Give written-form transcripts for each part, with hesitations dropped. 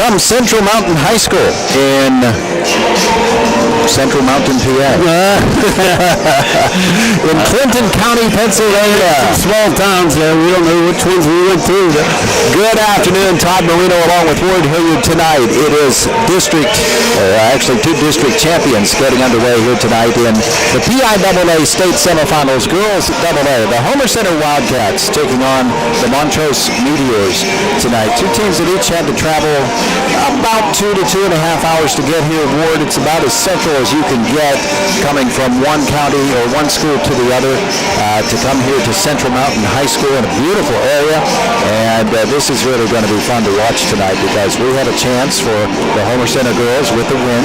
from Central Mountain High School in Central Mountain, PA. In Clinton County, Pennsylvania. Small towns there. We don't know which ones we went through. Good afternoon. Todd Marino along with Ward Hilliard tonight. It is two district champions getting underway here tonight in the PIAA State Semifinals. Girls AA. The Homer Center Wildcats taking on the Montrose Meteors tonight. Two teams that each had to travel about 2 to 2.5 hours to get here. Ward, it's about as central as you can get coming from one county or one school to the other to come here to Central Mountain High School in a beautiful area. And this is really going to be fun to watch tonight because we had a chance for the Homer Center girls with the win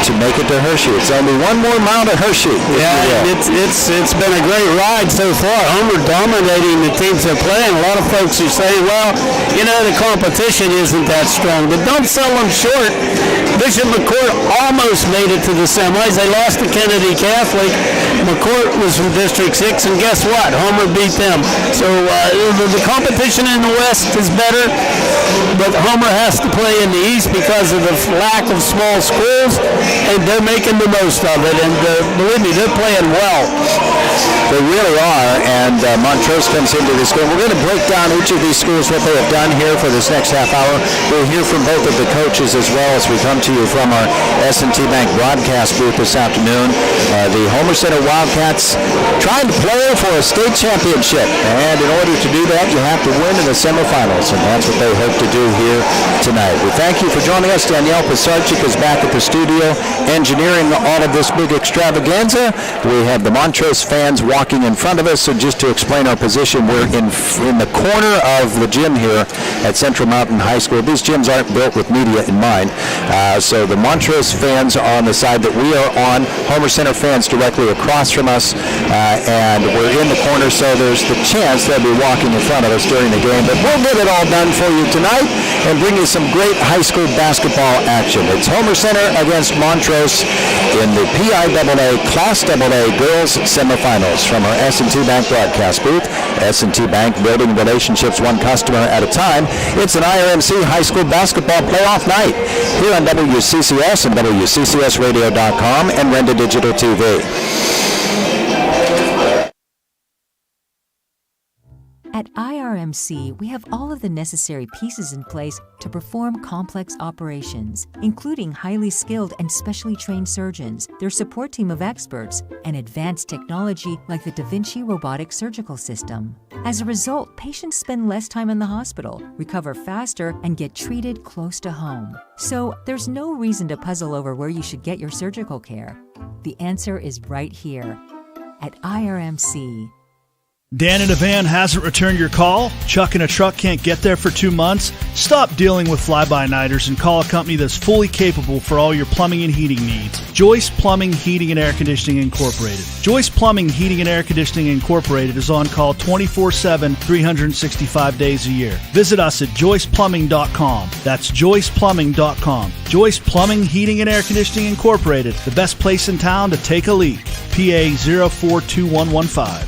to make it to Hershey. It's only one more mile to Hershey. Yeah, it's been a great ride so far. Homer dominating the teams they're playing. A lot of folks are saying, well, the competition isn't that strong, but don't sell them short. Bishop McCourt almost made it to the semis. They lost to Kennedy Catholic. McCourt was from District 6, and guess what? Homer beat them. So the competition in the West is better, but Homer has to play in the East because of the lack of small schools, and they're making the most of it. And believe me, they're playing well. They really are, and Montrose comes into this game. We're going to break down each of these schools, what they have done here for this next half hour. We'll hear from both of the coaches as well as we come to you from our S&T Bank broadcast booth this afternoon. The Homer Center Wildcats trying to play for a state championship, and in order to do that, you have to win in the semifinals, and that's what they hope to do here tonight. We thank you for joining us. Danielle Pisarczyk is back at the studio engineering all of this big extravaganza. We have the Montrose fans walking in front of us, so just to explain our position, we're in the corner of the gym here at Central Mountain High School. These gyms aren't built with media in mind, so the Montrose fans are on the side that we are on, Homer Center fans directly across from us, and we're in the corner, so there's the chance they'll be walking in front of us during the game, but we'll get it all done for you tonight and bring you some great high school basketball action. It's Homer Center against Montrose in the PIAA Class AA Girls Semifinals from our S&T Bank broadcast booth. S&T Bank, building relationships one customer at a time. It's an IRMC high school basketball playoff night here on WCCS and WCCSradio.com and Renda Digital TV. At IRMC, we have all of the necessary pieces in place to perform complex operations, including highly skilled and specially trained surgeons, their support team of experts, and advanced technology like the Da Vinci robotic surgical system. As a result, patients spend less time in the hospital, recover faster, and get treated close to home. So there's no reason to puzzle over where you should get your surgical care. The answer is right here at IRMC. Dan in a van hasn't returned your call? Chuck in a truck can't get there for 2 months? Stop dealing with fly-by-nighters and call a company that's fully capable for all your plumbing and heating needs. Joyce Plumbing, Heating, and Air Conditioning Incorporated. Joyce Plumbing, Heating, and Air Conditioning Incorporated is on call 24/7, 365 days a year. Visit us at joyceplumbing.com. That's joyceplumbing.com. Joyce Plumbing, Heating, and Air Conditioning Incorporated, the best place in town to take a leak. PA 042115.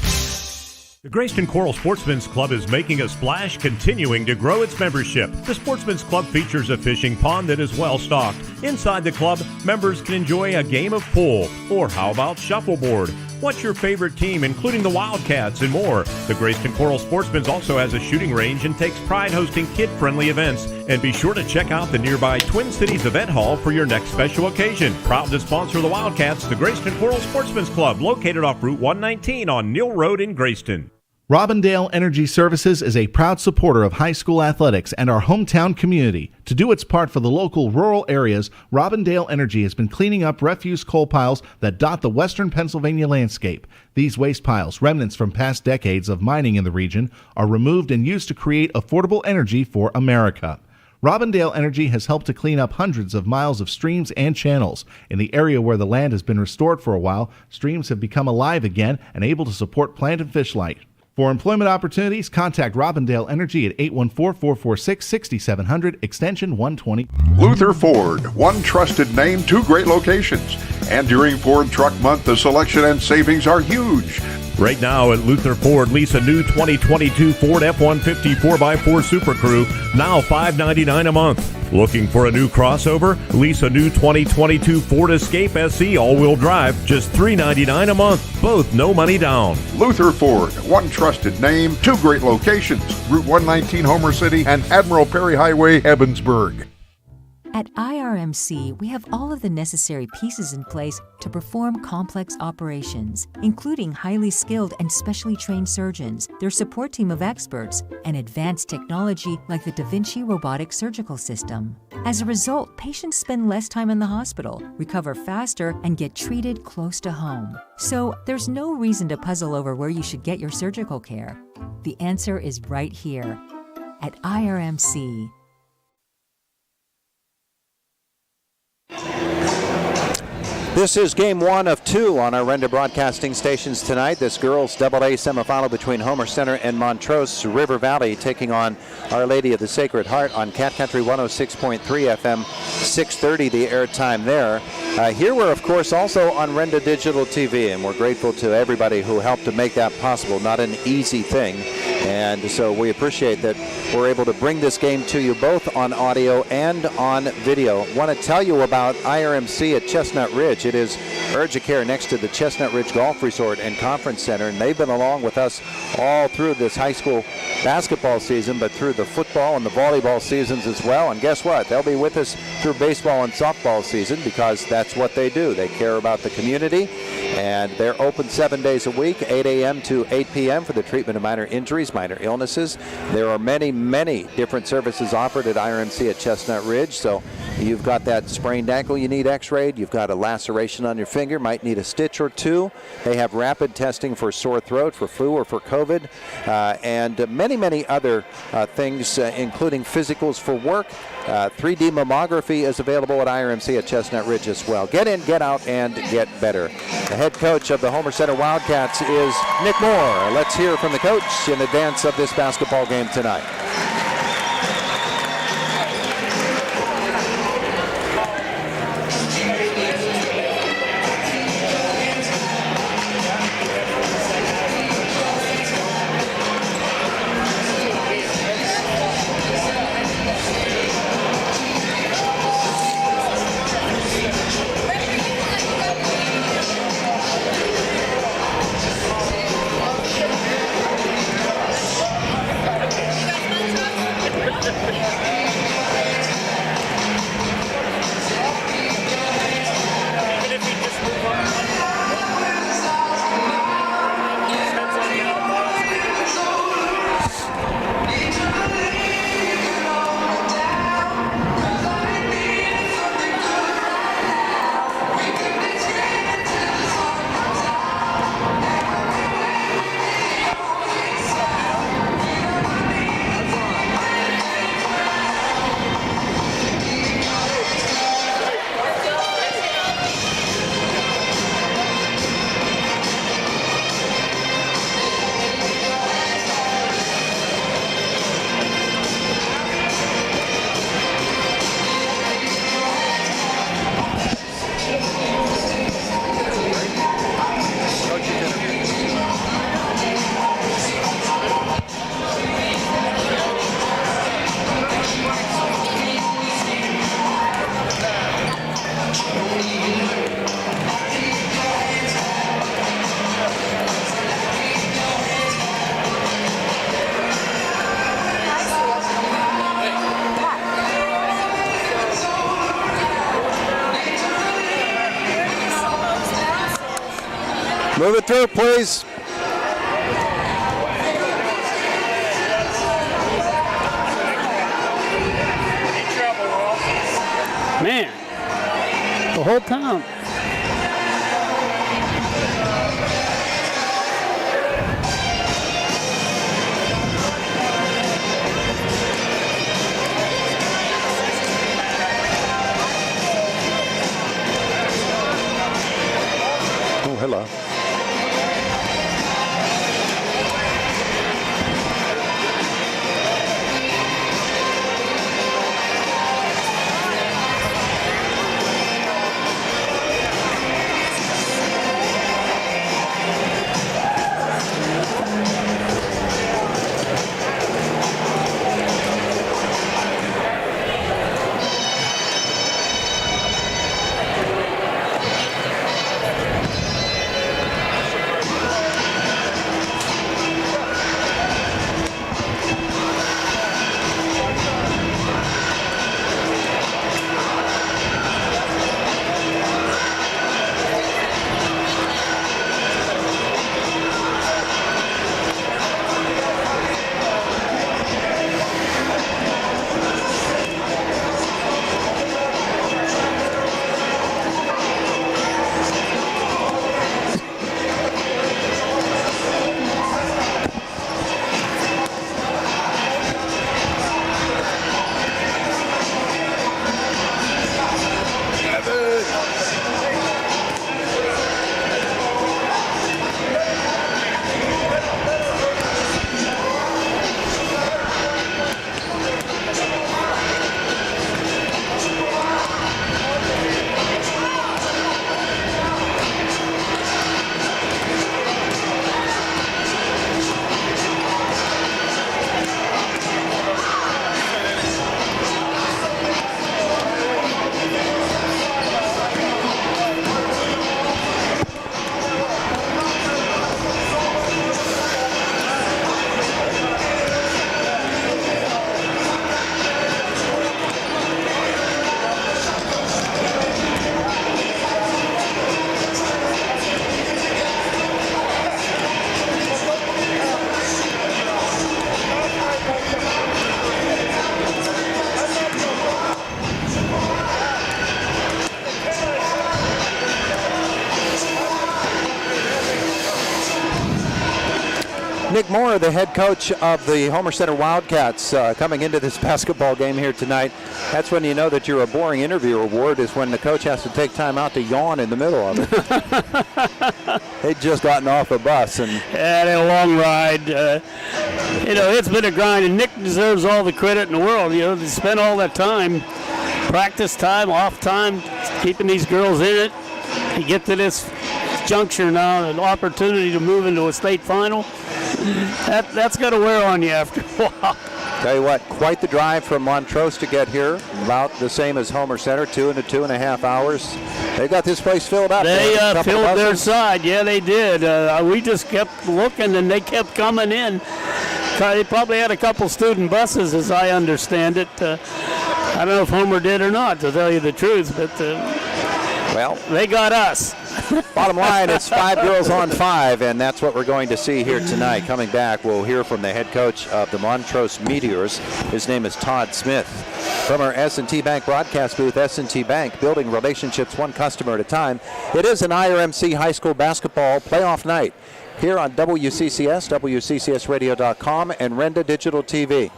The Grayston Coral Sportsman's Club is making a splash, continuing to grow its membership. The Sportsman's Club features a fishing pond that is well stocked. Inside the club, members can enjoy a game of pool, or how about shuffleboard? What's your favorite team, including the Wildcats and more? The Grayston Coral Sportsman's also has a shooting range and takes pride hosting kid-friendly events. And be sure to check out the nearby Twin Cities Event Hall for your next special occasion. Proud to sponsor the Wildcats, the Grayston Coral Sportsman's Club, located off Route 119 on Neal Road in Grayston. Robindale Energy Services is a proud supporter of high school athletics and our hometown community. To do its part for the local rural areas, Robindale Energy has been cleaning up refuse coal piles that dot the western Pennsylvania landscape. These waste piles, remnants from past decades of mining in the region, are removed and used to create affordable energy for America. Robindale Energy has helped to clean up hundreds of miles of streams and channels. In the area where the land has been restored for a while, streams have become alive again and able to support plant and fish life. For employment opportunities, contact Robindale Energy at 814-446-6700, extension 120. Luther Ford, one trusted name, two great locations. And during Ford Truck Month, the selection and savings are huge. Right now at Luther Ford, lease a new 2022 Ford F-150 4x4 Super Crew, now $599 a month. Looking for a new crossover? Lease a new 2022 Ford Escape SE all-wheel drive, just $399 a month. Both no money down. Luther Ford, one trusted name, two great locations, Route 119 Homer City and Admiral Perry Highway, Evansburg. At IRMC, we have all of the necessary pieces in place to perform complex operations, including highly skilled and specially trained surgeons, their support team of experts, and advanced technology like the Da Vinci robotic surgical system. As a result, patients spend less time in the hospital, recover faster, and get treated close to home. So there's no reason to puzzle over where you should get your surgical care. The answer is right here at IRMC. This is game one of two on our Renda Broadcasting stations tonight. This girls AA semifinal between Homer Center and Montrose. River Valley taking on Our Lady of the Sacred Heart on Cat Country 106.3 FM, 630 the airtime there. Here we're, of course, also on Renda Digital TV, and we're grateful to everybody who helped to make that possible. Not an easy thing. And so we appreciate that we're able to bring this game to you both on audio and on video. Want to tell you about IRMC at Chestnut Ridge. It is urgent care next to the Chestnut Ridge Golf Resort and Conference Center, and they've been along with us all through this high school basketball season, but through the football and the volleyball seasons as well. And guess what? They'll be with us through baseball and softball season because that's what they do. They care about the community, and they're open 7 days a week, 8 a.m. to 8 p.m. for the treatment of minor injuries, minor illnesses. There are many, many different services offered at IRMC at Chestnut Ridge. So you've got that sprained ankle you need x-rayed. You've got a laceration on your finger, might need a stitch or two. They have rapid testing for sore throat, for flu, or for COVID, and many, many other things, including physicals for work. 3D mammography is available at IRMC at Chestnut Ridge as well. Get in, get out, and get better. The head coach of the Homer Center Wildcats is Nick Moore. Let's hear from the coach in advance of this basketball game tonight. Move it through, please. Man, the whole time. Oh, hello. Nick Moore, the head coach of the Homer Center Wildcats, coming into this basketball game here tonight. That's when you know that you're a boring interview award, is when the coach has to take time out to yawn in the middle of it. They'd just gotten off a bus. And had a long ride. It's been a grind, and Nick deserves all the credit in the world. To spend all that time, practice time, off time, keeping these girls in it. To get to this juncture now, an opportunity to move into a state final, that's got to wear on you after a while. Tell you what, quite the drive from Montrose to get here. About the same as Homer Center, 2.5 hours. They got this place filled up. They filled their side. Yeah, they did. We just kept looking, and they kept coming in. They probably had a couple student buses, as I understand it. I don't know if Homer did or not, to tell you the truth, but well, they got us. Bottom line, it's 5 girls on 5, and that's what we're going to see here tonight. Coming back, we'll hear from the head coach of the Montrose Meteors. His name is Todd Smith. From our S&T Bank broadcast booth, S&T Bank, building relationships one customer at a time. It is an IRMC high school basketball playoff night here on WCCS, WCCSradio.com, and Renda Digital TV.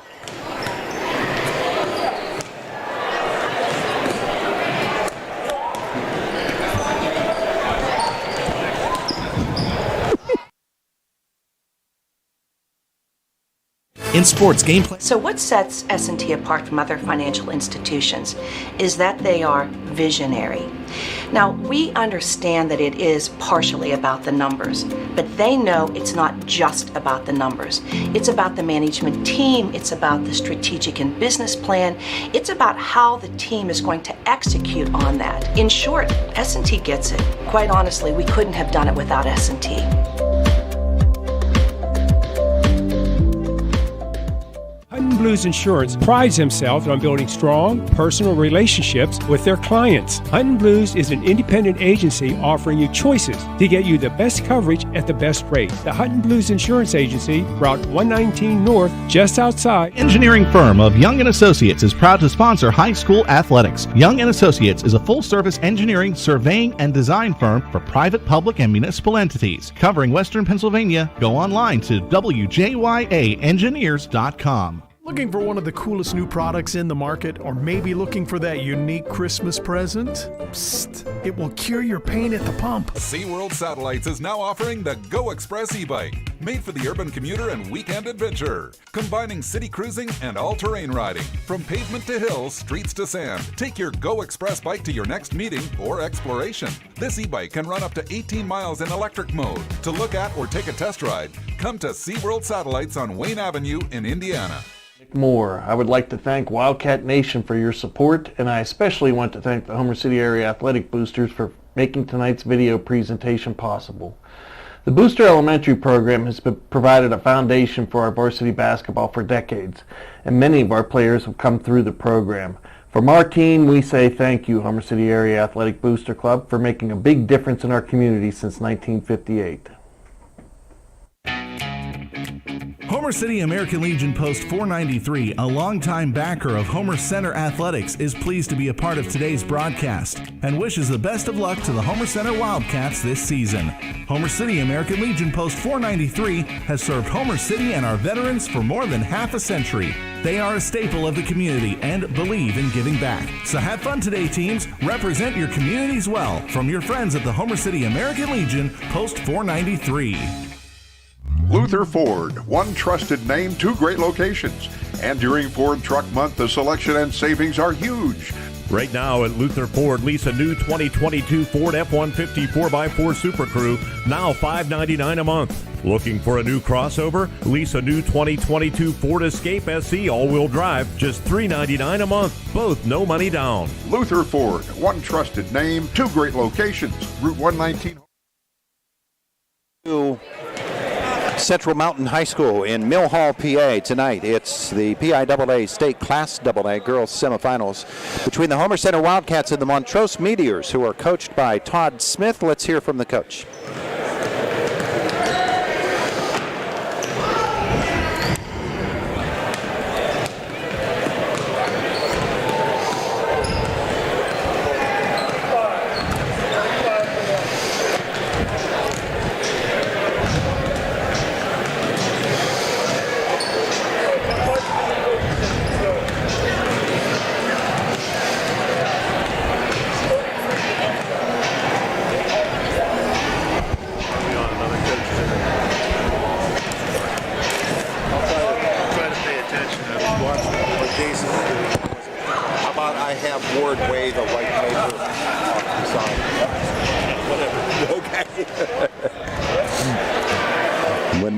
In sports gameplay. So what sets S&T apart from other financial institutions is that they are visionary. Now, we understand that it is partially about the numbers, but they know it's not just about the numbers. It's about the management team, it's about the strategic and business plan, it's about how the team is going to execute on that. In short, S&T gets it. Quite honestly, we couldn't have done it without S&T. Hutton Blues Insurance prides themselves on building strong, personal relationships with their clients. Hutton Blues is an independent agency offering you choices to get you the best coverage at the best rate. The Hutton Blues Insurance Agency, Route 119 North, just outside. Engineering firm of Young & Associates is proud to sponsor high school athletics. Young & Associates is a full-service engineering, surveying, and design firm for private, public, and municipal entities. Covering Western Pennsylvania, go online to wjyaengineers.com. Looking for one of the coolest new products in the market, or maybe looking for that unique Christmas present? Psst, it will cure your pain at the pump. SeaWorld Satellites is now offering the Go Express e-bike, made for the urban commuter and weekend adventurer, combining city cruising and all-terrain riding. From pavement to hills, streets to sand, take your Go Express bike to your next meeting or exploration. This e-bike can run up to 18 miles in electric mode. To look at or take a test ride, come to SeaWorld Satellites on Wayne Avenue in Indiana. More. I would like to thank Wildcat Nation for your support, and I especially want to thank the Homer City Area Athletic Boosters for making tonight's video presentation possible. The Booster Elementary program has provided a foundation for our varsity basketball for decades, and many of our players have come through the program. From our team, we say thank you, Homer City Area Athletic Booster Club, for making a big difference in our community since 1958. Homer City American Legion Post 493, a longtime backer of Homer Center Athletics, is pleased to be a part of today's broadcast and wishes the best of luck to the Homer Center Wildcats this season. Homer City American Legion Post 493 has served Homer City and our veterans for more than half a century. They are a staple of the community and believe in giving back. So have fun today, teams. Represent your communities well. From your friends at the Homer City American Legion Post 493. Luther Ford, one trusted name, 2 great locations. And during Ford Truck Month, the selection and savings are huge. Right now at Luther Ford, lease a new 2022 Ford F-150 4x4 Super Crew, now $599 a month. Looking for a new crossover? Lease a new 2022 Ford Escape SE all-wheel drive, just $399 a month. Both no money down. Luther Ford, one trusted name, 2 great locations. Route 119. Central Mountain High School in Mill Hall, PA. Tonight, it's the PIAA State Class AA Girls Semifinals between the Homer Center Wildcats and the Montrose Meteors, who are coached by Todd Smith. Let's hear from the coach.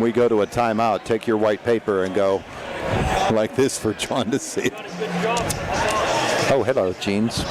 we go to a timeout, take your white paper and go like this for John to see. Oh, hello, Jeans.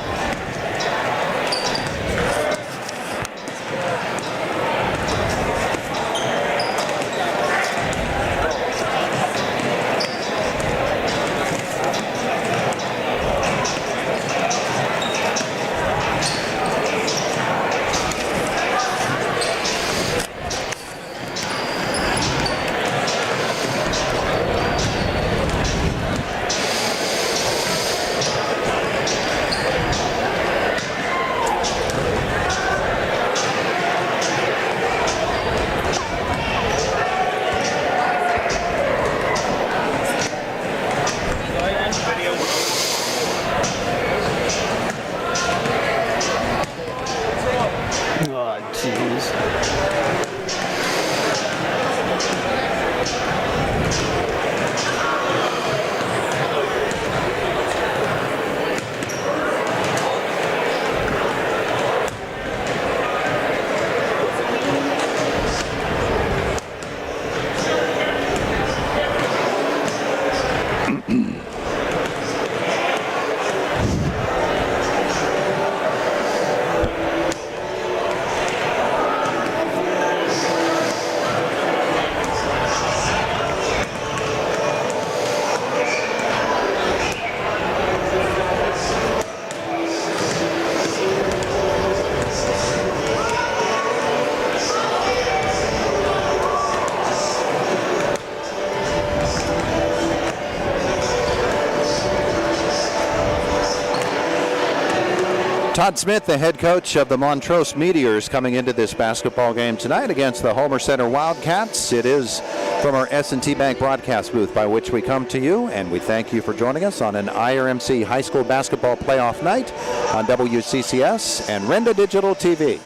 Todd Smith, the head coach of the Montrose Meteors, coming into this basketball game tonight against the Homer Center Wildcats. It is from our S&T Bank broadcast booth by which we come to you, and we thank you for joining us on an IRMC high school basketball playoff night on WCCS and Renda Digital TV.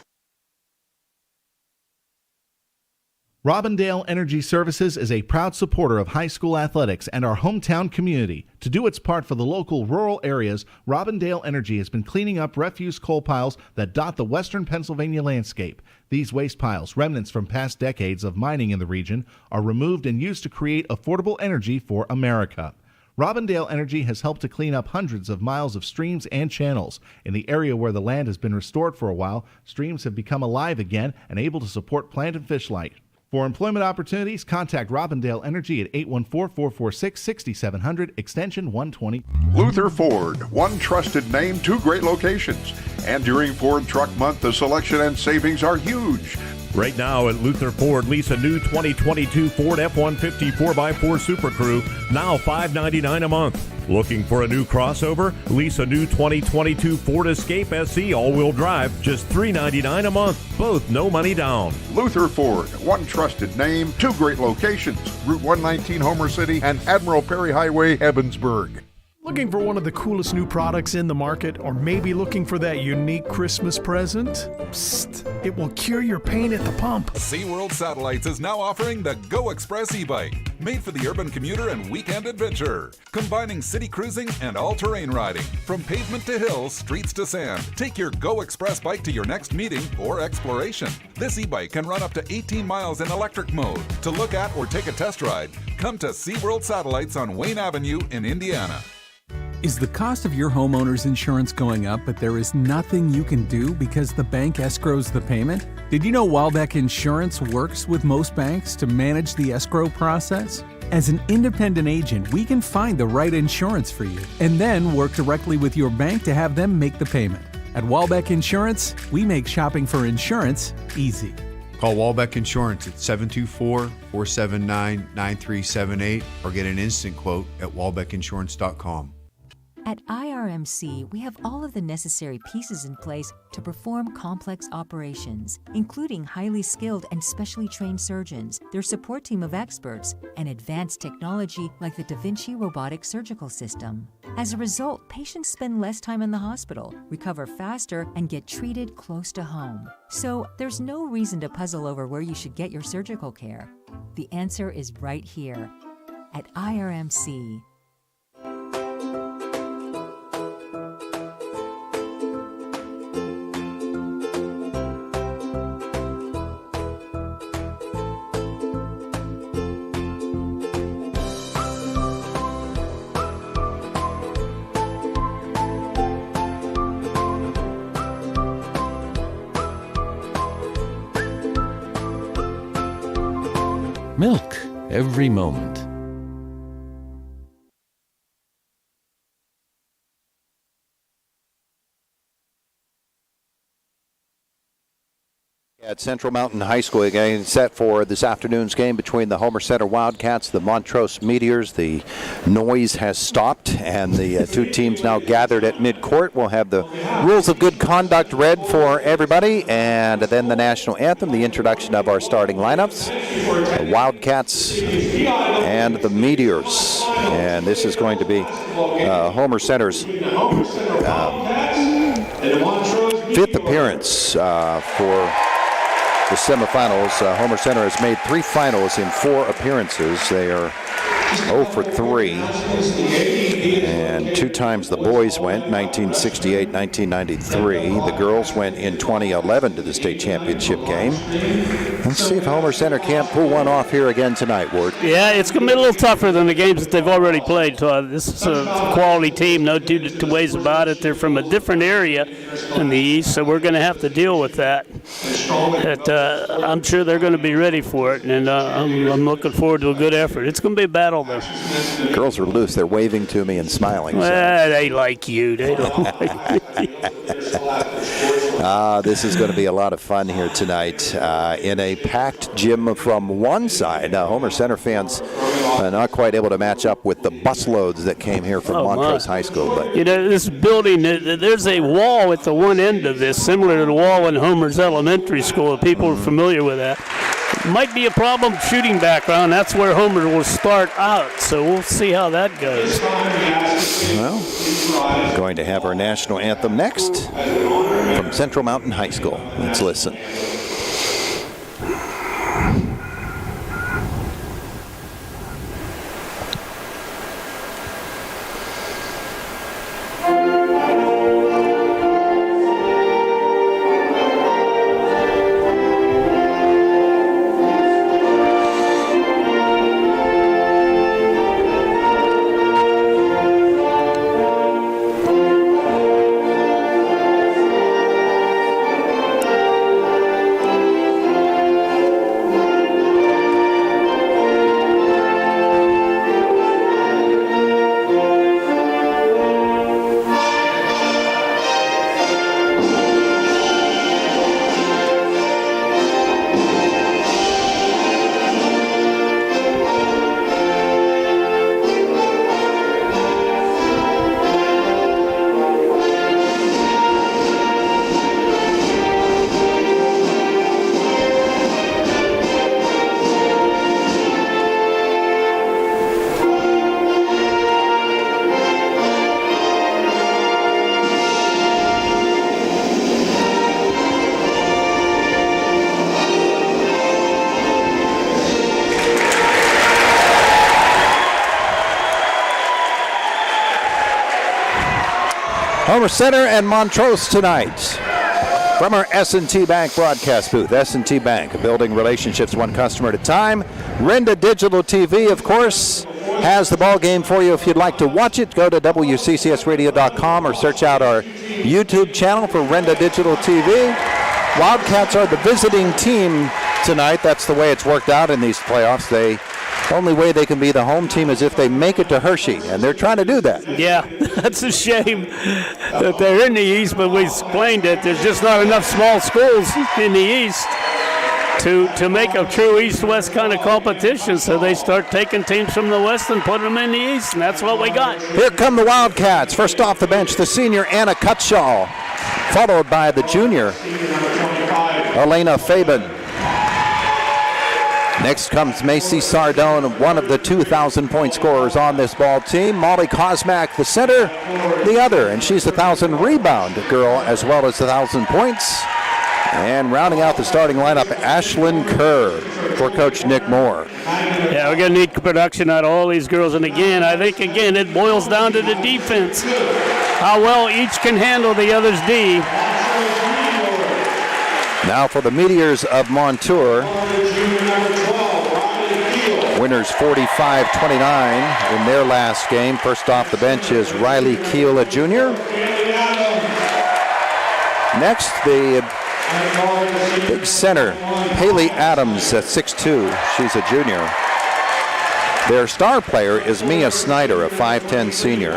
Robindale Energy Services is a proud supporter of high school athletics and our hometown community. To do its part for the local rural areas, Robindale Energy has been cleaning up refuse coal piles that dot the western Pennsylvania landscape. These waste piles, remnants from past decades of mining in the region, are removed and used to create affordable energy for America. Robindale Energy has helped to clean up hundreds of miles of streams and channels. In the area where the land has been restored for a while, streams have become alive again and able to support plant and fish life. For employment opportunities, contact Robindale Energy at 814-446-6700, extension 120. Luther Ford, one trusted name, two great locations. And during Ford Truck Month, the selection and savings are huge. Right now at Luther Ford, lease a new 2022 Ford F-150 4x4 Super Crew, now $599 a month. Looking for a new crossover? Lease a new 2022 Ford Escape SE all-wheel drive, just $399 a month. Both no money down. Luther Ford, one trusted name, two great locations. Route 119 Homer City and Admiral Perry Highway, Evansburg. Looking for one of the coolest new products in the market, or maybe looking for that unique Christmas present? Psst, it will cure your pain at the pump. SeaWorld Satellites is now offering the Go Express e-bike, made for the urban commuter and weekend adventure, combining city cruising and all-terrain riding. From pavement to hills, streets to sand, take your Go Express bike to your next meeting or exploration. This e-bike can run up to 18 miles in electric mode. To look at or take a test ride, come to SeaWorld Satellites on Wayne Avenue in Indiana. Is the cost of your homeowner's insurance going up, but there is nothing you can do because the bank escrows the payment? Did you know Walbeck Insurance works with most banks to manage the escrow process? As an independent agent, we can find the right insurance for you and then work directly with your bank to have them make the payment. At Walbeck Insurance, we make shopping for insurance easy. Call Walbeck Insurance at 724-479-9378 or get an instant quote at walbeckinsurance.com. At IRMC, we have all of the necessary pieces in place to perform complex operations, including highly skilled and specially trained surgeons, their support team of experts, and advanced technology like the Da Vinci robotic surgical system. As a result, patients spend less time in the hospital, recover faster, and get treated close to home. So there's no reason to puzzle over where you should get your surgical care. The answer is right here at IRMC. Milk every moment. At Central Mountain High School again, set for this afternoon's game between the Homer Center Wildcats, the Montrose Meteors. The noise has stopped, and the two teams now gathered at midcourt. We'll have the rules of good conduct read for everybody, and then the national anthem, the introduction of our starting lineups, the Wildcats and the Meteors. And this is going to be Homer Center's fifth appearance for the semifinals. Homer Center has made 3 finals in 4 appearances. They are 0 for 3. And 2 times the boys went, 1968, 1993. The girls went in 2011 to the state championship game. Let's see if Homer Center can't pull one off here again tonight, Ward. Yeah, it's going to be a little tougher than the games that they've already played. So this is a quality team, no two ways about it. They're from a different area in the East, so we're going to have to deal with that. But I'm sure they're going to be ready for it, and I'm looking forward to a good effort. It's going to be a battle, though. Girls are loose. They're waving to me and smiling. Well, they like you. They don't like me. This is going to be a lot of fun here tonight in a packed gym from one side. Homer Center fans not quite able to match up with the busloads that came here from Montrose High School. But you know, this building, there's a wall at the one end of this, similar to the wall in Homer's elementary school. People are familiar with that. Might be a problem shooting background. That's where Homer will start out, so we'll see how that goes. Well, we're going to have our national anthem next from Central Mountain High School. Let's listen. Homer Center and Montrose tonight from our S&T Bank broadcast booth. S&T Bank, building relationships one customer at a time. Renda Digital TV, of course, has the ball game for you. If you'd like to watch it, go to WCCSradio.com or search out our YouTube channel for Renda Digital TV. Wildcats are the visiting team tonight. That's the way it's worked out in these playoffs. The only way they can be the home team is if they make it to Hershey, and they're trying to do that. Yeah, that's a shame that they're in the East, but we explained it. There's just not enough small schools in the East to make a true East-West kind of competition, so they start taking teams from the West and putting them in the East, and that's what we got. Here come the Wildcats. First off the bench, the senior Anna Cutshaw, followed by the junior Elena Fabian. Next comes Macy Sardone, one of the 2,000-point scorers on this ball team. Molly Kosmak, the center, the other, and she's a 1,000-rebound girl as well as 1,000 points. And rounding out the starting lineup, Ashlyn Kerr for Coach Nick Moore. Yeah, we're going to need production out of all these girls. And again, I think, it boils down to the defense. How well each can handle the other's D. Now for the Meteors of Montour. Winners 45-29 in their last game. First off the bench is Riley Keela Jr. Next, the Big center, Haley Adams at 6'2". She's a junior. Their star player is Mia Snyder, a 5'10" senior.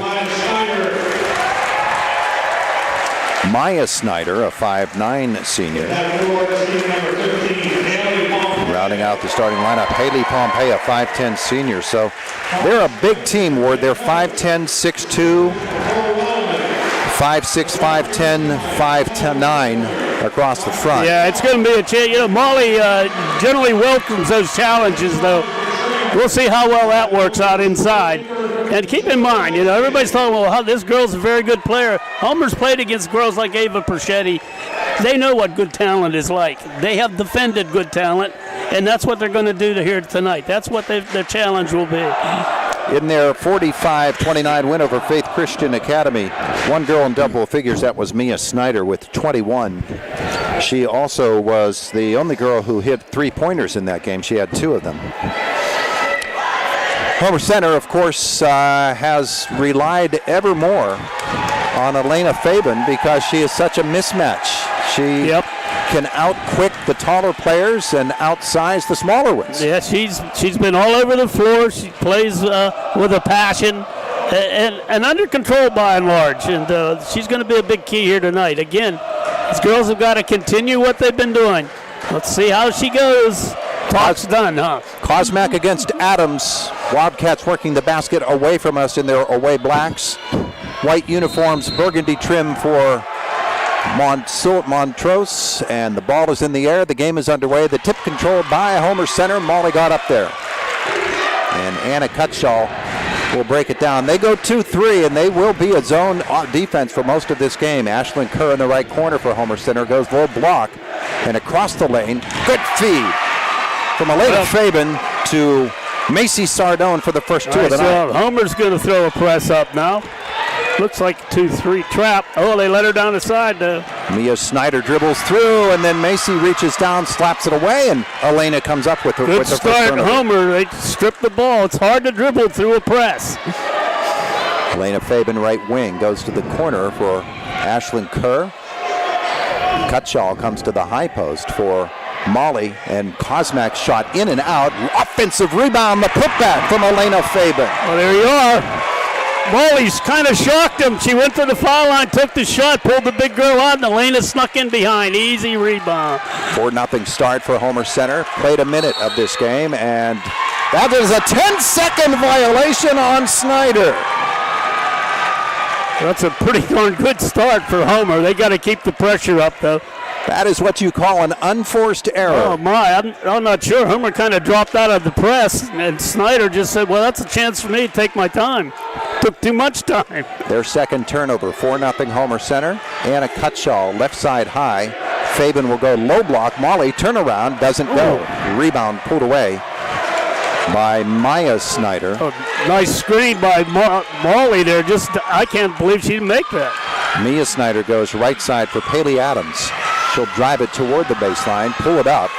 Maya Snyder, a 5'9" senior. Rounding out the starting lineup, Haley Pompey, a 5'10" senior. So they're a big team, Ward. They're 5'10", 6'2", 5'6", 5'10", 5'9" across the front. Yeah, it's going to be a chance. You know, Molly generally welcomes those challenges, though. We'll see how well that works out inside. And keep in mind, you know, everybody's talking, well, this girl's a very good player. Homer's played against girls like Ava Perchetti. They know what good talent is like. They have defended good talent, and that's what they're going to do here tonight. That's what their challenge will be. In their 45-29 win over Faith Christian Academy, one girl in double figures, that was Mia Snyder with 21. She also was the only girl who hit 3-pointers in that game. She had 2 of them. Homer Center, of course, has relied ever more on Elena Fabian because she is such a mismatch. She can out-quick the taller players and outsize the smaller ones. Yeah, she's been all over the floor. She plays with a passion and under control by and large. And she's going to be a big key here tonight. Again, these girls have got to continue what they've been doing. Let's see how she goes. Talk's done, huh? Cosmac against Adams. Wildcats working the basket away from us in their away blacks. White uniforms, burgundy trim for Montrose, and the ball is in the air. The game is underway. The tip controlled by Homer Center. Molly got up there. And Anna Cutshaw will break it down. They go 2-3, and they will be a zone defense for most of this game. Ashlyn Kerr in the right corner for Homer Center goes low block, and across the lane, good feed from Elena Fabian to Macy Sardone for the first 2 of the night. Homer's going to throw a press up now. Looks like a 2-3 trap. Oh, they let her down the side, though. Mia Snyder dribbles through, and then Macy reaches down, slaps it away, and Elena comes up with her. Good start, Homer. They stripped the ball. It's hard to dribble through a press. Elena Fabian, right wing, goes to the corner for Ashlyn Kerr. Cutshaw comes to the high post for Molly, and Cosmac shot in and out. Offensive rebound, the putback from Elena Fabian. Well, there you are. Molly's kind of shocked him. She went to the foul line, took the shot, pulled the big girl out, and Elena snuck in behind. Easy rebound. 4-0 start for Homer Center. Played a minute of this game, and that is a 10-second violation on Snyder. That's a pretty darn good start for Homer. They got to keep the pressure up, though. That is what you call an unforced error. Oh, my. I'm not sure. Homer kind of dropped out of the press, and Snyder just said, well, that's a chance for me to take my time. Took too much time. Their second turnover, 4-0 Homer Center. Anna Cutshaw, left side high. Fabian will go low block. Molly, turnaround, doesn't go. Rebound pulled away by Maya Snyder. Oh, nice screen by Molly there. I can't believe she didn't make that. Mia Snyder goes right side for Paley Adams. She'll drive it toward the baseline, pull it up,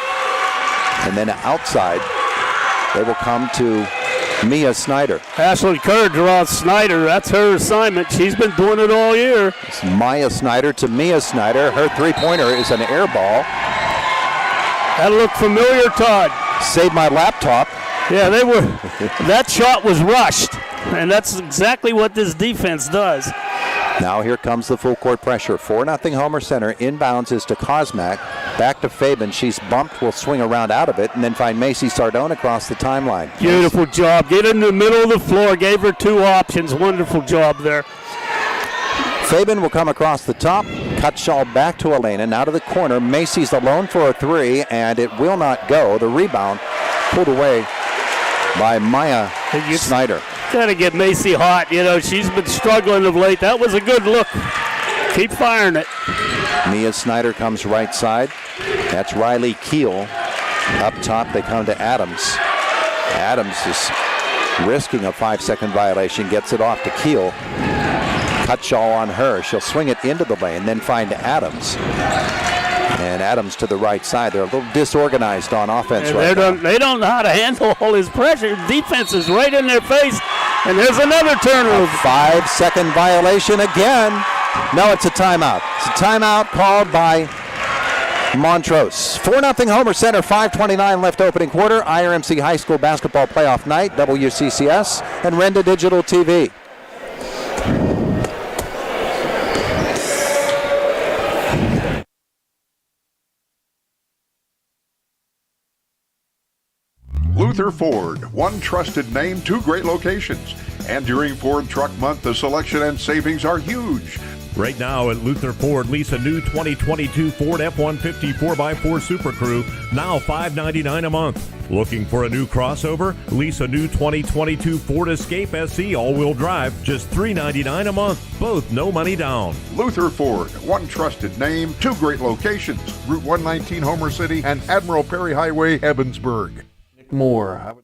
and then outside they will come to Mia Snyder. Ashley Kerr draws Snyder. That's her assignment. She's been doing it all year. It's Maya Snyder to Mia Snyder. Her three-pointer is an air ball. That looked familiar, Todd. Saved my laptop. Yeah, they were. That shot was rushed, and that's exactly what this defense does. Now here comes the full court pressure. 4-0 Homer Center. Inbounds is to Cosmac. Back to Fabian. She's bumped. Will swing around out of it and then find Macy Sardone across the timeline. Beautiful job. Get in the middle of the floor. Gave her 2 options. Wonderful job there. Fabian will come across the top. Cutshaw back to Elena. Now to the corner. Macy's alone for a 3, and it will not go. The rebound pulled away by Maya Snyder. Got to get Macy hot. You know, she's been struggling of late. That was a good look. Keep firing it. Mia Snyder comes right side. That's Riley Keel. Up top, they come to Adams. Adams is risking a 5-second violation. Gets it off to Keel. Cutshaw on her. She'll swing it into the lane, then find Adams. And Adams to the right side. They're a little disorganized on offense right now. They don't know how to handle all his pressure. Defense is right in their face. And there's another turnover. 5-second violation again. No, it's a timeout. It's a timeout called by Montrose. 4-0 Homer Center, 5:29 left opening quarter. IRMC High School Basketball Playoff Night, WCCS, and Renda Digital TV. Luther Ford, one trusted name, two great locations. And during Ford Truck Month, the selection and savings are huge. Right now at Luther Ford, lease a new 2022 Ford F-150 4x4 Super Crew, now $599 a month. Looking for a new crossover? Lease a new 2022 Ford Escape SE all-wheel drive, just $399 a month. Both no money down. Luther Ford, one trusted name, two great locations. Route 119 Homer City and Admiral Perry Highway, Evansburg. More.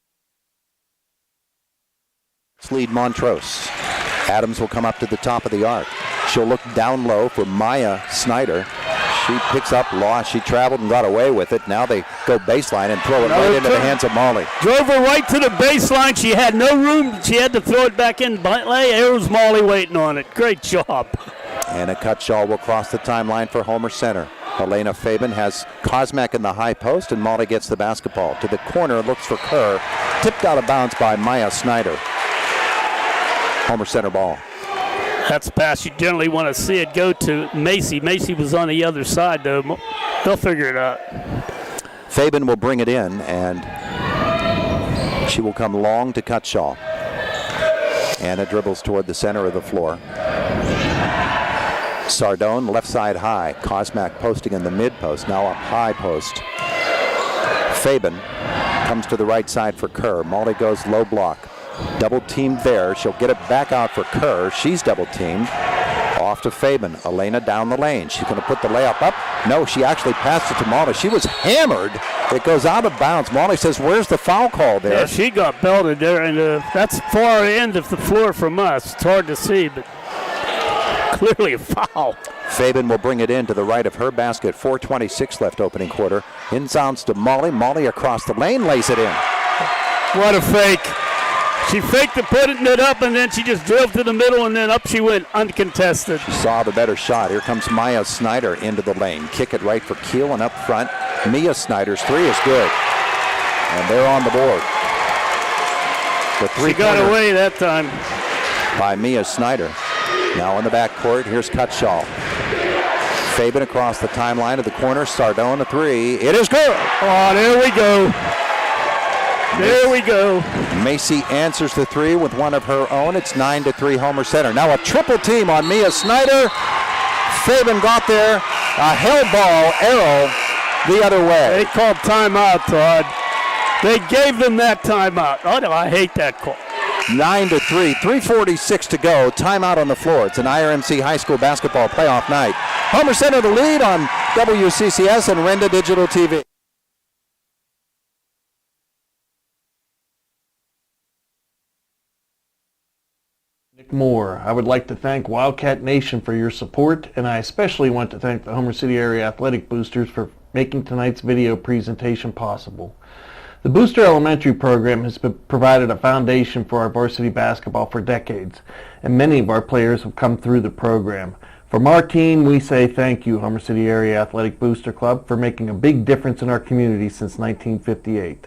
Lead Montrose. Adams will come up to the top of the arc. She'll look down low for Maya Snyder. She picks up, lost. She traveled and got away with it. Now they go baseline and throw it right into the hands of Molly. Drove her right to the baseline. She had no room. She had to throw it back in. There was Molly waiting on it. Great job. And a cut shawl will cross the timeline for Homer Center. Elena Fabian has Kosmak in the high post, and Molly gets the basketball. To the corner, looks for Kerr. Tipped out of bounds by Maya Snyder. Homer Center ball. That's a pass you generally want to see it go to Macy. Macy was on the other side, though. They'll figure it out. Fabian will bring it in, and she will come long to Cutshaw. Anna dribbles toward the center of the floor. Sardone, left side high. Kosmak posting in the mid post, now up high post. Fabian comes to the right side for Kerr. Molly goes low block. Double teamed there. She'll get it back out for Kerr. She's double teamed. Off to Fabian. Elena down the lane. She's going to put the layup up. No, she actually passed it to Molly. She was hammered. It goes out of bounds. Molly says, where's the foul call there? Yeah, she got belted there, and that's far end of the floor from us. It's hard to see, but clearly a foul. Fabian will bring it in to the right of her basket. 4:26 left opening quarter. Inbounds to Molly. Molly across the lane lays it in. What a fake. She faked to putting it up, and then she just drove to the middle, and then up she went uncontested. She saw the better shot. Here comes Maya Snyder into the lane. Kick it right for Keel, and up front, Mia Snyder's three is good. And they're on the board. She got away that time. By Mia Snyder. Now in the backcourt, here's Cutshaw. Fabian across the timeline of the corner. Sardone, a three. It is good. Oh, there we go. There we go. Macy answers the three with one of her own. It's 9-3 Homer Center. Now a triple team on Mia Snyder. Fabian got there. A hell ball arrow the other way. They called timeout, Todd. They gave them that timeout. Oh, no, I hate that call. 9-3, 3:46 to go. Timeout on the floor. It's an IRMC High School Basketball Playoff Night. Homer Center the lead on WCCS and Renda Digital TV. More. I would like to thank Wildcat Nation for your support, and I especially want to thank the Homer City Area Athletic Boosters for making tonight's video presentation possible. The Booster Elementary program has provided a foundation for our varsity basketball for decades, and many of our players have come through the program. From our team, we say thank you, Homer City Area Athletic Booster Club, for making a big difference in our community since 1958.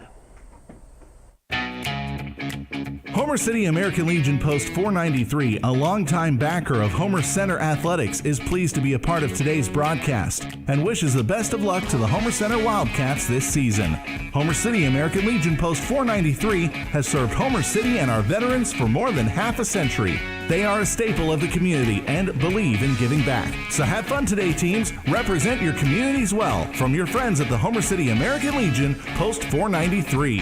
Homer City American Legion Post 493, a longtime backer of Homer Center Athletics, is pleased to be a part of today's broadcast and wishes the best of luck to the Homer Center Wildcats this season. Homer City American Legion Post 493 has served Homer City and our veterans for more than half a century. They are a staple of the community and believe in giving back. So have fun today, teams. Represent your communities well. From your friends at the Homer City American Legion Post 493.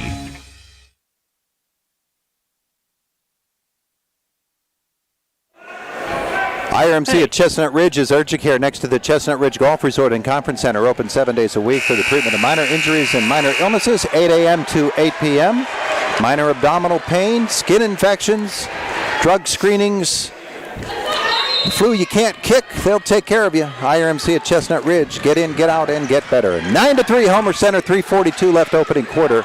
IRMC at Chestnut Ridge is urgent care next to the Chestnut Ridge Golf Resort and Conference Center. Open 7 days a week for the treatment of minor injuries and minor illnesses, 8 a.m. to 8 p.m. Minor abdominal pain, skin infections, drug screenings, flu you can't kick, they'll take care of you. IRMC at Chestnut Ridge. Get in, get out, and get better. 9-3 Homer Center, 3:42 left opening quarter.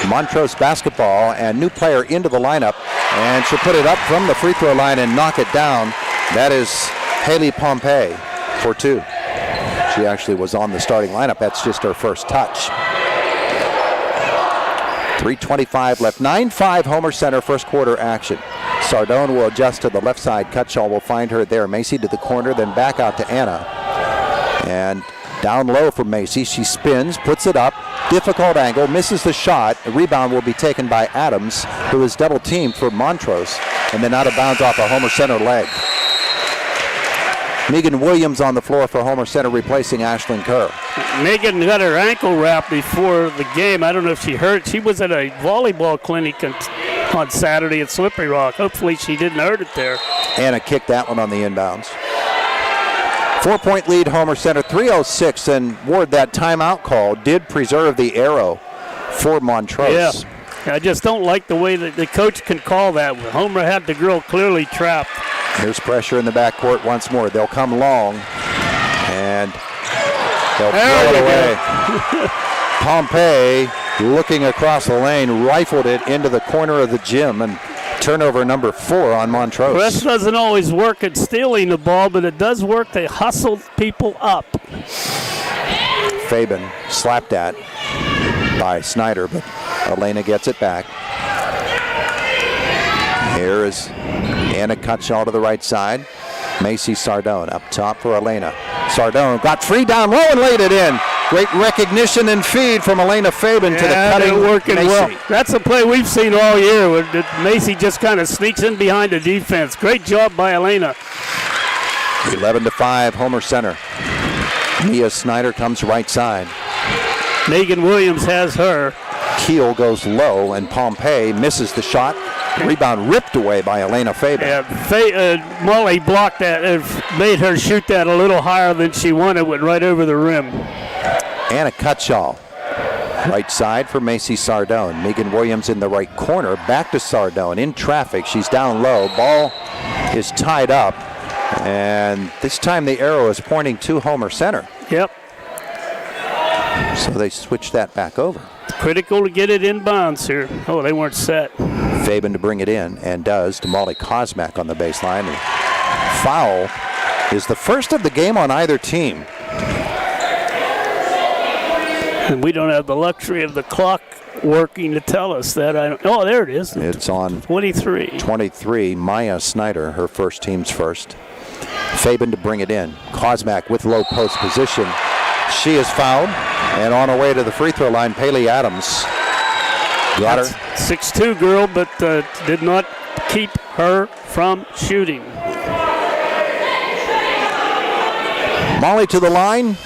Montrose basketball, and new player into the lineup, and she'll put it up from the free throw line and knock it down. That is Haley Pompey for two. She actually was on the starting lineup. That's just her first touch. 3:25 left. 9-5 Homer Center first quarter action. Sardone will adjust to the left side. Cutshaw will find her there. Macy to the corner, then back out to Anna. And down low for Macy. She spins, puts it up. Difficult angle, misses the shot. A rebound will be taken by Adams, who is double teamed for Montrose. And then out of bounds off a Homer Center leg. Megan Williams on the floor for Homer Center, replacing Ashlyn Kerr. Megan got her ankle wrapped before the game. I don't know if she hurt. She was at a volleyball clinic on Saturday at Slippery Rock. Hopefully she didn't hurt it there. Anna kicked that one on the inbounds. 4-point lead, Homer Center, 3:06, and Ward, that timeout call did preserve the arrow for Montrose. Yeah, I just don't like the way that the coach can call that. Homer had the girl clearly trapped. There's pressure in the backcourt once more. They'll come long, and they'll throw it away. Pompey, looking across the lane, rifled it into the corner of the gym, and turnover number 4 on Montrose. Press doesn't always work at stealing the ball, but it does work to hustle people up. Fabian slapped at by Snyder, but Elena gets it back. Here is Anna Cutshaw to the right side. Macy Sardone up top for Elena. Sardone got free down low and laid it in. Great recognition and feed from Elena Fabian to the cutting working Macy. well. That's a play we've seen all year where Macy just kind of sneaks in behind the defense. Great job by Elena. 11-5 Homer Center. Mia Snyder comes right side. Megan Williams has her. Keel goes low and Pompey misses the shot. Rebound ripped away by Elena Fabian. Yeah, Molly blocked that and made her shoot that a little higher than she wanted. Went right over the rim. Anna Cutshaw, right side for Macy Sardone. Megan Williams in the right corner, back to Sardone in traffic. She's down low. Ball is tied up, and this time the arrow is pointing to Homer Center. Yep. So they switch that back over. Critical to get it in bounds here. Oh, they weren't set. Fabian to bring it in, and does, to Molly Kosmak on the baseline. And foul is the first of the game on either team. And we don't have the luxury of the clock working to tell us that. Oh, there it is. It's on 23. 23, Maya Snyder, her first team's first. Fabian to bring it in. Kosmak with low post position. She is fouled, and on her way to the free throw line, Paley Adams got her. 6'2" girl, but did not keep her from shooting. Molly to the line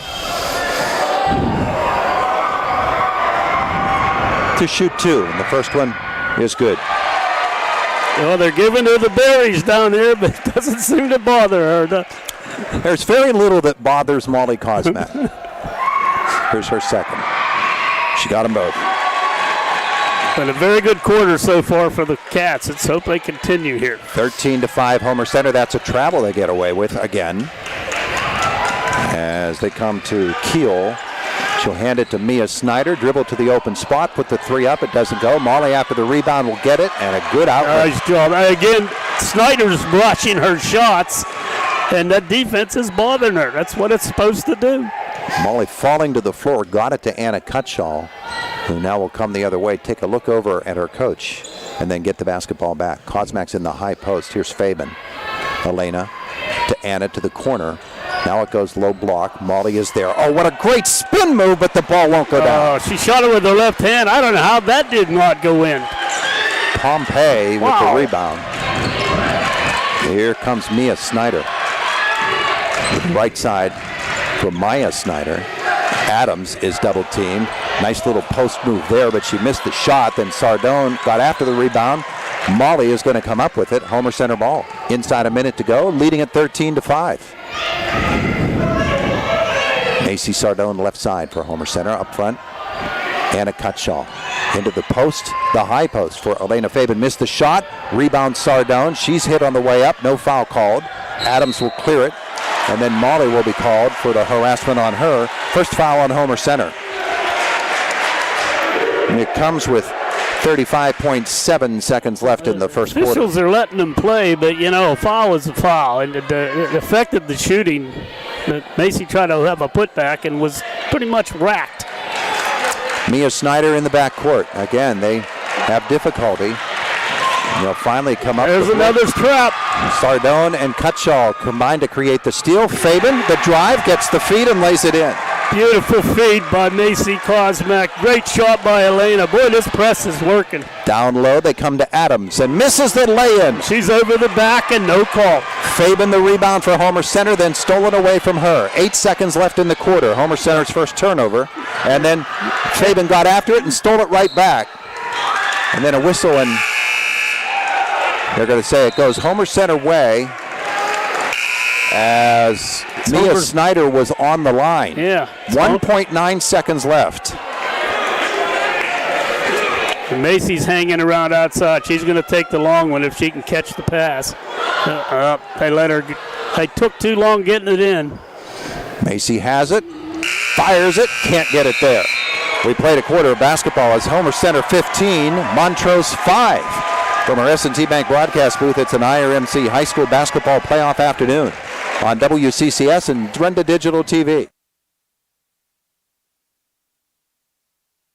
to shoot 2, and the first one is good. Well, they're giving her the berries down there, but it doesn't seem to bother her. There's very little that bothers Molly Kosmak. Here's her second. She got them both. But a very good quarter so far for the Cats. Let's hope they continue here. 13-5 Homer Center. That's a travel they get away with again. As they come to Keel, she'll hand it to Mia Snyder. Dribble to the open spot. Put the 3 up. It doesn't go. Molly after the rebound will get it. And a good outlet. Nice job. Again, Snyder's blocking her shots. And that defense is bothering her. That's what it's supposed to do. Molly falling to the floor, got it to Anna Cutshaw, who now will come the other way, take a look over at her coach, and then get the basketball back. Kosmak's in the high post. Here's Fabian. Elena to Anna to the corner. Now it goes low block. Molly is there. Oh, what a great spin move, but the ball won't go down. Oh, she shot it with her left hand. I don't know how that did not go in. Pompey with the rebound. Here comes Mia Snyder. Right side for Maya Snyder. Adams is double teamed. Nice little post move there, but she missed the shot. Then Sardone got after the rebound. Molly is going to come up with it. Homer Center ball. Inside a minute to go, leading at 13-5. Macy Sardone left side for Homer Center. Up front, Anna Cutshaw. Into the post, the high post for Elena Fabian. Missed the shot. Rebound Sardone. She's hit on the way up. No foul called. Adams will clear it. And then Molly will be called for the harassment on her. First foul on Homer Center. And it comes with 35.7 seconds left in the first quarter. Officials are letting them play, but, you know, a foul is a foul. And it affected the shooting But Macy tried to have a putback and was pretty much racked. Mia Snyder in the backcourt. Again, they have difficulty. They'll finally come up. There's another trap. Sardone and Cutshaw combine to create the steal. Fabian, the drive, gets the feed and lays it in. Beautiful feed by Macy Kosmak. Great shot by Elena. Boy, this press is working. Down low, they come to Adams and misses the lay-in. She's over the back and no call. Fabian the rebound for Homer Center, then stolen away from her. 8 seconds left in the quarter. Homer Center's first turnover. And then Fabian got after it and stole it right back. And then a whistle, and they're going to say it goes Homer Center way as Mia Snyder was on the line. Yeah. 1.9 seconds left. And Macy's hanging around outside. She's going to take the long one if she can catch the pass. They let her. They took too long getting it in. Macy has it, fires it, can't get it there. We played a quarter of basketball as Homer Center 15, Montrose 5. From our S&T Bank broadcast booth, it's an IRMC high school basketball playoff afternoon on WCCS and Brenda Digital TV.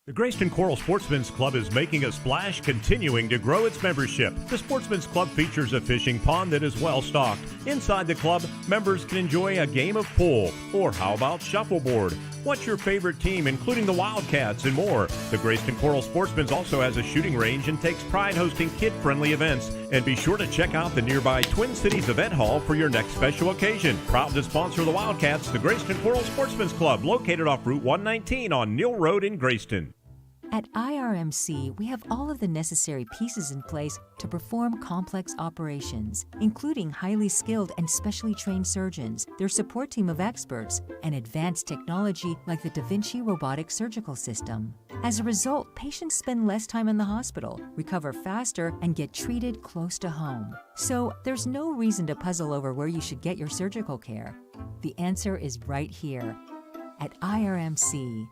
The Grayston Coral Sportsman's Club is making a splash, continuing to grow its membership. The Sportsman's Club features a fishing pond that is well stocked. Inside the club, members can enjoy a game of pool, or how about shuffleboard? What's your favorite team, including the Wildcats and more? The Grayston Coral Sportsman's also has a shooting range and takes pride hosting kid-friendly events. And be sure to check out the nearby Twin Cities Event Hall for your next special occasion. Proud to sponsor the Wildcats, the Grayston Coral Sportsman's Club, located off Route 119 on Neal Road in Grayston. At IRMC, we have all of the necessary pieces in place to perform complex operations, including highly skilled and specially trained surgeons, their support team of experts, and advanced technology like the Da Vinci robotic surgical system. As a result, patients spend less time in the hospital, recover faster, and get treated close to home. So there's no reason to puzzle over where you should get your surgical care. The answer is right here at IRMC.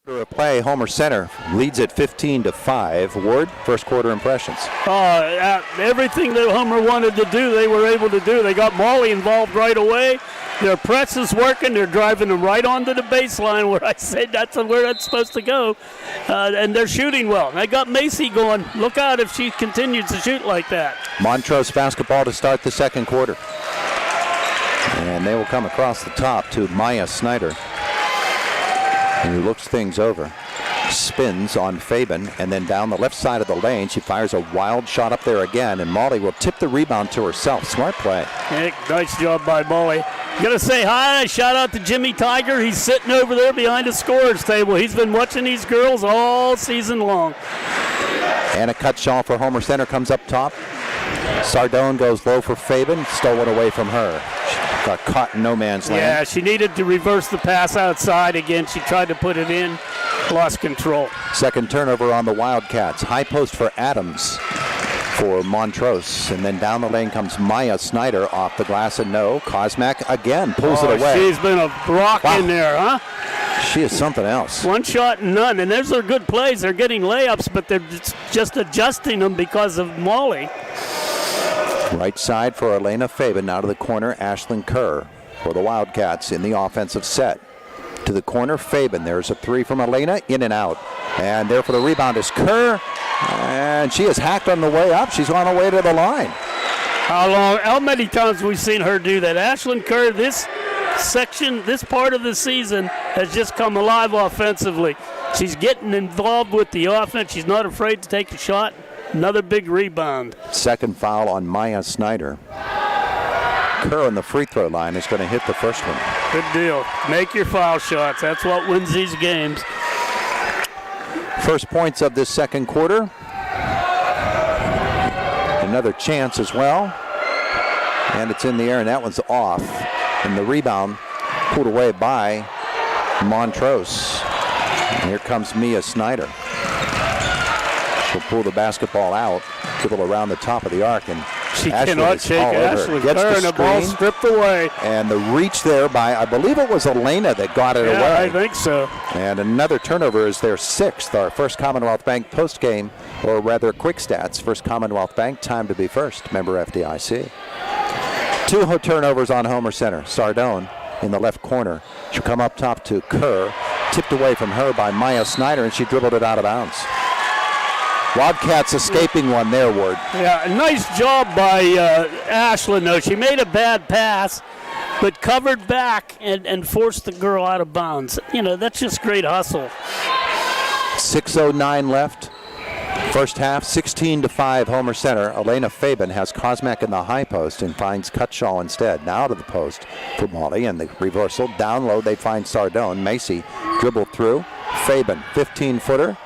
After a play, Homer Center leads at 15-5. Ward, first quarter impressions. Everything that Homer wanted to do, they were able to do. They got Molly involved right away. Their press is working. They're driving them right onto the baseline where I said that's where that's supposed to go. And they're shooting well. They got Macy going. Look out if she continues to shoot like that. Montrose basketball to start the second quarter. And they will come across the top to Maya Snyder, who looks things over, spins on Fabian, and then down the left side of the lane, she fires a wild shot up there again, and Molly will tip the rebound to herself. Smart play. Hey, nice job by Molly. Gonna say hi, shout out to Jimmy Tiger. He's sitting over there behind the scorer's table. He's been watching these girls all season long. And a cut shot for Homer Center comes up top. Sardone goes low for Fabian, stolen away from her. Got caught in no man's land. Yeah, she needed to reverse the pass outside again. She tried to put it in, lost control. Second turnover on the Wildcats. High post for Adams for Montrose. And then down the lane comes Maya Snyder off the glass and no. Kosmak again pulls it away. She's been a rock in there, huh? She is something else. One shot and none. And those are good plays. They're getting layups, but they're just adjusting them because of Molly. Right side for Elena Fabian. Now to the corner, Ashlyn Kerr for the Wildcats in the offensive set. To the corner, Fabian. There's a three from Elena, in and out. And there for the rebound is Kerr. And she is hacked on the way up. She's on her way to the line. How many times have we seen her do that? Ashlyn Kerr, this part of the season has just come alive offensively. She's getting involved with the offense. She's not afraid to take a shot. Another big rebound. Second foul on Maya Snyder. Kerr on the free throw line is going to hit the first one. Good deal. Make your foul shots. That's what wins these games. First points of this second quarter. Another chance as well. And it's in the air, and that one's off. And the rebound pulled away by Montrose. And here comes Mia Snyder. She'll pull the basketball out, dribble around the top of the arc, and She cannot shake Ashley Kerr, and the ball stripped away. And the reach there by, I believe it was Elena that got it away. Yeah, I think so. And another turnover is their 6th. Our First Commonwealth Bank postgame, or rather quick stats. First Commonwealth Bank, time to be first. Member FDIC. 2 turnovers on Homer Center. Sardone in the left corner. She'll come up top to Kerr. Tipped away from her by Maya Snyder, and she dribbled it out of bounds. Wildcats escaping one there, Ward. Yeah, nice job by Ashlyn, though. She made a bad pass, but covered back and forced the girl out of bounds. You know, that's just great hustle. 6:09 left. First half, 16-5 Homer Center. Elena Fabian has Kosmak in the high post and finds Cutshaw instead. Now to the post for Molly, and the reversal. Down low, they find Sardone. Macy dribbled through. Fabian, 15-footer,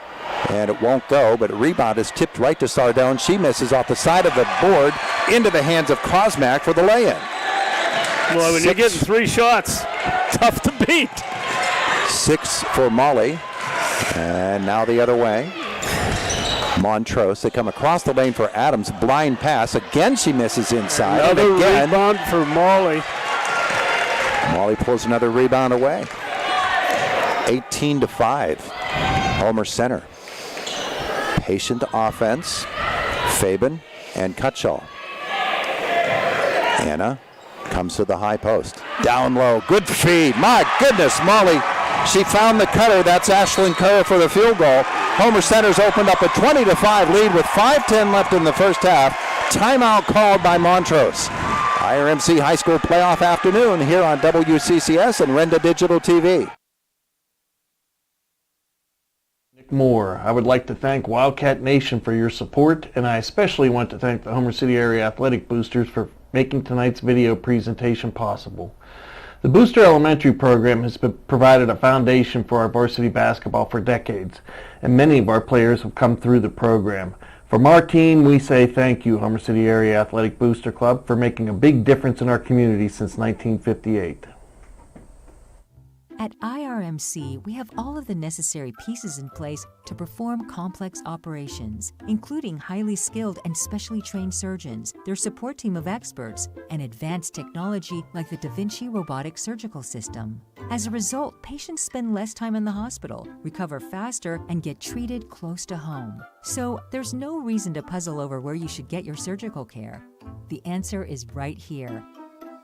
and it won't go, but a rebound is tipped right to Sardone. She misses off the side of the board into the hands of Kosmak for the lay-in. Well, when you're getting 3 shots, tough to beat. 6 for Molly, and now the other way. Montrose, they come across the lane for Adams. Blind pass. Again, she misses inside. Another and again, rebound for Molly. Molly pulls another rebound away. 18-5. Homer Center. Patient offense. Fabian and Cutshaw. Anna comes to the high post. Down low. Good feed. My goodness, Molly. She found the cutter. That's Ashlyn Kerr for the field goal. Homer Center's opened up a 20-5 lead with 5:10 left in the first half. Timeout called by Montrose. IRMC High School Playoff Afternoon here on WCCS and Renda Digital TV. Nick Moore, I would like to thank Wildcat Nation for your support, and I especially want to thank the Homer City Area Athletic Boosters for making tonight's video presentation possible. The Booster Elementary program has provided a foundation for our varsity basketball for decades, and many of our players have come through the program. From our team, we say thank you, Homer City Area Athletic Booster Club, for making a big difference in our community since 1958. At IRMC, we have all of the necessary pieces in place to perform complex operations, including highly skilled and specially trained surgeons, their support team of experts, and advanced technology like the Da Vinci robotic surgical system. As a result, patients spend less time in the hospital, recover faster, and get treated close to home. So there's no reason to puzzle over where you should get your surgical care. The answer is right here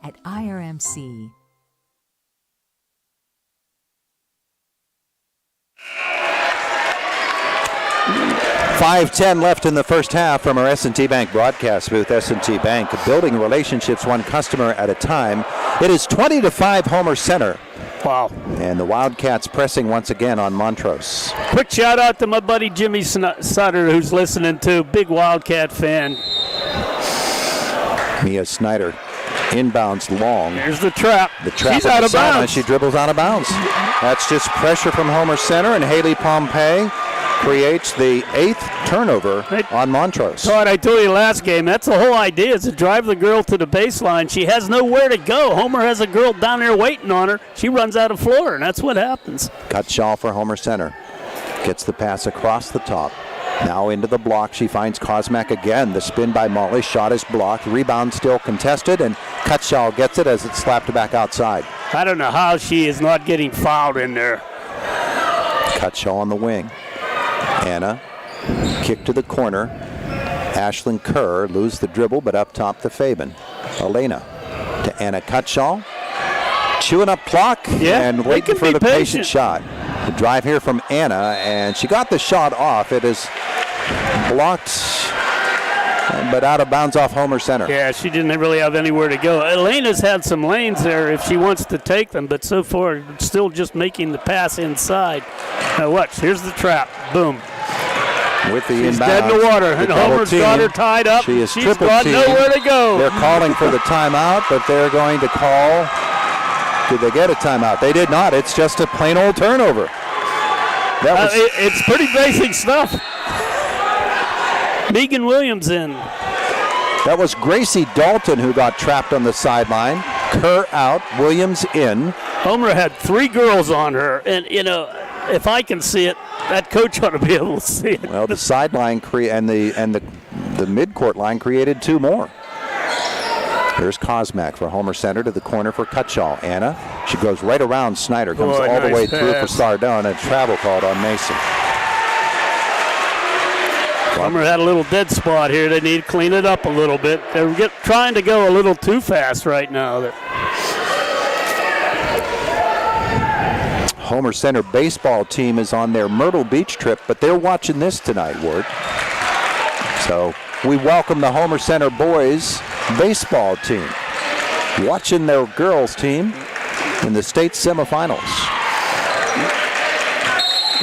at IRMC. 5:10 left in the first half from our S&T Bank broadcast booth. S&T Bank, building relationships one customer at a time. It is 20-5 Homer Center. Wow. And the Wildcats pressing once again on Montrose. Quick shout out to my buddy Jimmy Sutter, who's listening too. Big Wildcat fan. Mia Snyder inbounds long. Here's the trap. The trap. She's out of bounds. She dribbles out of bounds. That's just pressure from Homer Center, and Haley Pompey creates the 8th turnover on Montrose. Todd, I told you last game, that's the whole idea, is to drive the girl to the baseline. She has nowhere to go. Homer has a girl down there waiting on her. She runs out of floor, and that's what happens. Cutshaw for Homer Center. Gets the pass across the top. Now into the block. She finds Kosmak again. The spin by Molly. Shot is blocked. Rebound still contested, and Cutshaw gets it as it's slapped back outside. I don't know how she is not getting fouled in there. Cutshaw on the wing. Anna, kick to the corner. Ashlyn Kerr lose the dribble, but up top to Fabian. Elena to Anna Cutshaw. Chewing up clock and waiting for the patient shot. The drive here from Anna, and she got the shot off. It is blocked, but out of bounds off Homer Center. Yeah, she didn't really have anywhere to go. Elena's had some lanes there if she wants to take them, but so far still just making the pass inside. Now watch, here's the trap. Boom. With the She's inbound. dead in the water, and Homer's got her tied up. She is She's triple got teamed. nowhere to go. They're calling for the timeout, but they're going to call. Did they get a timeout? They did not. It's just a plain old turnover. It's pretty basic stuff. Megan Williams in. That was Gracie Dalton who got trapped on the sideline. Kerr out, Williams in. Homer had 3 girls on her, and you know, if I can see it, that coach ought to be able to see it. Well, the sideline and the midcourt line created 2 more. Here's Kosmak for Homer Center to the corner for Cutshaw. Anna, she goes right around Snyder, comes all the way through for Sardone, and travel called on Mason. Homer had a little dead spot here. They need to clean it up a little bit. They're trying to go a little too fast right now. Homer Center baseball team is on their Myrtle Beach trip, but they're watching this tonight, Ward. So we welcome the Homer Center boys baseball team watching their girls team in the state semifinals.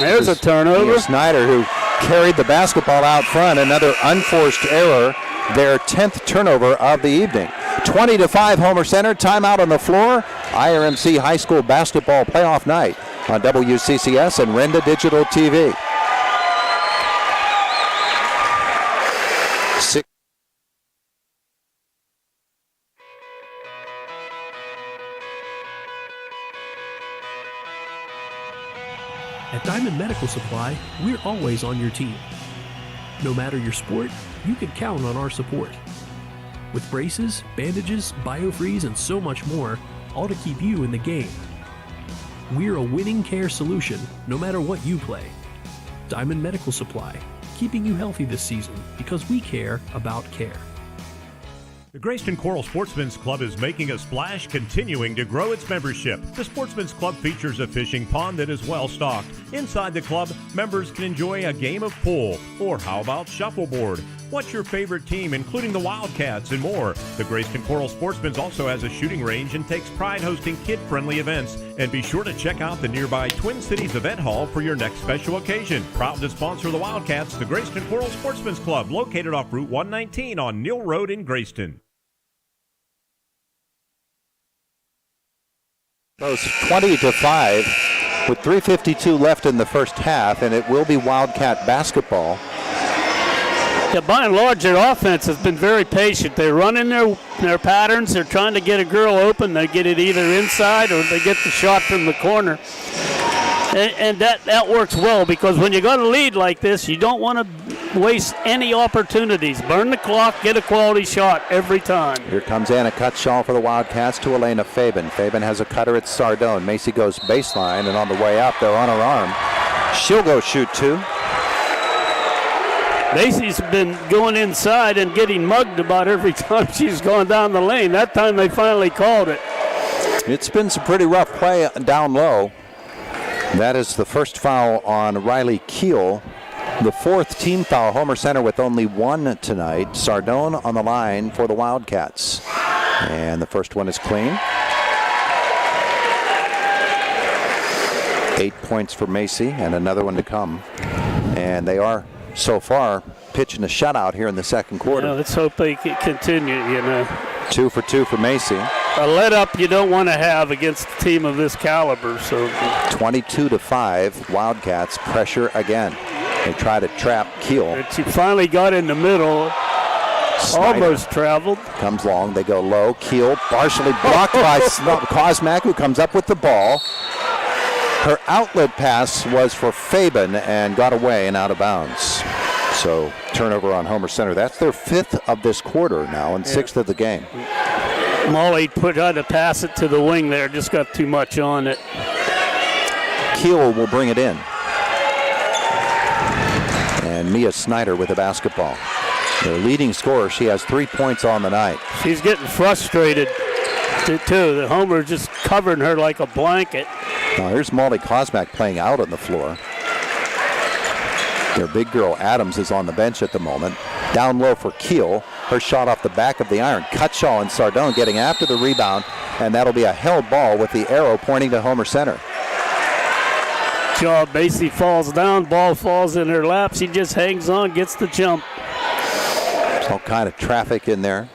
There's a turnover. Snyder, who carried the basketball out front, another unforced error, their 10th turnover of the evening. 20-5 Homer Center, timeout on the floor. IRMC High School Basketball Playoff Night on WCCS and Renda Digital TV. At Diamond Medical Supply, we're always on your team. No matter your sport, you can count on our support. With braces, bandages, biofreeze, and so much more, all to keep you in the game. We're a winning care solution, no matter what you play. Diamond Medical Supply, keeping you healthy this season because we care about care. The Grayston Coral Sportsman's Club is making a splash, continuing to grow its membership. The Sportsman's Club features a fishing pond that is well stocked. Inside the club, members can enjoy a game of pool, or how about shuffleboard? What's your favorite team, including the Wildcats and more? The Grayston Coral Sportsman's also has a shooting range and takes pride hosting kid-friendly events. And be sure to check out the nearby Twin Cities Event Hall for your next special occasion. Proud to sponsor the Wildcats, the Grayston Coral Sportsman's Club, located off Route 119 on Neal Road in Grayston. So it's 20-5 with 3:52 left in the first half, and it will be Wildcat basketball. Yeah, by and large, their offense has been very patient. They run in their patterns. They're trying to get a girl open. They get it either inside or they get the shot from the corner. And that works well, because when you got a lead like this, you don't want to waste any opportunities. Burn the clock, get a quality shot every time. Here comes Anna Cutshaw for the Wildcats to Elena Fabian. Fabian has a cutter at Sardone. Macy goes baseline, and on the way up, they're on her arm. She'll go shoot two. Macy's been going inside and getting mugged about every time she's gone down the lane. That time they finally called it. It's been some pretty rough play down low. That is the first foul on Riley Keel. The fourth team foul. Homer Center with only one tonight. Sardone on the line for the Wildcats. And the first one is clean. 8 points for Macy and another one to come. And they are, so far, pitching a shutout here in the second quarter. Yeah, let's hope they can continue, 2 for 2 for Macy. A let-up you don't want to have against a team of this caliber. So 22-5, Wildcats pressure again. They try to trap Keel. She finally got in the middle. Snyder almost traveled. Comes long, they go low. Keel partially blocked by Kosmak, who comes up with the ball. Her outlet pass was for Fabian and got away and out of bounds. So turnover on Homer Center. That's their fifth of this quarter now and sixth of the game. Molly tried to pass it to the wing there, just got too much on it. Keel will bring it in. And Mia Snyder with the basketball. Their leading scorer, she has 3 points on the night. She's getting frustrated too. The Homer just covering her like a blanket. Now here's Molly Kosmak playing out on the floor. Their big girl Adams is on the bench at the moment. Down low for Keel. Her shot off the back of the iron. Cutshaw and Sardone getting after the rebound, and that'll be a held ball with the arrow pointing to Homer Center. Job. Macy falls down, ball falls in her lap. She just hangs on, gets the jump. There's all kind of traffic in there.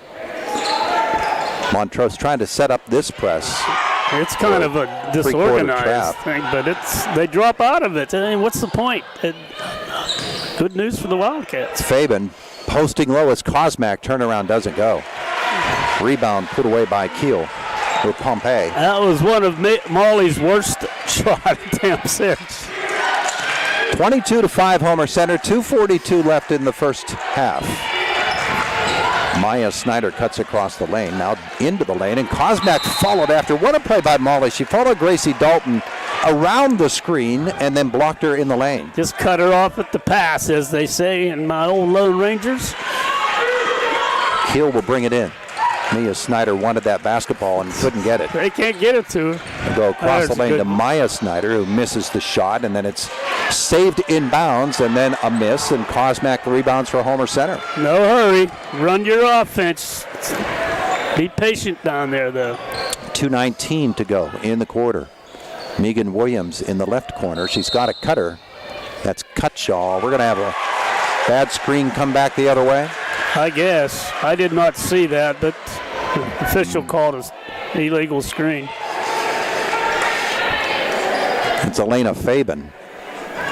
Montrose trying to set up this press. It's kind of a disorganized thing, but they drop out of it. I mean, what's the point? Good news for the Wildcats. Fabian posting low as Kosmak. Turnaround doesn't go. Rebound put away by Keel with Pompey. That was one of Molly's worst shot attempts there. 22-5 Homer Center. 2:42 left in the first half. Maya Snyder cuts across the lane, now into the lane, and Kosmak followed after. What a play by Molly. She followed Gracie Dalton around the screen and then blocked her in the lane. Just cut her off at the pass, as they say in my old Lone Rangers. Keel will bring it in. Mia Snyder wanted that basketball and couldn't get it. They can't get it to her. Go across the lane to Maya Snyder, who misses the shot, and then it's saved inbounds, and then a miss, and Kosmak rebounds for Homer Center. No hurry. Run your offense. Be patient down there, though. 2:19 to go in the quarter. Megan Williams in the left corner. She's got a cutter. That's Cutshaw. We're going to have a bad screen come back the other way. I guess. I did not see that, but the official called an illegal screen. It's Elena Fabian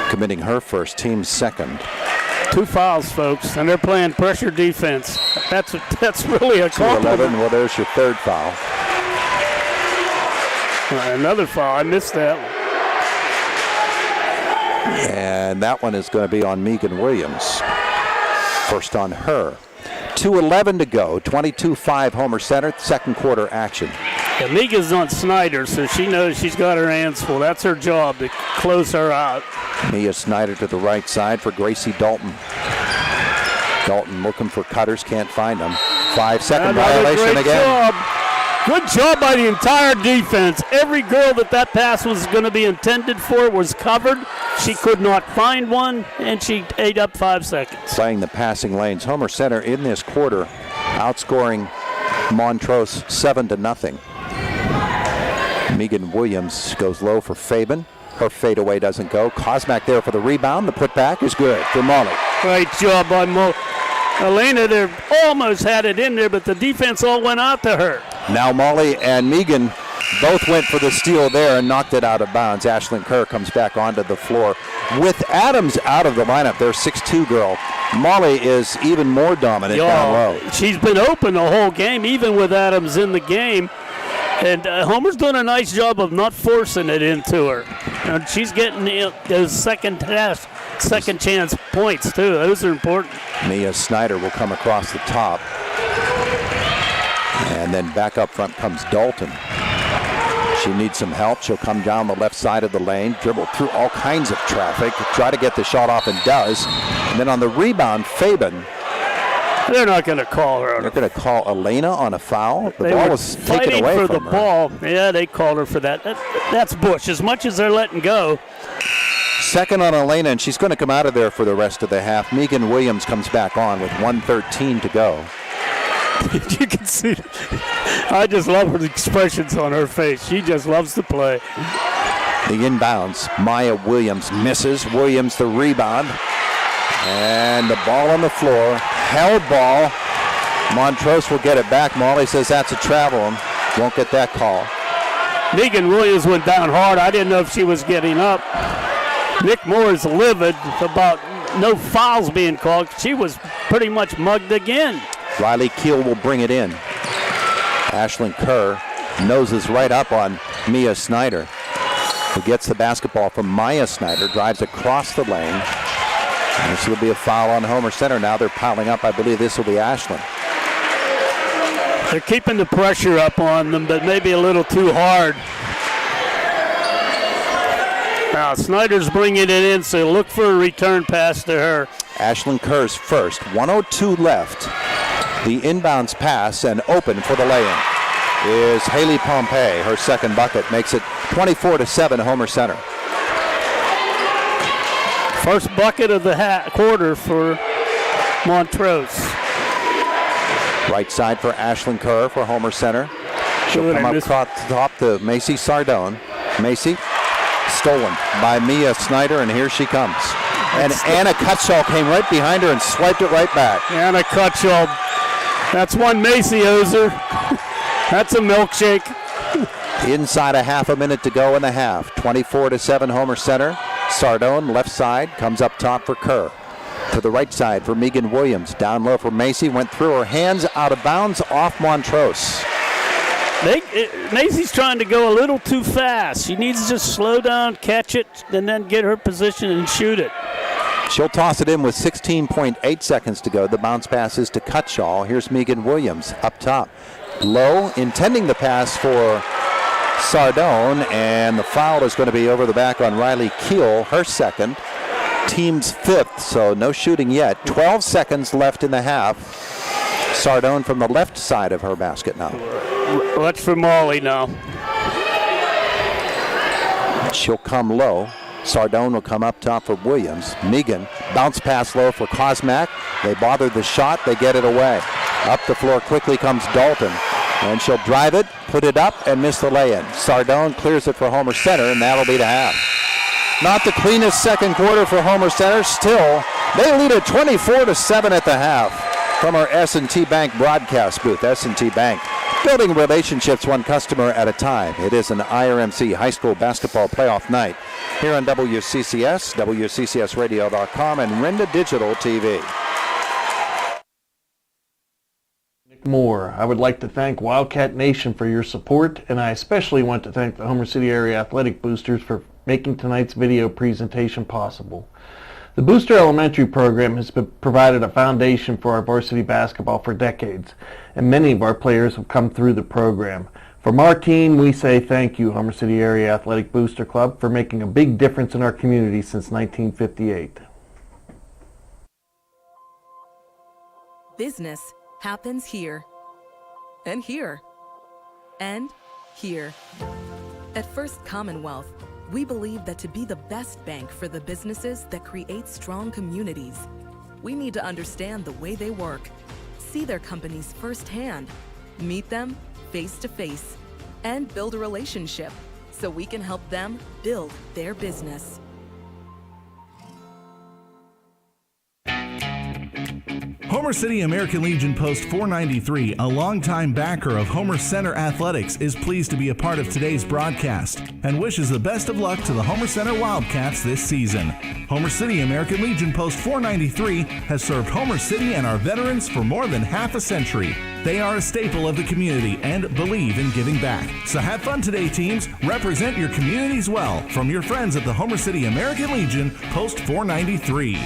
committing her first, team's second. 2 fouls, folks, and they're playing pressure defense. That's really a compliment. 2-11. Well, there's your third foul. Another foul. I missed that one. And that one is going to be on Megan Williams. First on her. 2:11 to go. 22-5 Homer Center. Second quarter action. Yeah, Megan's on Snyder, so she knows she's got her hands full. That's her job, to close her out. Mia Snyder to the right side for Gracie Dalton. Dalton looking for cutters, can't find them. 5-second violation again. Good job by the entire defense. Every girl that pass was going to be intended for was covered. She could not find one, and she ate up 5 seconds. Playing the passing lanes. Homer Center in this quarter, outscoring Montrose 7-0. Megan Williams goes low for Fabian. Her fadeaway doesn't go. Kosmak there for the rebound. The putback is good for Molly. Great job by Elena. They almost had it in there, but the defense all went out to her. Now Molly and Megan both went for the steal there and knocked it out of bounds. Ashlyn Kerr comes back onto the floor. With Adams out of the lineup, their 6'2 girl, Molly is even more dominant down low. She's been open the whole game, even with Adams in the game. And Homer's doing a nice job of not forcing it into her. And she's getting those second chance points, too. Those are important. Mia Snyder will come across the top. And then back up front comes Dalton. She needs some help. She'll come down the left side of the lane, dribble through all kinds of traffic, try to get the shot off, and does. And then on the rebound, Fabian. They're not going to call her. They're going to call Elena on a foul. The they ball were was taken away for from the her. ball. Yeah, they called her for that. That's Bush. As much as they're letting go. Second on Elena, and she's going to come out of there for the rest of the half. Megan Williams comes back on with 1:13 to go. You can see it. I just love her expressions on her face. She just loves to play. The inbounds. Maya Williams misses. Williams the rebound. And the ball on the floor. Held ball. Montrose will get it back. Molly says that's a travel and won't get that call. Megan Williams went down hard. I didn't know if she was getting up. Nick Moore is livid about no fouls being called. She was pretty much mugged again. Riley Keel will bring it in. Ashlyn Kerr noses right up on Mia Snyder, who gets the basketball from Maya Snyder, drives across the lane. And this will be a foul on Homer Center. Now they're piling up. I believe this will be Ashlyn. They're keeping the pressure up on them, but maybe a little too hard. Now Snyder's bringing it in, so look for a return pass to her. Ashlyn Kerr's first. 1:02 left. The inbounds pass and open for the lay-in is Haley Pompey. Her second bucket makes it 24-7 Homer Center. First bucket of the quarter for Montrose. Right side for Ashlyn Kerr for Homer Center. She'll come up top to Macy Sardone. Macy stolen by Mia Snyder, and here she comes. And Anna Cutshaw came right behind her and swiped it right back. Anna Cutshaw. That's one Macy Ozer. That's a milkshake. Inside a half a minute to go in the half. 24-7 Homer Center. Sardone, left side, comes up top for Kerr. To the right side for Megan Williams. Down low for Macy. Went through her hands, out of bounds, off Montrose. Macy's trying to go a little too fast. She needs to just slow down, catch it, and then get her position and shoot it. She'll toss it in with 16.8 seconds to go. The bounce pass is to Cutshaw. Here's Megan Williams up top. Low, intending the pass for Sardone, and the foul is going to be over the back on Riley Keel, her second. Team's fifth, so no shooting yet. 12 seconds left in the half. Sardone from the left side of her basket now. What's for Molly now? She'll come low. Sardone will come up top for Williams. Megan, bounce pass low for Kosmak. They bother the shot, they get it away. Up the floor quickly comes Dalton. And she'll drive it, put it up, and miss the lay-in. Sardone clears it for Homer Center, and that'll be the half. Not the cleanest second quarter for Homer Center. Still, they lead at 24-7 at the half from our S&T Bank broadcast booth. S&T Bank, building relationships one customer at a time. It is an IRMC high school basketball playoff night here on WCCS, WCCSradio.com, and Renda Digital TV. More. I would like to thank Wildcat Nation for your support, and I especially want to thank the Homer City Area Athletic Boosters for making tonight's video presentation possible. The Booster Elementary program has provided a foundation for our varsity basketball for decades, and many of our players have come through the program. From our team, we say thank you, Homer City Area Athletic Booster Club, for making a big difference in our community since 1958. Business happens here, and here, and here. At First Commonwealth, we believe that to be the best bank for the businesses that create strong communities, we need to understand the way they work, see their companies firsthand, meet them face to face, and build a relationship so we can help them build their business. Homer City American Legion Post 493, a longtime backer of Homer Center Athletics, is pleased to be a part of today's broadcast and wishes the best of luck to the Homer Center Wildcats this season. Homer City American Legion Post 493 has served Homer City and our veterans for more than half a century. They are a staple of the community and believe in giving back. So have fun today, teams. Represent your communities well from your friends at the Homer City American Legion Post 493.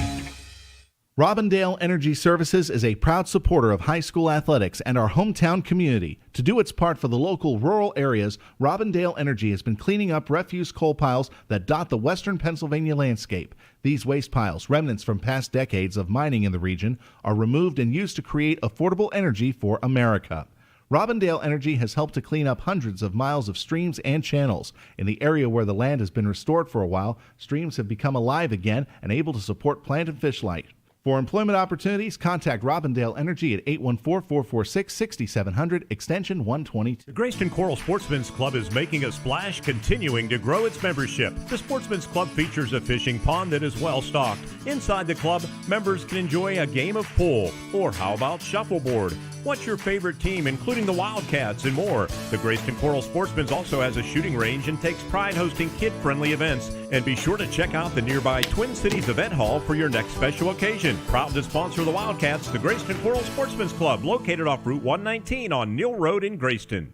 Robindale Energy Services is a proud supporter of high school athletics and our hometown community. To do its part for the local rural areas, Robindale Energy has been cleaning up refuse coal piles that dot the western Pennsylvania landscape. These waste piles, remnants from past decades of mining in the region, are removed and used to create affordable energy for America. Robindale Energy has helped to clean up hundreds of miles of streams and channels. In the area where the land has been restored for a while, streams have become alive again and able to support plant and fish life. For employment opportunities, contact Robindale Energy at 814-446-6700, extension 122. The Grayston Coral Sportsman's Club is making a splash, continuing to grow its membership. The Sportsman's Club features a fishing pond that is well stocked. Inside the club, members can enjoy a game of pool, or how about shuffleboard? What's your favorite team, including the Wildcats and more? The Grayston Coral Sportsman's also has a shooting range and takes pride hosting kid-friendly events. And be sure to check out the nearby Twin Cities Event Hall for your next special occasion. Proud to sponsor the Wildcats, the Grayston Coral Sportsman's Club, located off Route 119 on Neal Road in Grayston.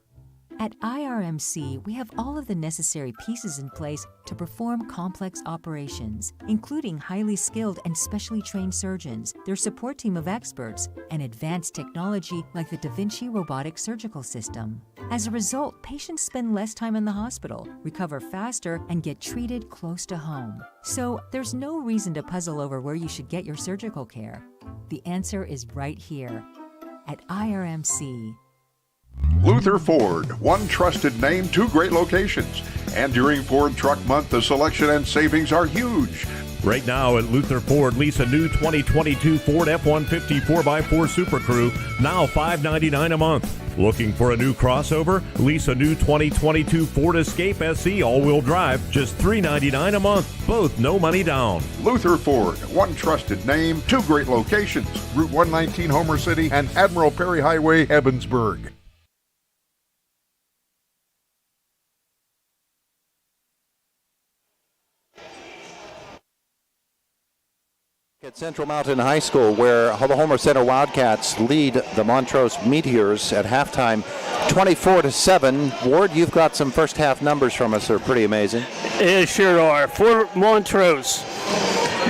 At IRMC, we have all of the necessary pieces in place to perform complex operations, including highly skilled and specially trained surgeons, their support team of experts, and advanced technology like the Da Vinci robotic surgical system. As a result, patients spend less time in the hospital, recover faster, and get treated close to home. So there's no reason to puzzle over where you should get your surgical care. The answer is right here at IRMC. Luther Ford, one trusted name, two great locations. And during Ford Truck Month, the selection and savings are huge. Right now at Luther Ford, lease a new 2022 Ford F-150 4x4 Super Crew, now $599 a month. Looking for a new crossover? Lease a new 2022 Ford Escape SE all-wheel drive, just $399 a month. Both no money down. Luther Ford, one trusted name, two great locations. Route 119 Homer City and Admiral Perry Highway, Evansburg. At Central Mountain High School, where the Homer Center Wildcats lead the Montrose Meteors at halftime 24-7. Ward, you've got some first half numbers from us that are pretty amazing. It sure are. For Montrose,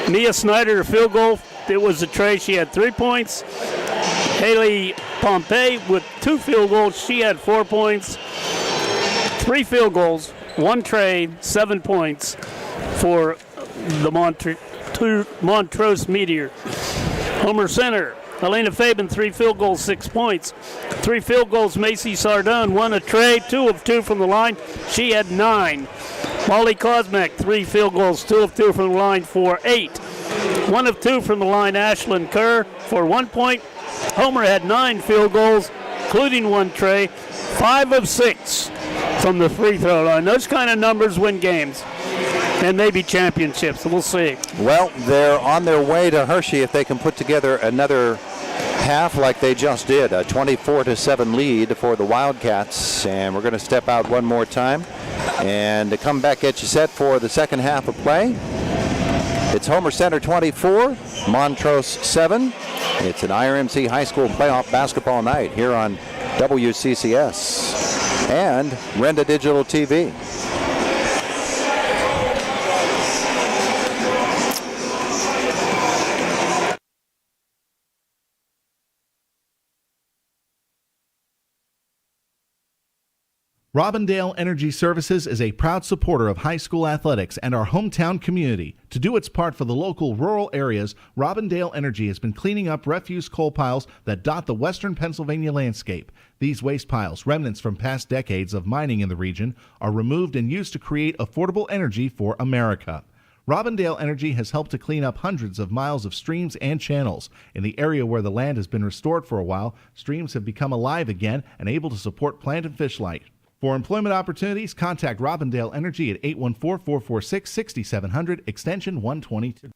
Mia Snyder, field goal. It was a tray. She had 3 points. Haley Pompey with 2 field goals. She had 4 points. 3 field goals, 1 tray, 7 points for the Montrose Meteor. Homer Center, Helena Fabian, 3 field goals, 6 points. 3 field goals, Macy Sardone, 1 a tray, 2 of 2 from the line. She had 9. Molly Kosmak, 3 field goals, 2 of 2 from the line for 8. 1 of 2 from the line, Ashlyn Kerr for 1 point. Homer had 9 field goals, including 1 tray, 5 of 6 from the free throw line. Those kind of numbers win games and maybe championships. We'll see. Well, they're on their way to Hershey if they can put together another half like they just did. A 24-7 lead for the Wildcats. And we're going to step out one more time and to come back, get you set for the second half of play. It's Homer Center 24, Montrose 7. It's an IRMC High School playoff basketball night here on WCCS and Renda Digital TV. Robindale Energy Services is a proud supporter of high school athletics and our hometown community. To do its part for the local rural areas, Robindale Energy has been cleaning up refuse coal piles that dot the western Pennsylvania landscape. These waste piles, remnants from past decades of mining in the region, are removed and used to create affordable energy for America. Robindale Energy has helped to clean up hundreds of miles of streams and channels. In the area where the land has been restored for a while, streams have become alive again and able to support plant and fish life. For employment opportunities, contact Robindale Energy at 814-446-6700, extension 122.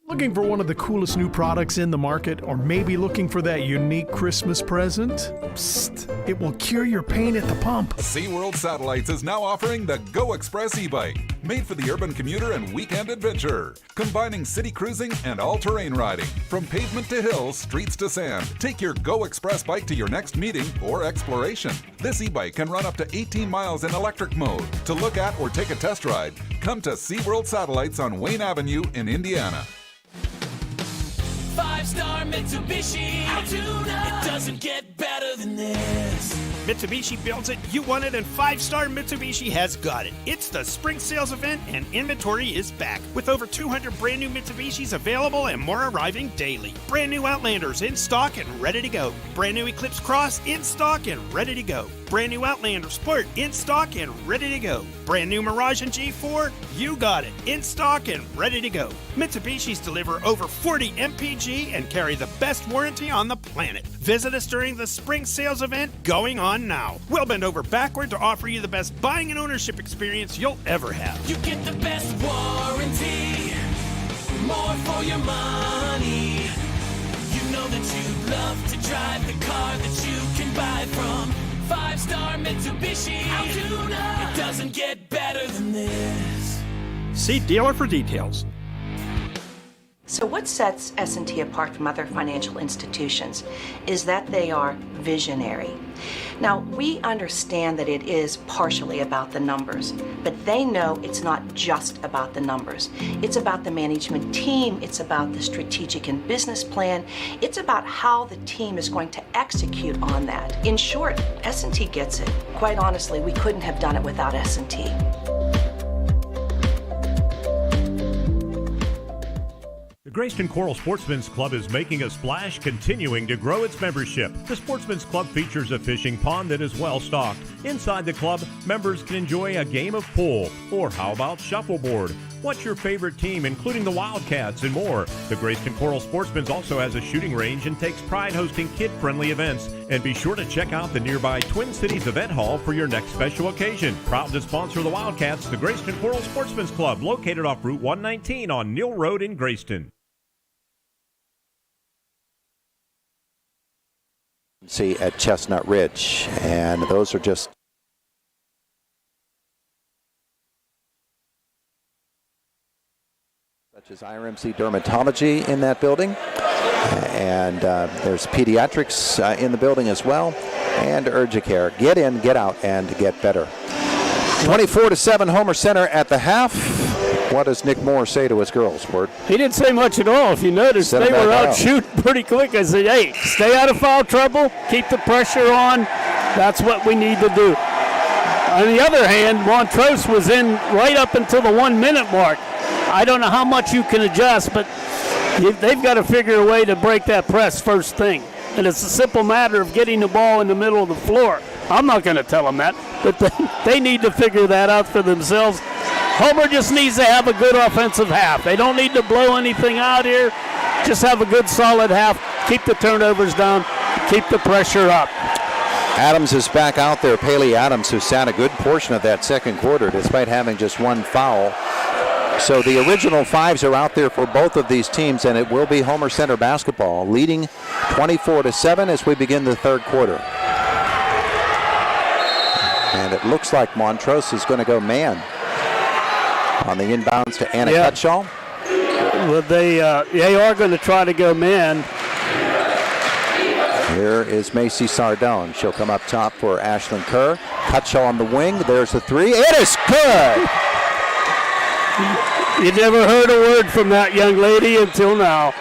Looking for one of the coolest new products in the market, or maybe looking for that unique Christmas present? Psst, it will cure your pain at the pump. SeaWorld Satellites is now offering the Go Express e-bike, made for the urban commuter and weekend adventure, combining city cruising and all-terrain riding. From pavement to hills, streets to sand, take your Go Express bike to your next meeting or exploration. This e-bike can run up to 18 miles in electric mode. To look at or take a test ride, come to SeaWorld Satellites on Wayne Avenue in Indiana. 5-star Mitsubishi Altoona. It doesn't get better than this. Mitsubishi builds it, you want it, and 5-star Mitsubishi has got it. It's the spring sales event, and inventory is back, with over 200 brand new Mitsubishis available and more arriving daily. Brand new Outlanders in stock and ready to go. Brand new Eclipse Cross in stock and ready to go. Brand new Outlander Sport in stock and ready to go. Brand new Mirage and G4, you got it, in stock and ready to go. Mitsubishis deliver over 40 MPG and carry the best warranty on the planet. Visit us during the spring sales event going on now. We'll bend over backward to offer you the best buying and ownership experience you'll ever have. You get the best warranty, more for your money. You know that you'd love to drive the car that you can buy from 5-star Mitsubishi Altoona. It doesn't get better than this. See dealer for details. So what sets S&T apart from other financial institutions is that they are visionary. Now, we understand that it is partially about the numbers, but they know it's not just about the numbers. It's about the management team, it's about the strategic and business plan, it's about how the team is going to execute on that. In short, S&T gets it. Quite honestly, we couldn't have done it without S&T. The Grayston Coral Sportsman's Club is making a splash, continuing to grow its membership. The Sportsman's Club features a fishing pond that is well stocked. Inside the club, members can enjoy a game of pool, or how about shuffleboard? What's your favorite team, including the Wildcats and more? The Grayston Coral Sportsman's also has a shooting range and takes pride hosting kid-friendly events. And be sure to check out the nearby Twin Cities Event Hall for your next special occasion. Proud to sponsor the Wildcats, the Grayston Coral Sportsman's Club, located off Route 119 on Neal Road in Grayston. See at Chestnut Ridge, and those are just which is IRMC Dermatology in that building. And there's pediatrics in the building as well, and Urgicare. Get in, get out, and get better. 24-7 Homer Center at the half. What does Nick Moore say to his girls, Word? He didn't say much at all. If you notice, they were out shooting pretty quick. I said, hey, stay out of foul trouble, keep the pressure on. That's what we need to do. On the other hand, Montrose was in right up until the 1 minute mark. I don't know how much you can adjust, but they've got to figure a way to break that press first thing. And it's a simple matter of getting the ball in the middle of the floor. I'm not going to tell them that, but they need to figure that out for themselves. Homer just needs to have a good offensive half. They don't need to blow anything out here. Just have a good solid half. Keep the turnovers down. Keep the pressure up. Adams is back out there. Paley Adams, who sat a good portion of that second quarter despite having just one foul. So the original fives are out there for both of these teams, and it will be Homer Center basketball, leading 24-7 as we begin the third quarter. And it looks like Montrose is going to go man on the inbounds to Anna Cutshaw. Well, they are going to try to go man. Here is Macy Sardone. She'll come up top for Ashlyn Kerr. Cutshaw on the wing. There's the three. It is good! You never heard a word from that young lady until now.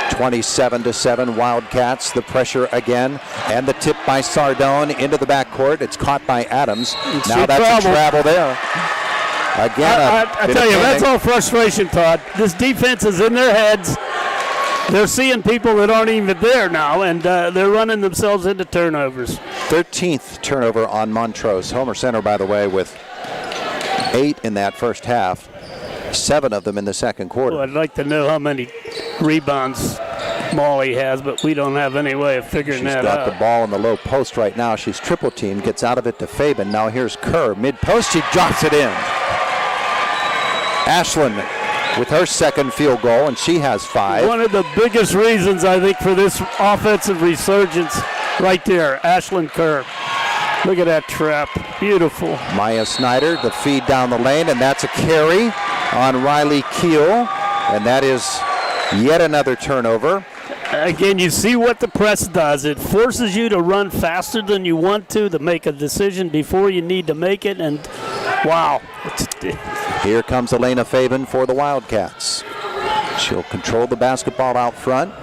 27-7 Wildcats. The pressure again, and the tip by Sardone into the backcourt. It's caught by Adams. Now that's a travel there. Again, I tell you, that's all frustration, Todd. This defense is in their heads. They're seeing people that aren't even there now, and they're running themselves into turnovers. 13th turnover on Montrose. Homer Center, by the way, with 8 in that first half. 7 of them in the second quarter. Well, I'd like to know how many rebounds Molly has, but we don't have any way of figuring that out. She's got the ball in the low post right now. She's triple teamed, gets out of it to Fabian. Now here's Kerr, mid-post. She drops it in. Ashlyn with her second field goal, and she has 5. One of the biggest reasons, I think, for this offensive resurgence right there, Ashlyn Kerr. Look at that trap. Beautiful. Maya Snyder, the feed down the lane, and that's a carry on Riley Keel, and that is yet another turnover. Again, you see what the press does. It forces you to run faster than you want to make a decision before you need to make it, and wow. Here comes Elena Fabian for the Wildcats. She'll control the basketball out front.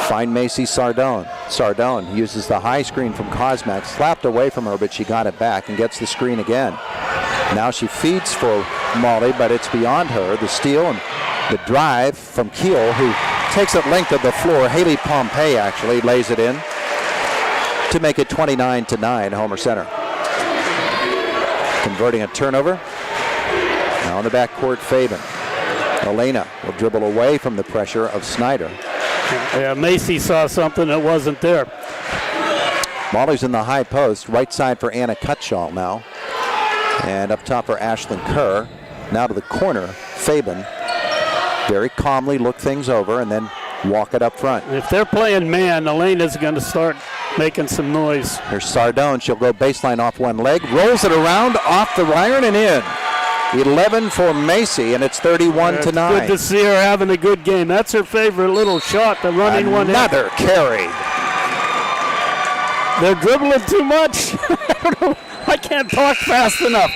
Find Macy Sardone. Sardone uses the high screen from Kosmak, slapped away from her, but she got it back and gets the screen again. Now she feeds for Molly, but it's beyond her. The steal and the drive from Keel, who takes it length of the floor. Haley Pompey actually lays it in to make it 29-9, Homer Center. Converting a turnover. Now on the backcourt, Fabian. Elena will dribble away from the pressure of Snyder. Yeah, Macy saw something that wasn't there. Molly's in the high post, right side for Anna Cutshaw now. And up top for Ashlyn Kerr. Now to the corner, Fabian. Very calmly look things over and then walk it up front. If they're playing man, Elena's going to start making some noise. Here's Sardone. She'll go baseline off one leg, rolls it around, off the iron and in. 11 for Macy, and it's 31-9. Good to see her having a good game. That's her favorite little shot, the running one in. Another carry. They're dribbling too much. I don't know. I can't talk fast enough.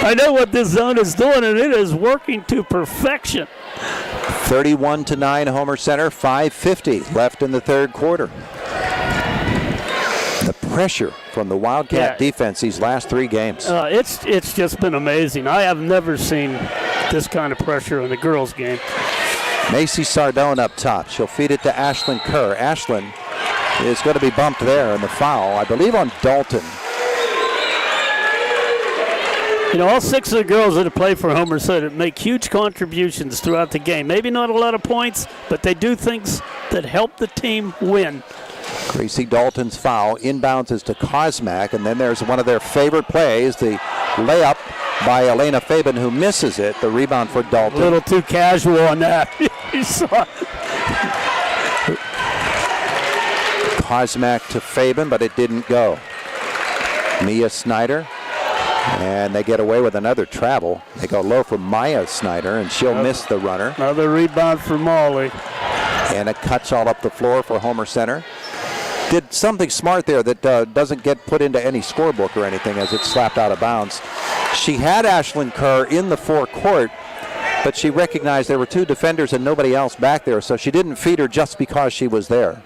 I know what this zone is doing, and it is working to perfection. 31-9 Homer Center, 5:50 left in the third quarter. The pressure from the Wildcat defense these last 3 games. It's just been amazing. I have never seen this kind of pressure in the girls' game. Macy Sardone up top. She'll feed it to Ashlyn Kerr. Ashlyn is going to be bumped there in the foul, I believe, on Dalton. You know, all 6 of the girls that have played for Homer Center make huge contributions throughout the game. Maybe not a lot of points, but they do things that help the team win. Gracie Dalton's foul. Inbounds is to Kosmak, and then there's one of their favorite plays, the layup by Elena Fabian, who misses it. The rebound for Dalton. A little too casual on that. You saw it. Kosmak to Fabian, but it didn't go. Mia Snyder And they get away with another travel. They go low for Maya Snyder, and she'll miss the runner. Another rebound for Molly. And it cuts all up the floor for Homer Center. Did something smart there that doesn't get put into any scorebook or anything as it's slapped out of bounds. She had Ashlyn Kerr in the forecourt, but she recognized there were two defenders and nobody else back there, so she didn't feed her just because she was there.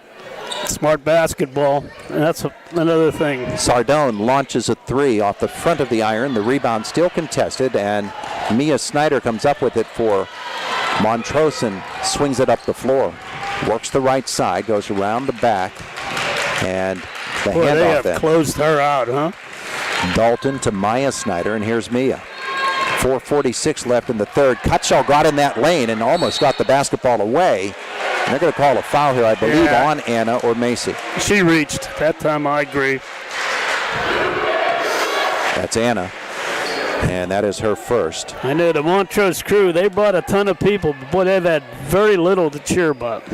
Smart basketball, and that's another thing. Sardone launches a three off the front of the iron. The rebound still contested, and Mia Snyder comes up with it for Montrose and swings it up the floor. Works the right side, goes around the back, and the Boy, handoff they have then. closed her out, huh? Dalton to Maya Snyder, and here's Mia. 4:46 left in the third. Cutshall got in that lane and almost got the basketball away. And they're going to call a foul here, I believe, on Anna or Macy. She reached. That time I agree. That's Anna, and that is her first. I know the Montrose crew, they brought a ton of people, but boy, they've had very little to cheer about.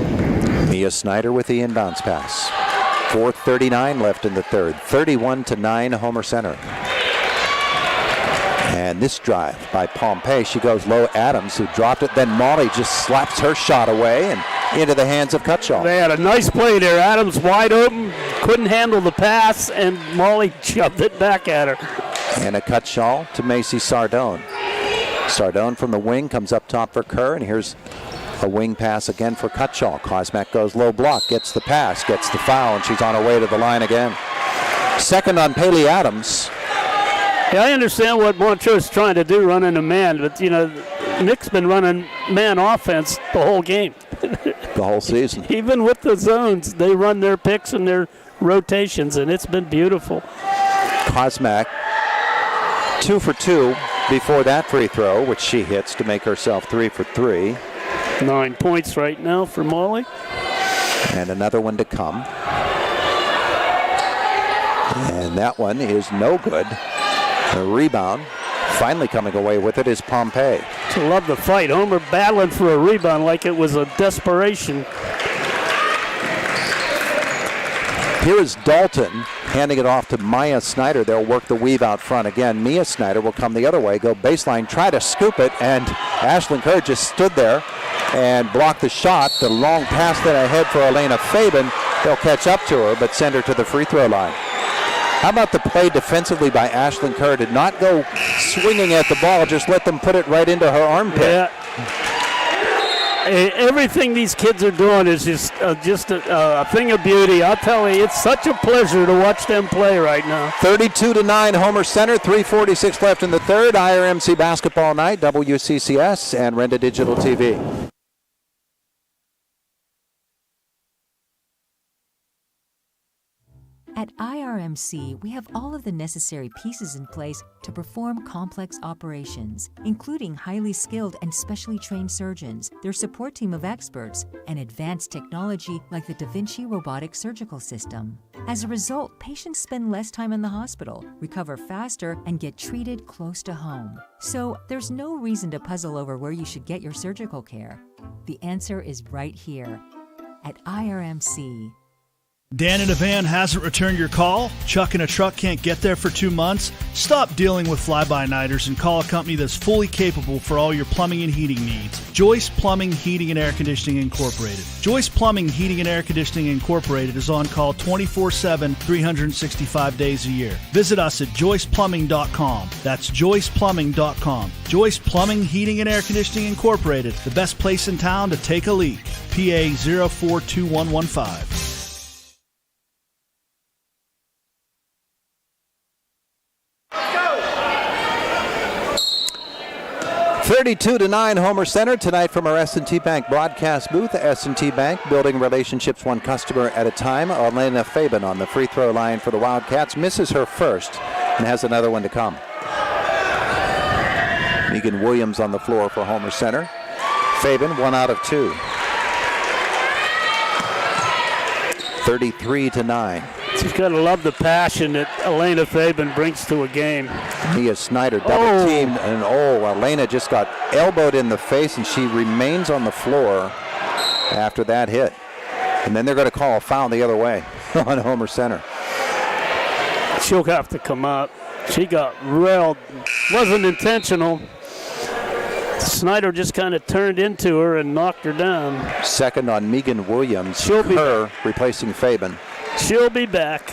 Mia Snyder with the inbounds pass. 4:39 left in the third. 31-9 Homer Center. And this drive by Pompey, she goes low. Adams, who dropped it. Then Molly just slaps her shot away and into the hands of Cutshall. They had a nice play there. Adams wide open, couldn't handle the pass, and Molly shoved it back at her. And a Cutshall to Macy Sardone. Sardone from the wing comes up top for Kerr, and here's a wing pass again for Cutshall. Kosmak goes low block, gets the pass, gets the foul, and she's on her way to the line again. Second on Paley Adams. Yeah, I understand what Montrose is trying to do, running a man, but, you know, Nick's been running man offense the whole game. The whole season. Even with the zones, they run their picks and their rotations, and it's been beautiful. Kosmak 2 for 2 before that free throw, which she hits to make herself 3 for 3. 9 points right now for Molly. And another one to come. And that one is no good. The rebound, finally coming away with it, is Pompey. I love the fight. Homer battling for a rebound like it was a desperation. Here is Dalton handing it off to Maya Snyder. They'll work the weave out front again. Mia Snyder will come the other way, go baseline, try to scoop it, and Ashlyn Kerr just stood there and blocked the shot. The long pass that ahead for Elena Fabian. They'll catch up to her, but send her to the free throw line. How about the play defensively by Ashlyn Kerr? Did not go swinging at the ball, just let them put it right into her armpit. Yeah. Everything these kids are doing is just a thing of beauty. I'll tell you, it's such a pleasure to watch them play right now. 32-9 Homer Center, 3:46 left in the third. IRMC Basketball Night, WCCS, and Renda Digital TV. At IRMC, we have all of the necessary pieces in place to perform complex operations, including highly skilled and specially trained surgeons, their support team of experts, and advanced technology like the Da Vinci robotic surgical system. As a result, patients spend less time in the hospital, recover faster, and get treated close to home. So there's no reason to puzzle over where you should get your surgical care. The answer is right here at IRMC. Dan in a van hasn't returned your call? Chuck in a truck can't get there for 2 months? Stop dealing with fly-by-nighters and call a company that's fully capable for all your plumbing and heating needs. Joyce Plumbing, Heating, and Air Conditioning Incorporated. Joyce Plumbing, Heating, and Air Conditioning Incorporated is on call 24/7, 365 days a year. Visit us at joyceplumbing.com. That's joyceplumbing.com. Joyce Plumbing, Heating, and Air Conditioning Incorporated, the best place in town to take a leak. PA 042115. 32-9 Homer Center tonight from our S&T Bank broadcast booth. S&T Bank, building relationships one customer at a time. Elena Fabian on the free throw line for the Wildcats. Misses her first and has another one to come. Megan Williams on the floor for Homer Center. Fabian, 1 out of 2. 33-9. She's got to love the passion that Elena Fabian brings to a game. Mia Snyder double teamed, and Elena just got elbowed in the face, and she remains on the floor after that hit. And then they're going to call a foul the other way on Homer Center. She'll have to come up. She got railed. Wasn't intentional. Snyder just kind of turned into her and knocked her down. Second on Megan Williams. Her replacing Fabian. She'll be back.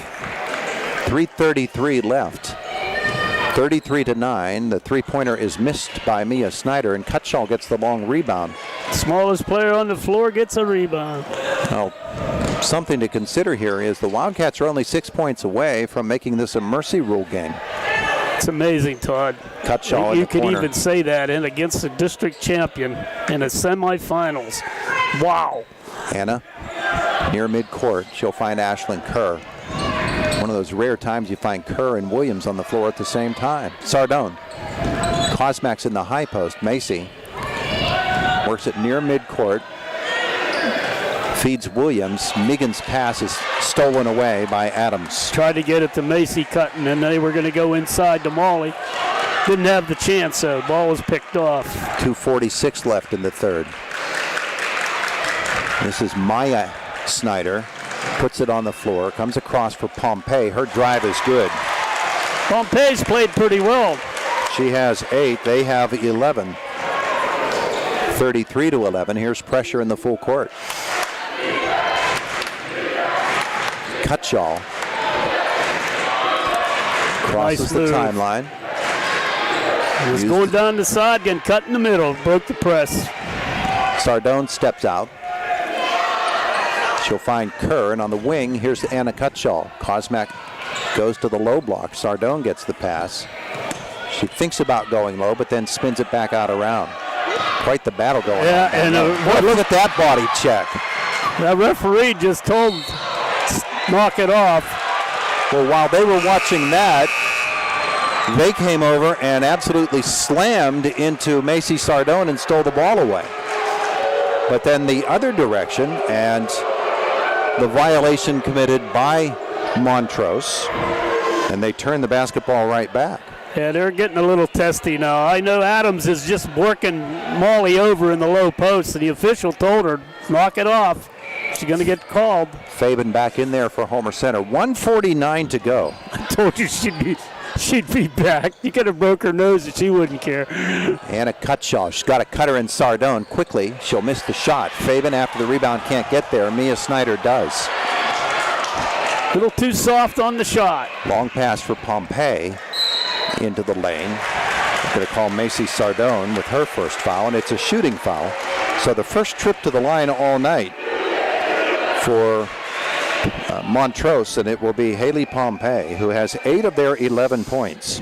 3:33 left. 33-9. The three-pointer is missed by Mia Snyder, and Cutshall gets the long rebound. Smallest player on the floor gets a rebound. Well, something to consider here is the Wildcats are only 6 points away from making this a mercy rule game. It's amazing, Todd. Cutshall in You the could corner. even say that in against the district champion in the semifinals. Wow. Anna near midcourt. She'll find Ashlyn Kerr. One of those rare times you find Kerr and Williams on the floor at the same time. Sardone. Kosmak's in the high post. Macy works it near midcourt. Feeds Williams. Megan's pass is stolen away by Adams. Tried to get it to Macy Cutton, and they were going to go inside to Molly. Didn't have the chance, though. Ball was picked off. 2:46 left in the third. This is Maya Snyder. Puts it on the floor. Comes across for Pompey. Her drive is good. Pompey's played pretty well. She has 8. They have 11. 33-11. Here's pressure in the full court. Cutshall crosses the timeline. He was going down the side, getting cut in the middle, broke the press. Sardone steps out. She'll find Kerr, and on the wing, here's Anna Cutshall. Kosmak goes to the low block. Sardone gets the pass. She thinks about going low, but then spins it back out around. Quite the battle going on. And look at that body check. That referee just told knock it off. Well, while they were watching that, they came over and absolutely slammed into Macy Sardone and stole the ball away. But then the other direction, and the violation committed by Montrose, and they turned the basketball right back. Yeah, they're getting a little testy now. I know Adams is just working Molly over in the low post, and the official told her, knock it off. She's going to get called. Fabian back in there for Homer Center. 1:49 to go. I told you she'd be back. You could have broke her nose and she wouldn't care. Anna Cutshall. She's got to cut her in Sardone quickly. She'll miss the shot. Fabian, after the rebound, can't get there. Mia Snyder does. A little too soft on the shot. Long pass for Pompey into the lane. Going to call Macy Sardone with her first foul, and it's a shooting foul. So the first trip to the line all night for Montrose, and it will be Haley Pompey, who has 8 of their 11 points.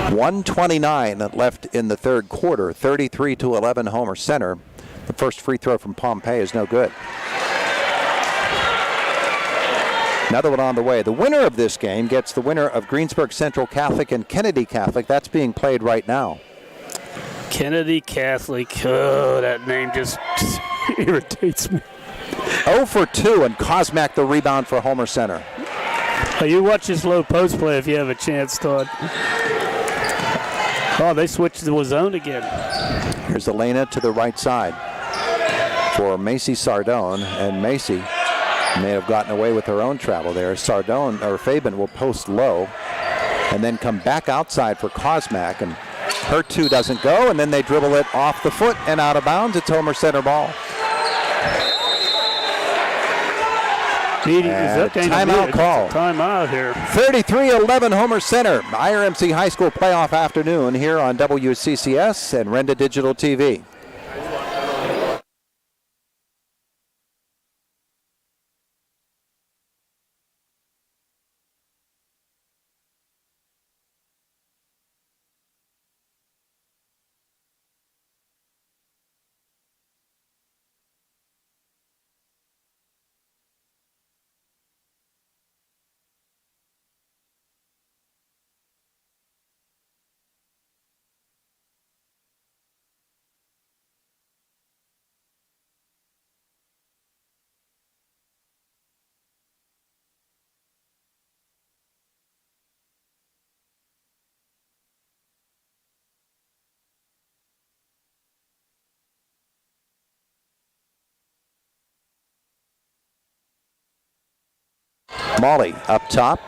1:29 left in the third quarter. 33-11 Homer Center. The first free throw from Pompey is no good. Another one on the way. The winner of this game gets the winner of Greensburg Central Catholic and Kennedy Catholic. That's being played right now. Kennedy Catholic. Oh, that name just irritates me. 0 for 2, and Kosmak the rebound for Homer Center. Oh, you watch this low post play if you have a chance, Todd. Oh, they switched to the zone again. Here's Elena to the right side for Macy Sardone, and Macy may have gotten away with her own travel there. Sardone, or Fabian, will post low and then come back outside for Kosmak, and her 2 doesn't go, and then they dribble it off the foot and out of bounds. It's Homer Center ball. Timeout call. Timeout here. 33-11 Homer Center. IRMC High School playoff afternoon here on WCCS and Renda Digital TV. Molly up top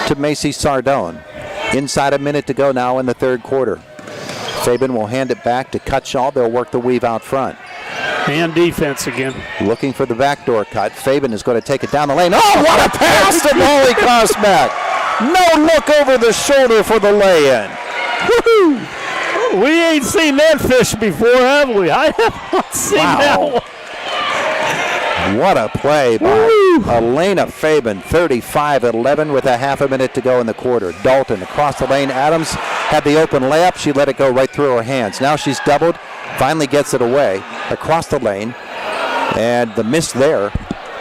to Macy Sardone. Inside a minute to go now in the third quarter. Fabian will hand it back to Cutshaw. They'll work the weave out front. And defense again. Looking for the backdoor cut. Fabian is going to take it down the lane. Oh, what a pass to Molly Kosmak. No look over the shoulder for the lay-in. Woohoo! We ain't seen that fish before, have we? I have not seen that one. What a play by Elena Fabian, 35-11 with a half a minute to go in the quarter. Dalton across the lane. Adams had the open layup. She let it go right through her hands. Now she's doubled, finally gets it away across the lane. And the miss there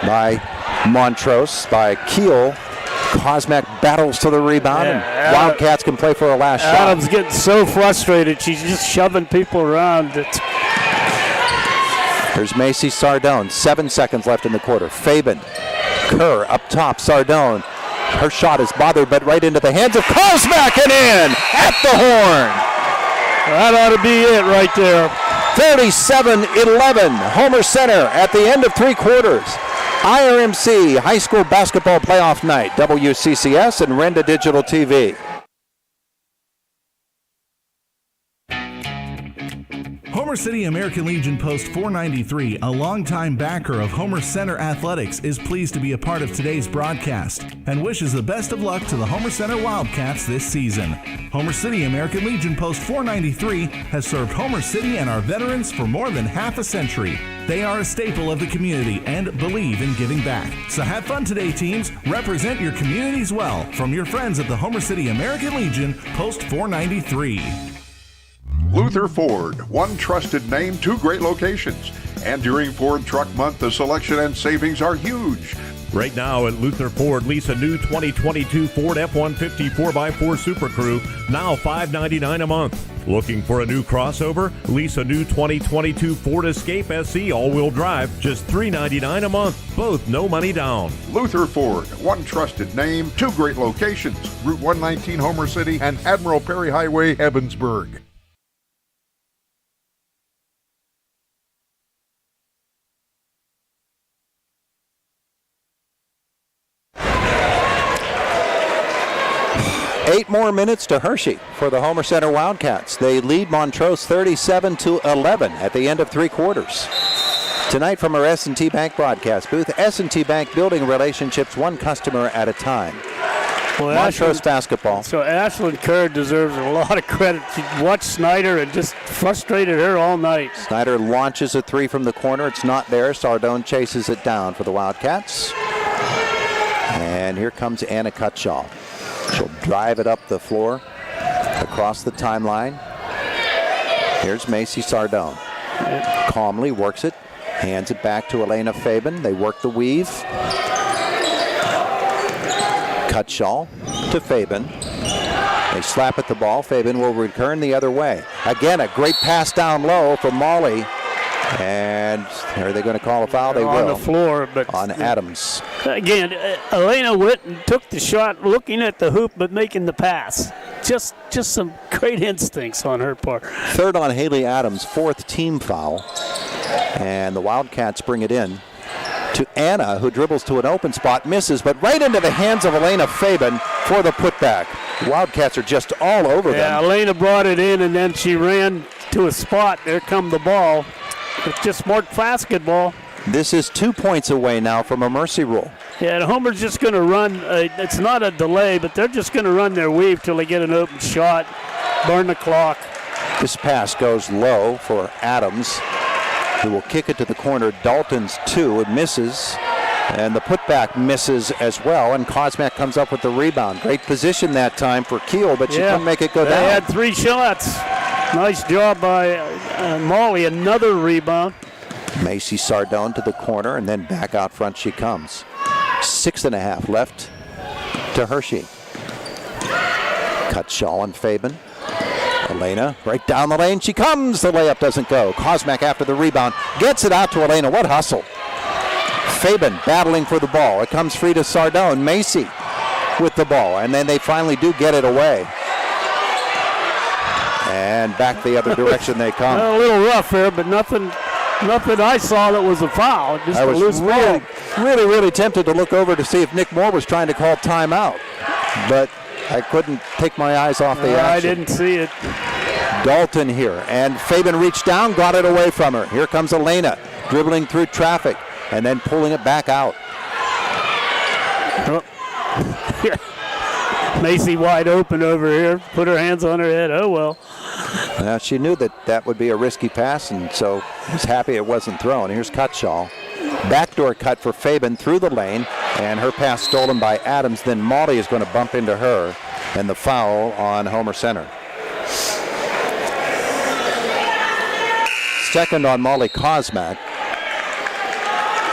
by Montrose, by Keel. Kosmak battles to the rebound, and Wildcats can play for a last shot. Adams getting so frustrated. She's just shoving people around. Here's Macy Sardone. 7 seconds left in the quarter. Fabian, Kerr up top. Sardone. Her shot is bothered, but right into the hands of Kosmak and in at the horn. That ought to be it right there. 37-11. Homer Center at the end of three quarters. IRMC High School Basketball Playoff Night. WCCS and Renda Digital TV. Homer City American Legion Post 493, a longtime backer of Homer Center Athletics, is pleased to be a part of today's broadcast and wishes the best of luck to the Homer Center Wildcats this season. Homer City American Legion Post 493 has served Homer City and our veterans for more than half a century. They are a staple of the community and believe in giving back. So have fun today, teams. Represent your communities well. From your friends at the Homer City American Legion Post 493. Luther Ford, one trusted name, two great locations. And during Ford Truck Month, the selection and savings are huge. Right now at Luther Ford, lease a new 2022 Ford F-150 4x4 Super Crew, now $599 a month. Looking for a new crossover? Lease a new 2022 Ford Escape SE all-wheel drive, just $399 a month. Both no money down. Luther Ford, one trusted name, two great locations. Route 119 Homer City and Admiral Perry Highway, Evansburg. Eight more minutes to Hershey for the Homer Center Wildcats. They lead Montrose 37-11 at the end of three quarters. Tonight from our S&T Bank broadcast booth, S&T Bank building relationships one customer at a time. Well, Montrose basketball. So Ashlyn Kerr deserves a lot of credit. She watched Snyder and just frustrated her all night. Snyder launches a three from the corner. It's not there. Sardone chases it down for the Wildcats. And here comes Anna Cutshaw. She'll drive it up the floor, across the timeline. Here's Macy Sardone. Calmly works it, hands it back to Elena Fabian. They work the weave. Cutshaw to Fabian. They slap at the ball. Fabian will return the other way. Again, a great pass down low from Molly. And are they going to call a foul? They will. On the floor, but on Adams. Again, Elena went and took the shot, looking at the hoop, but making the pass. Just some great instincts on her part. Third on Haley Adams, fourth team foul. And the Wildcats bring it in to Anna, who dribbles to an open spot, misses, but right into the hands of Elena Fabian for the putback. The Wildcats are just all over them. Yeah, Elena brought it in, and then she ran to a spot. There come the ball. It's just more basketball. This is 2 points away now from a mercy rule. Yeah, and Homer's just going to run. It's not a delay, but they're just going to run their weave till they get an open shot, burn the clock. This pass goes low for Adams, who will kick it to the corner. Dalton's two. It misses, and the putback misses as well, and Kosmak comes up with the rebound. Great position that time for Keel, but she couldn't make it go down. They had three shots. Nice job by Molly. Another rebound. Macy Sardone to the corner, and then back out front she comes. 6.5 left to Hershey. Cutshaw and Fabian. Elena right down the lane. She comes. The layup doesn't go. Kosmak after the rebound. Gets it out to Elena. What hustle. Fabian battling for the ball. It comes free to Sardone. Macy with the ball, and then they finally do get it away. And back the other direction they come. A little rough here, but nothing I saw that was a foul. Just a loose ball. really tempted to look over to see if Nick Moore was trying to call timeout, but I couldn't take my eyes off the action. I didn't see it. Dalton here, and Fabian reached down, got it away from her. Here comes Elena, dribbling through traffic, and then pulling it back out. Macy wide open over here, put her hands on her head. Oh, well. She knew that would be a risky pass, and so was happy it wasn't thrown. Here's Cutshaw. Backdoor cut for Fabian through the lane, and her pass stolen by Adams. Then Molly is going to bump into her, and the foul on Homer Center. Second on Molly Kosmak,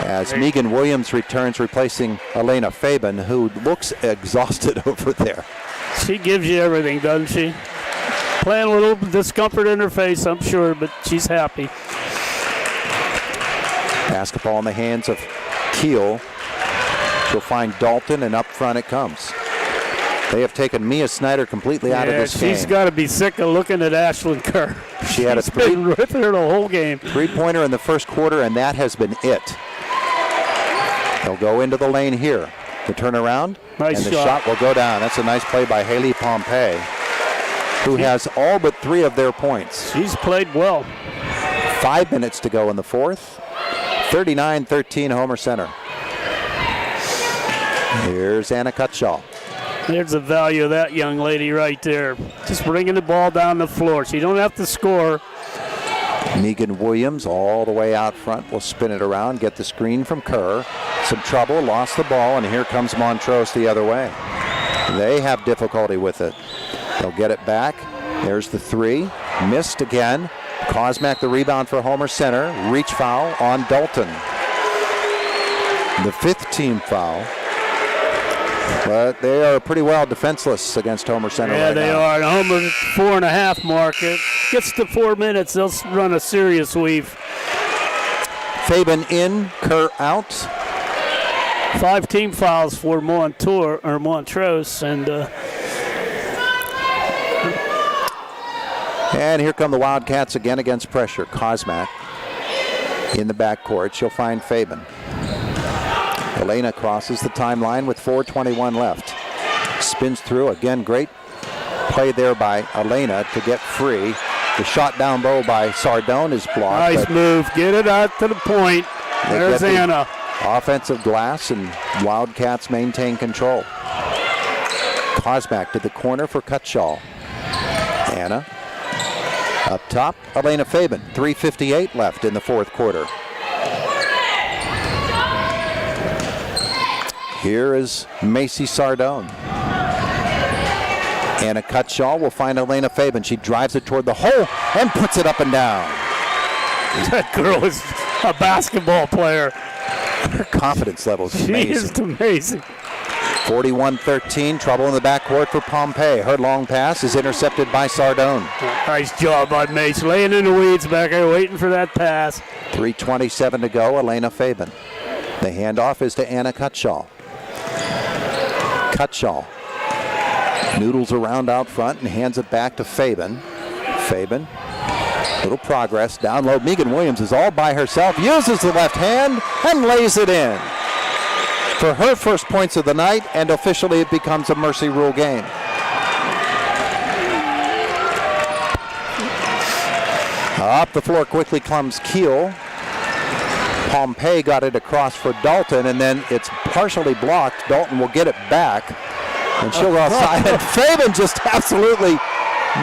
as Megan Williams returns, replacing Elena Fabian, who looks exhausted over there. She gives you everything, doesn't she? Playing a little discomfort in her face, I'm sure, but she's happy. Basketball in the hands of Keel. She'll find Dalton, and up front it comes. They have taken Mia Snyder completely out of this game. She's got to be sick of looking at Ashlyn Kerr. She had She's been ripping her the whole game. Three-pointer in the first quarter, and that has been it. They'll go into the lane here. The turnaround, nice and the shot will go down. That's a nice play by Haley Pompey, who has all but 3 of their points. She's played well. 5 minutes to go in the fourth. 39-13 Homer Center. Here's Anna Cutshaw. There's the value of that young lady right there. Just bringing the ball down the floor. She don't have to score. Megan Williams all the way out front will spin it around, get the screen from Kerr. Some trouble, lost the ball, and here comes Montrose the other way. They have difficulty with it. They'll get it back. There's the 3. Missed again. Kosmak the rebound for Homer Center. Reach foul on Dalton. The 5th team foul. But they are pretty well defenseless against Homer Center. Yeah, right they now. are. Homer 4.5 mark. It gets to 4 minutes, they'll run a serious weave. Fabian in, Kerr out. 5 team fouls for Montrose, and here come the Wildcats again against pressure. Kosmak in the backcourt. She'll find Fabian. Elena crosses the timeline with 4:21 left. Spins through. Again, great play there by Elena to get free. The shot down low by Sardone is blocked. Nice move. Get it out to the point. There's Anna. Offensive glass, and Wildcats maintain control. Kosmak to the corner for Cutshaw. Anna. Up top, Elena Fabian. 3:58 left in the fourth quarter. Here is Macy Sardone. Anna Cutshaw will find Elena Fabian. She drives it toward the hole and puts it up and down. That girl is a basketball player. Her confidence level is amazing. She is amazing. 41-13, trouble in the backcourt for Pompey. Her long pass is intercepted by Sardone. Nice job by Mace, laying in the weeds back there, waiting for that pass. 3:27 to go, Elena Fabian. The handoff is to Anna Cutshaw. Cutshaw noodles around out front and hands it back to Fabian. Fabian, little progress, down low. Megan Williams is all by herself, uses the left hand and lays it in for her first points of the night, and officially it becomes a mercy rule game. Up the floor quickly comes Keel. Pompey got it across for Dalton, and then it's partially blocked. Dalton will get it back, and she'll go outside. And Fabian just absolutely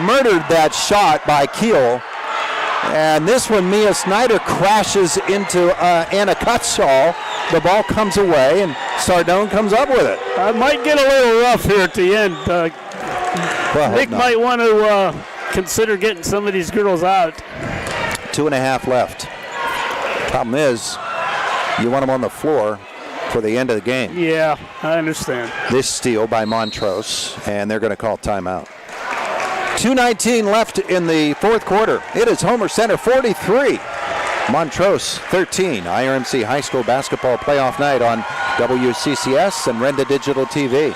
murdered that shot by Keel. And this one, Mia Snyder crashes into Anna Cutshaw. The ball comes away, and Sardone comes up with it. I might get a little rough here at the end. Nick might want to consider getting some of these girls out. 2.5 left. Problem is, you want them on the floor for the end of the game. Yeah, I understand. This steal by Montrose, and they're going to call timeout. 2:19 left in the fourth quarter. It is Homer Center 43. Montrose 13. IRMC High School Basketball Playoff Night on WCCS and Renda Digital TV.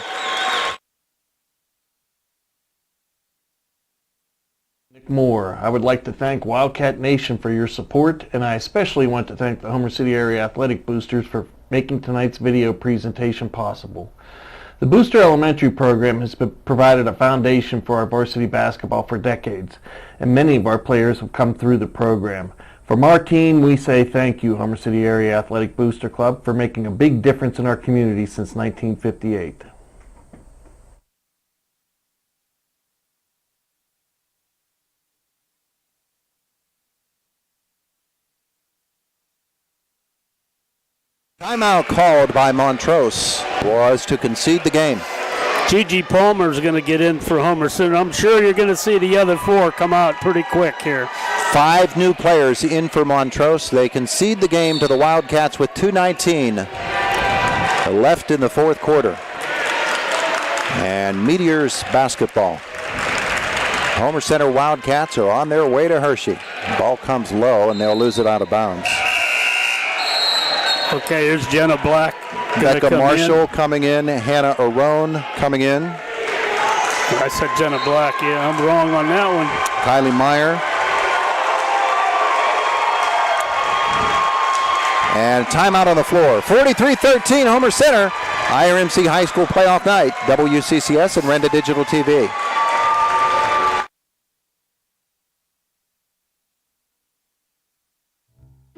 Nick Moore, I would like to thank Wildcat Nation for your support, and I especially want to thank the Homer City Area Athletic Boosters for making tonight's video presentation possible. The Booster Elementary program has provided a foundation for our varsity basketball for decades, and many of our players have come through the program. From our team, we say thank you, Homer City Area Athletic Booster Club, for making a big difference in our community since 1958. Timeout called by Montrose was to concede the game. Gigi Palmer's going to get in for Homer soon. I'm sure you're going to see the other four come out pretty quick here. 5 new players in for Montrose. They concede the game to the Wildcats with 2:19 left in the fourth quarter. And Meteors basketball. Homer Center Wildcats are on their way to Hershey. Ball comes low and they'll lose it out of bounds. Okay, here's Jenna Black. Becca Marshall coming in. Hannah Arone coming in. I said Jenna Black. Yeah, I'm wrong on that one. Kylie Meyer. And timeout on the floor. 43-13 Homer Center. IRMC High School playoff night. WCCS and Renda Digital TV.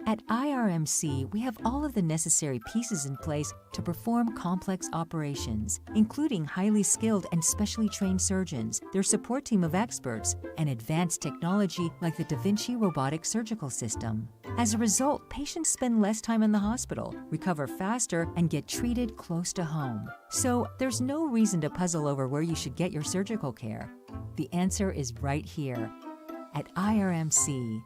At IRMC, we have all of the necessary pieces in place to perform complex operations, including highly skilled and specially trained surgeons, their support team of experts, and advanced technology like the Da Vinci robotic surgical system. As a result, patients spend less time in the hospital, recover faster, and get treated close to home. So there's no reason to puzzle over where you should get your surgical care. The answer is right here at IRMC.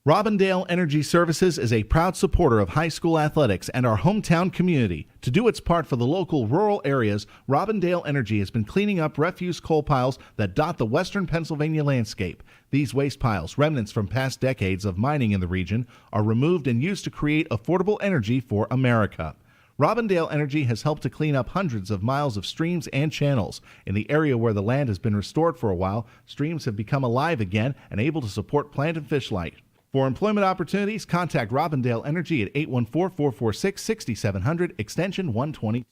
Robindale Energy Services is a proud supporter of high school athletics and our hometown community. To do its part for the local rural areas, Robindale Energy has been cleaning up refuse coal piles that dot the western Pennsylvania landscape. These waste piles, remnants from past decades of mining in the region, are removed and used to create affordable energy for America. Robindale Energy has helped to clean up hundreds of miles of streams and channels. In the area where the land has been restored for a while, streams have become alive again and able to support plant and fish life. For employment opportunities, contact Robindale Energy at 814-446-6700, extension 120.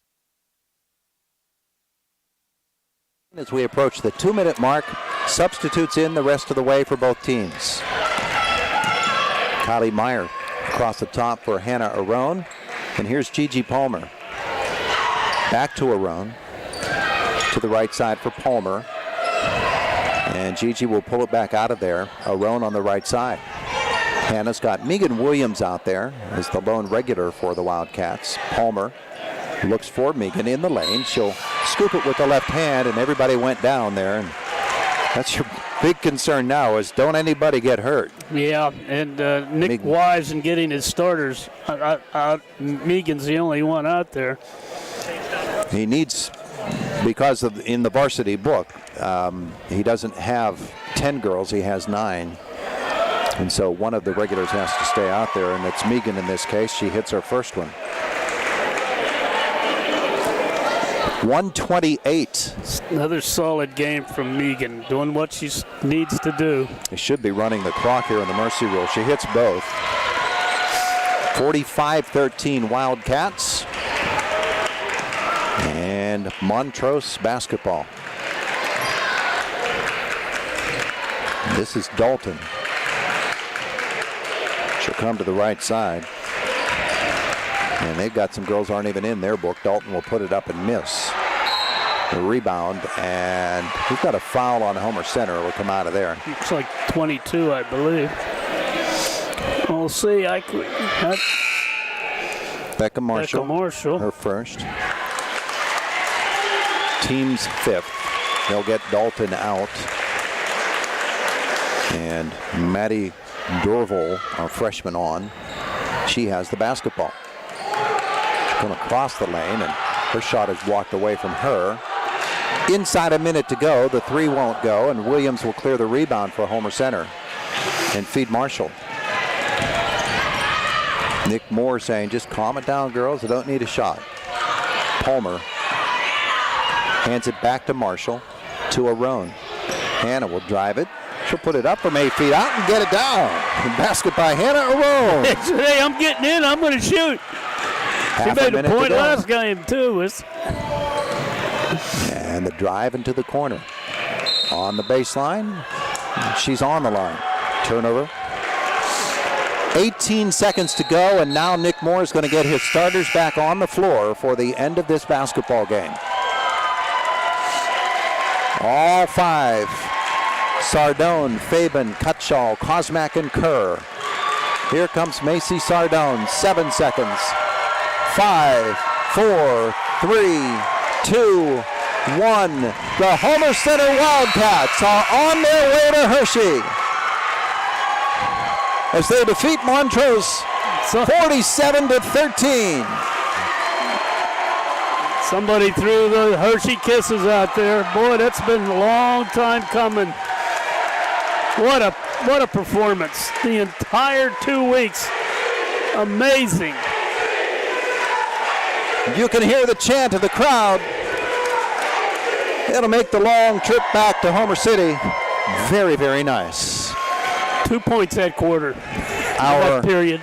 As we approach the 2-minute mark, substitutes in the rest of the way for both teams. Kylie Meyer across the top for Hannah Arone. And here's Gigi Palmer. Back to Arone. To the right side for Palmer. And Gigi will pull it back out of there. Arone on the right side. Hannah's got Megan Williams out there as the lone regular for the Wildcats. Palmer looks for Megan in the lane. She'll scoop it with the left hand, and everybody went down there. And that's your big concern now is don't anybody get hurt. Yeah, and Nick Wise in getting his starters. Megan's the only one out there. He needs, because of in the varsity book, he doesn't have 10 girls, he has 9. And so one of the regulars has to stay out there, and it's Megan in this case. She hits her first one. 128. Another solid game from Megan, doing what she needs to do. They should be running the clock here in the mercy rule. She hits both. 45-13 Wildcats. And Montrose basketball. This is Dalton. She'll come to the right side. And they've got some girls aren't even in their book. Dalton will put it up and miss. The rebound, and we've got a foul on Homer Center. It will come out of there. It's like 22, I believe. We'll see. Becca Marshall. Her first. Team's 5th. They'll get Dalton out. And Maddie Dorval, our freshman, on. She has the basketball. She's going to cross the lane, and her shot is walked away from her. Inside a minute to go, the 3 won't go, and Williams will clear the rebound for Homer Center and feed Marshall. Nick Moore saying, just calm it down, girls. I don't need a shot. Palmer hands it back to Marshall, to Arone. Hannah will drive it. She'll put it up from 8 feet out and get it down. And basket by Hannah Arone. Hey, I'm getting in. I'm going to shoot. Half made a minute point to go. last game, too. And the drive into the corner. On the baseline. She's on the line. Turnover. 18 seconds to go, and now Nick Moore is going to get his starters back on the floor for the end of this basketball game. All five. Sardone, Fabian, Cutshall, Kosmak, and Kerr. Here comes Macy Sardone. 7 seconds. 5, 4, 3, 2, 1. The Homer Center Wildcats are on their way to Hershey as they defeat Montrose 47-13. Somebody threw the Hershey kisses out there. Boy, that's been a long time coming. What a performance. The entire 2 weeks. Amazing. You can hear the chant of the crowd. It'll make the long trip back to Homer City very, very nice. 2 points that quarter. Our period.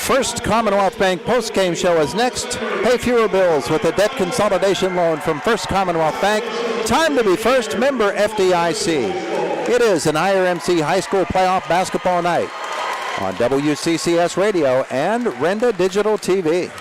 first Commonwealth Bank postgame show is next. Pay fewer bills with a debt consolidation loan from First Commonwealth Bank. Time to be first, member FDIC. It is an IRMC high school playoff basketball night on WCCS Radio and Renda Digital TV.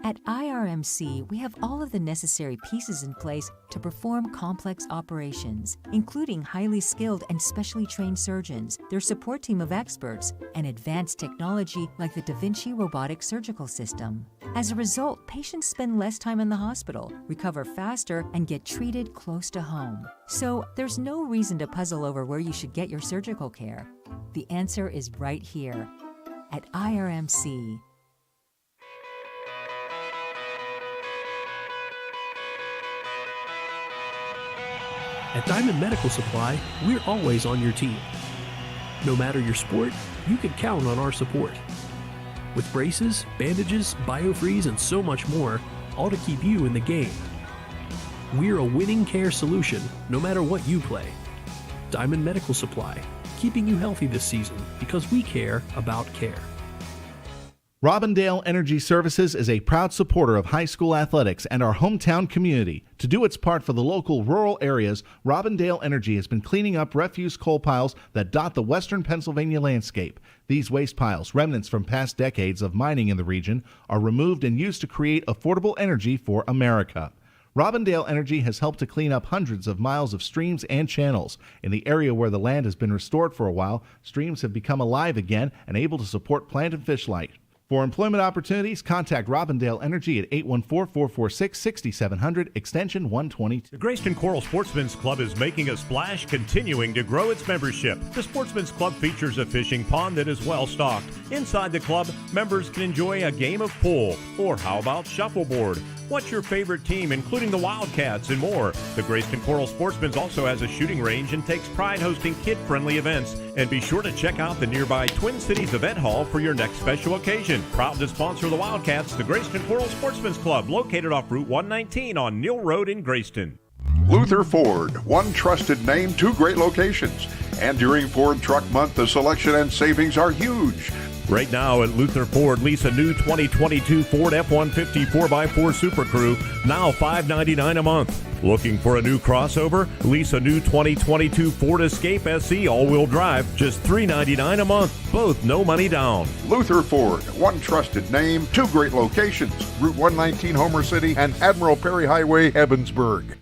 At IRMC, we have all of the necessary pieces in place to perform complex operations, including highly skilled and specially trained surgeons, their support team of experts, and advanced technology like the Da Vinci robotic surgical system. As a result, patients spend less time in the hospital, recover faster, and get treated close to home. So there's no reason to puzzle over where you should get your surgical care. The answer is right here at IRMC. At Diamond Medical Supply, we're always on your team. No matter your sport, you can count on our support. With braces, bandages, biofreeze, and so much more, all to keep you in the game. We're a winning care solution, no matter what you play. Diamond Medical Supply, keeping you healthy this season because we care about care. Robindale Energy Services is a proud supporter of high school athletics and our hometown community. To do its part for the local rural areas, Robindale Energy has been cleaning up refuse coal piles that dot the western Pennsylvania landscape. These waste piles, remnants from past decades of mining in the region, are removed and used to create affordable energy for America. Robindale Energy has helped to clean up hundreds of miles of streams and channels. In the area where the land has been restored for a while, streams have become alive again and able to support plant and fish life. For employment opportunities, contact Robindale Energy at 814-446-6700, extension 122. The Grayston Coral Sportsman's Club is making a splash, continuing to grow its membership. The Sportsman's Club features a fishing pond that is well stocked. Inside the club, members can enjoy a game of pool, or how about shuffleboard? What's your favorite team, including the Wildcats and more? The Grayston Coral Sportsman's also has a shooting range and takes pride hosting kid-friendly events. And be sure to check out the nearby Twin Cities Event Hall for your next special occasion. Proud to sponsor the Wildcats, the Grayston Coral Sportsman's Club, located off Route 119 on Neal Road in Grayston. Luther Ford, one trusted name, two great locations. And during Ford Truck Month, the selection and savings are huge. Right now at Luther Ford, lease a new 2022 Ford F-150 4x4 Super Crew, now $599 a month. Looking for a new crossover? Lease a new 2022 Ford Escape SE all-wheel drive, just $399 a month. Both no money down. Luther Ford, one trusted name, two great locations. Route 119 Homer City and Admiral Perry Highway, Evansburg.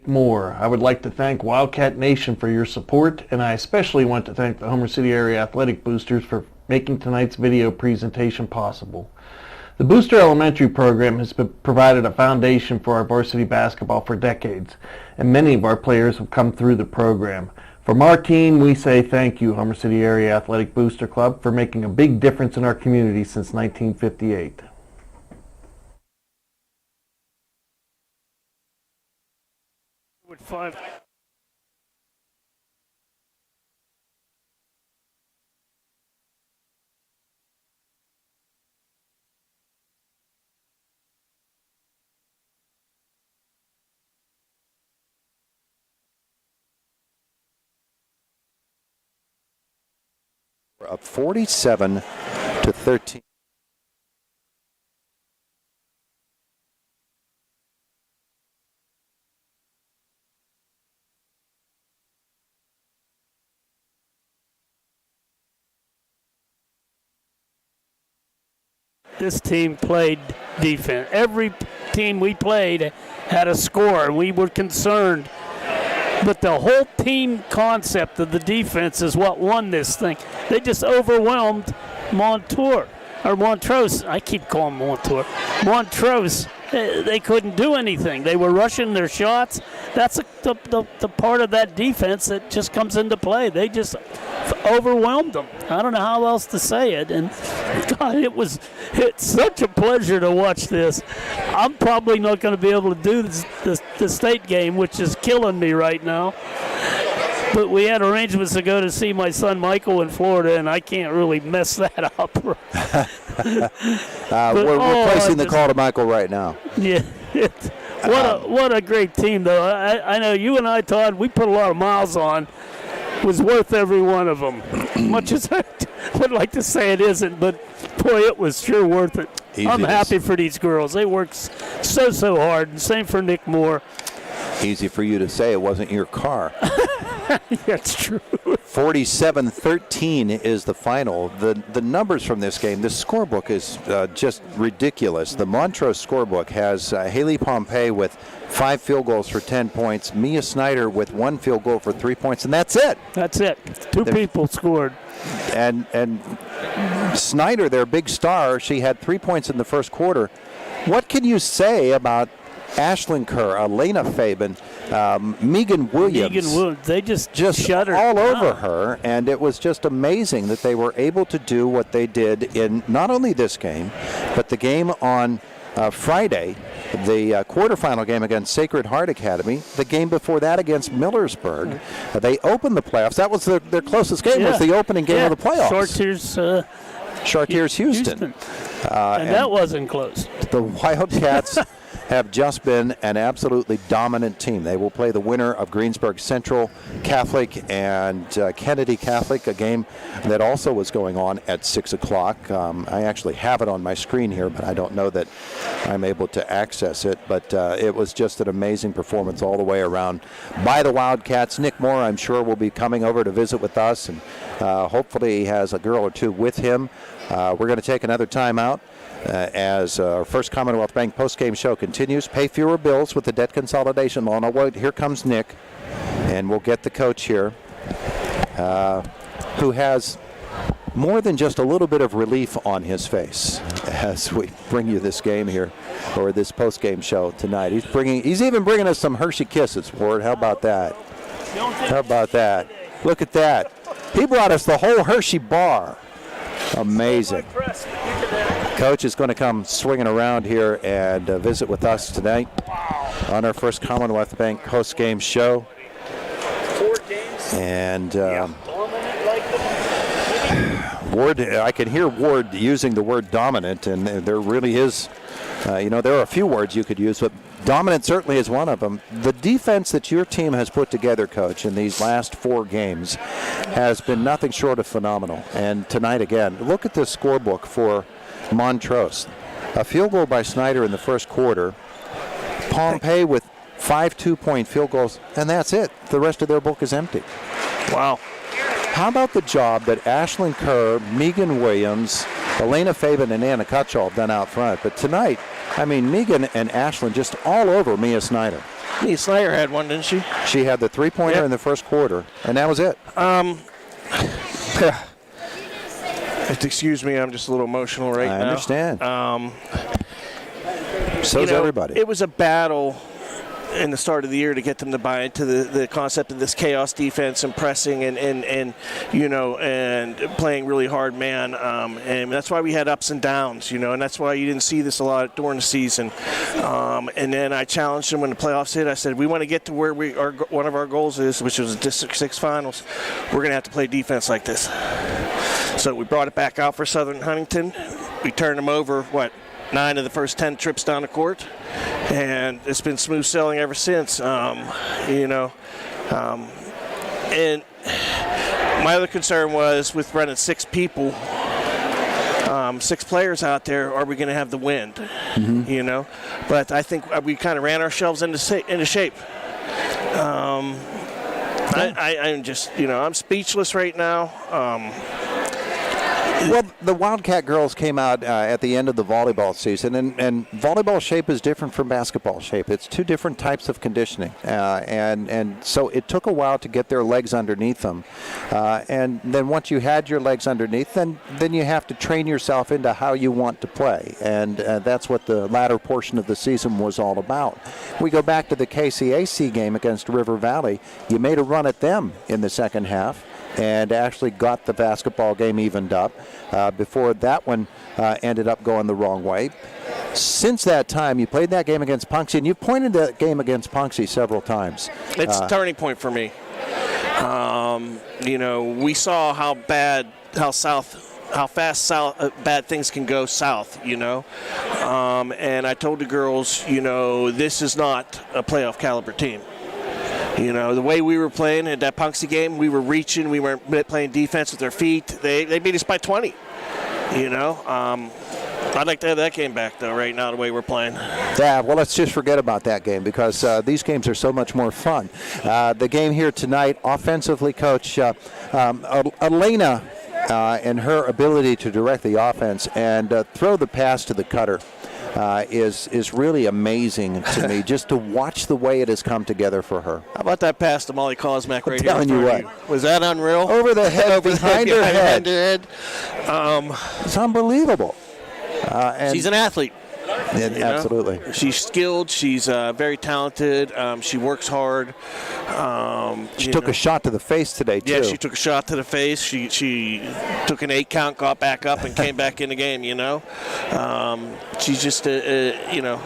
More. I would like to thank Wildcat Nation for your support, and I especially want to thank the Homer City Area Athletic Boosters for making tonight's video presentation possible. The Booster Elementary program has provided a foundation for our varsity basketball for decades, and many of our players have come through the program. From our team, we say thank you, Homer City Area Athletic Booster Club, for making a big difference in our community since 1958. With 5. of 47-13. This team played defense. Every team we played had a score, and we were concerned. But the whole team concept of the defense is what won this thing. They just overwhelmed Montrose. I keep calling Montrose. They couldn't do anything. They were rushing their shots. That's the part of that defense that just comes into play. They just overwhelmed them. I don't know how else to say it. And God, it's such a pleasure to watch this. I'm probably not going to be able to do the state game, which is killing me right now. But we had arrangements to go to see my son Michael in Florida, and I can't really mess that up. We're placing the call to Michael right now. Yeah. What a great team, though. I know you and I, Todd, we put a lot of miles on. It was worth every one of them. Much as I would like to say it isn't, but boy, it was sure worth it. I'm happy for these girls. They worked so hard, and same for Nick Moore. Easy for you to say it wasn't your car. That's true. 47-13 is the final. The numbers from this game, the scorebook is just ridiculous. The Montrose scorebook has Haley Pompey with 5 field goals for 10 points, Mia Snyder with 1 field goal for 3 points, and that's it. That's it. Two people scored. And Snyder, their big star, she had 3 points in the first quarter. What can you say about Ashlyn Kerr, Elena Fabian, Megan Williams? They just shut her all down. over her, and it was just amazing that they were able to do what they did in not only this game, but the game on Friday, the quarterfinal game against Sacred Heart Academy, the game before that against Millersburg. They opened the playoffs. That was their closest game, was the opening game of the playoffs. Chartiers Houston. And that wasn't close. The Wildcats have just been an absolutely dominant team. They will play the winner of Greensburg Central Catholic and Kennedy Catholic, a game that also was going on at 6 o'clock. I actually have it on my screen here, but I don't know that I'm able to access it. But it was just an amazing performance all the way around by the Wildcats. Nick Moore, I'm sure, will be coming over to visit with us, and hopefully he has a girl or two with him. We're going to take another time out. As our First Commonwealth Bank postgame show continues. Pay fewer bills with the debt consolidation loan. Oh, here comes Nick, and we'll get the coach here, who has more than just a little bit of relief on his face as we bring you this game here, or this postgame show tonight. He's even bringing us some Hershey Kisses, Ward. How about that? How about that? Look at that. He brought us the whole Hershey bar. Amazing. Coach is going to come swinging around here and visit with us tonight on our First Commonwealth Bank post-game show. 4 games. And Ward, I can hear Ward using the word dominant, and there really is, there are a few words you could use, but dominant certainly is one of them. The defense that your team has put together, Coach, in these last 4 games has been nothing short of phenomenal. And tonight again, look at this scorebook for Montrose. A field goal by Snyder in the first quarter. Pompey with 5 2-point field goals, and that's it. The rest of their book is empty. Wow. How about the job that Ashlyn Kerr, Megan Williams, Elena Fabian, and Anna Kutchall have done out front? But tonight, I mean, Megan and Ashlyn just all over Mia Snyder. Mia Snyder had one, didn't she? She had the 3-pointer in the first quarter, and that was it. Excuse me, I'm just a little emotional right now. I understand. So's everybody. It was a battle in the start of the year to get them to buy into the concept of this chaos defense and pressing and playing really hard man. And that's why we had ups and downs, and that's why you didn't see this a lot during the season. And then I challenged them when the playoffs hit. I said, we want to get to where one of our goals is, which was the District 6 finals. We're going to have to play defense like this. So we brought it back out for Southern Huntington. We turned them over, 9 of the first 10 trips down the court, and it's been smooth sailing ever since. And My other concern was with running 6 people, 6 players out there, are we going to have the wind? You know? But I think we kind of ran ourselves into shape. I'm just, I'm speechless right now. Well, the Wildcat girls came out at the end of the volleyball season, and volleyball shape is different from basketball shape. It's 2 different types of conditioning, and so it took a while to get their legs underneath them. And then once you had your legs underneath, then you have to train yourself into how you want to play, and that's what the latter portion of the season was all about. We go back to the KCAC game against River Valley. You made a run at them in the second half, and actually got the basketball game evened up before that one ended up going the wrong way. Since that time, you played that game against Punxsutawney, and you've pointed that game against Punxsutawney several times. It's a turning point for me. We saw how fast bad things can go south, and I told the girls, this is not a playoff caliber team. The way we were playing at that Punxsutawney game, we were reaching, we weren't playing defense with their feet. They beat us by 20. I'd like to have that game back, though, right now, the way we're playing. Yeah, well, let's just forget about that game because these games are so much more fun. The game here tonight, offensively, Coach Elena and her ability to direct the offense and throw the pass to the cutter is really amazing to me, just to watch the way it has come together for her. How about that pass to Molly Kosmak right here? I'm telling you what. Was that unreal? Over the head, behind her head. It's unbelievable. And she's an athlete. Absolutely. She's skilled. She's very talented. She works hard. She took a shot to the face today, too. Yeah, she took a shot to the face. She took an 8 count, got back up, and came back in the game, She's just a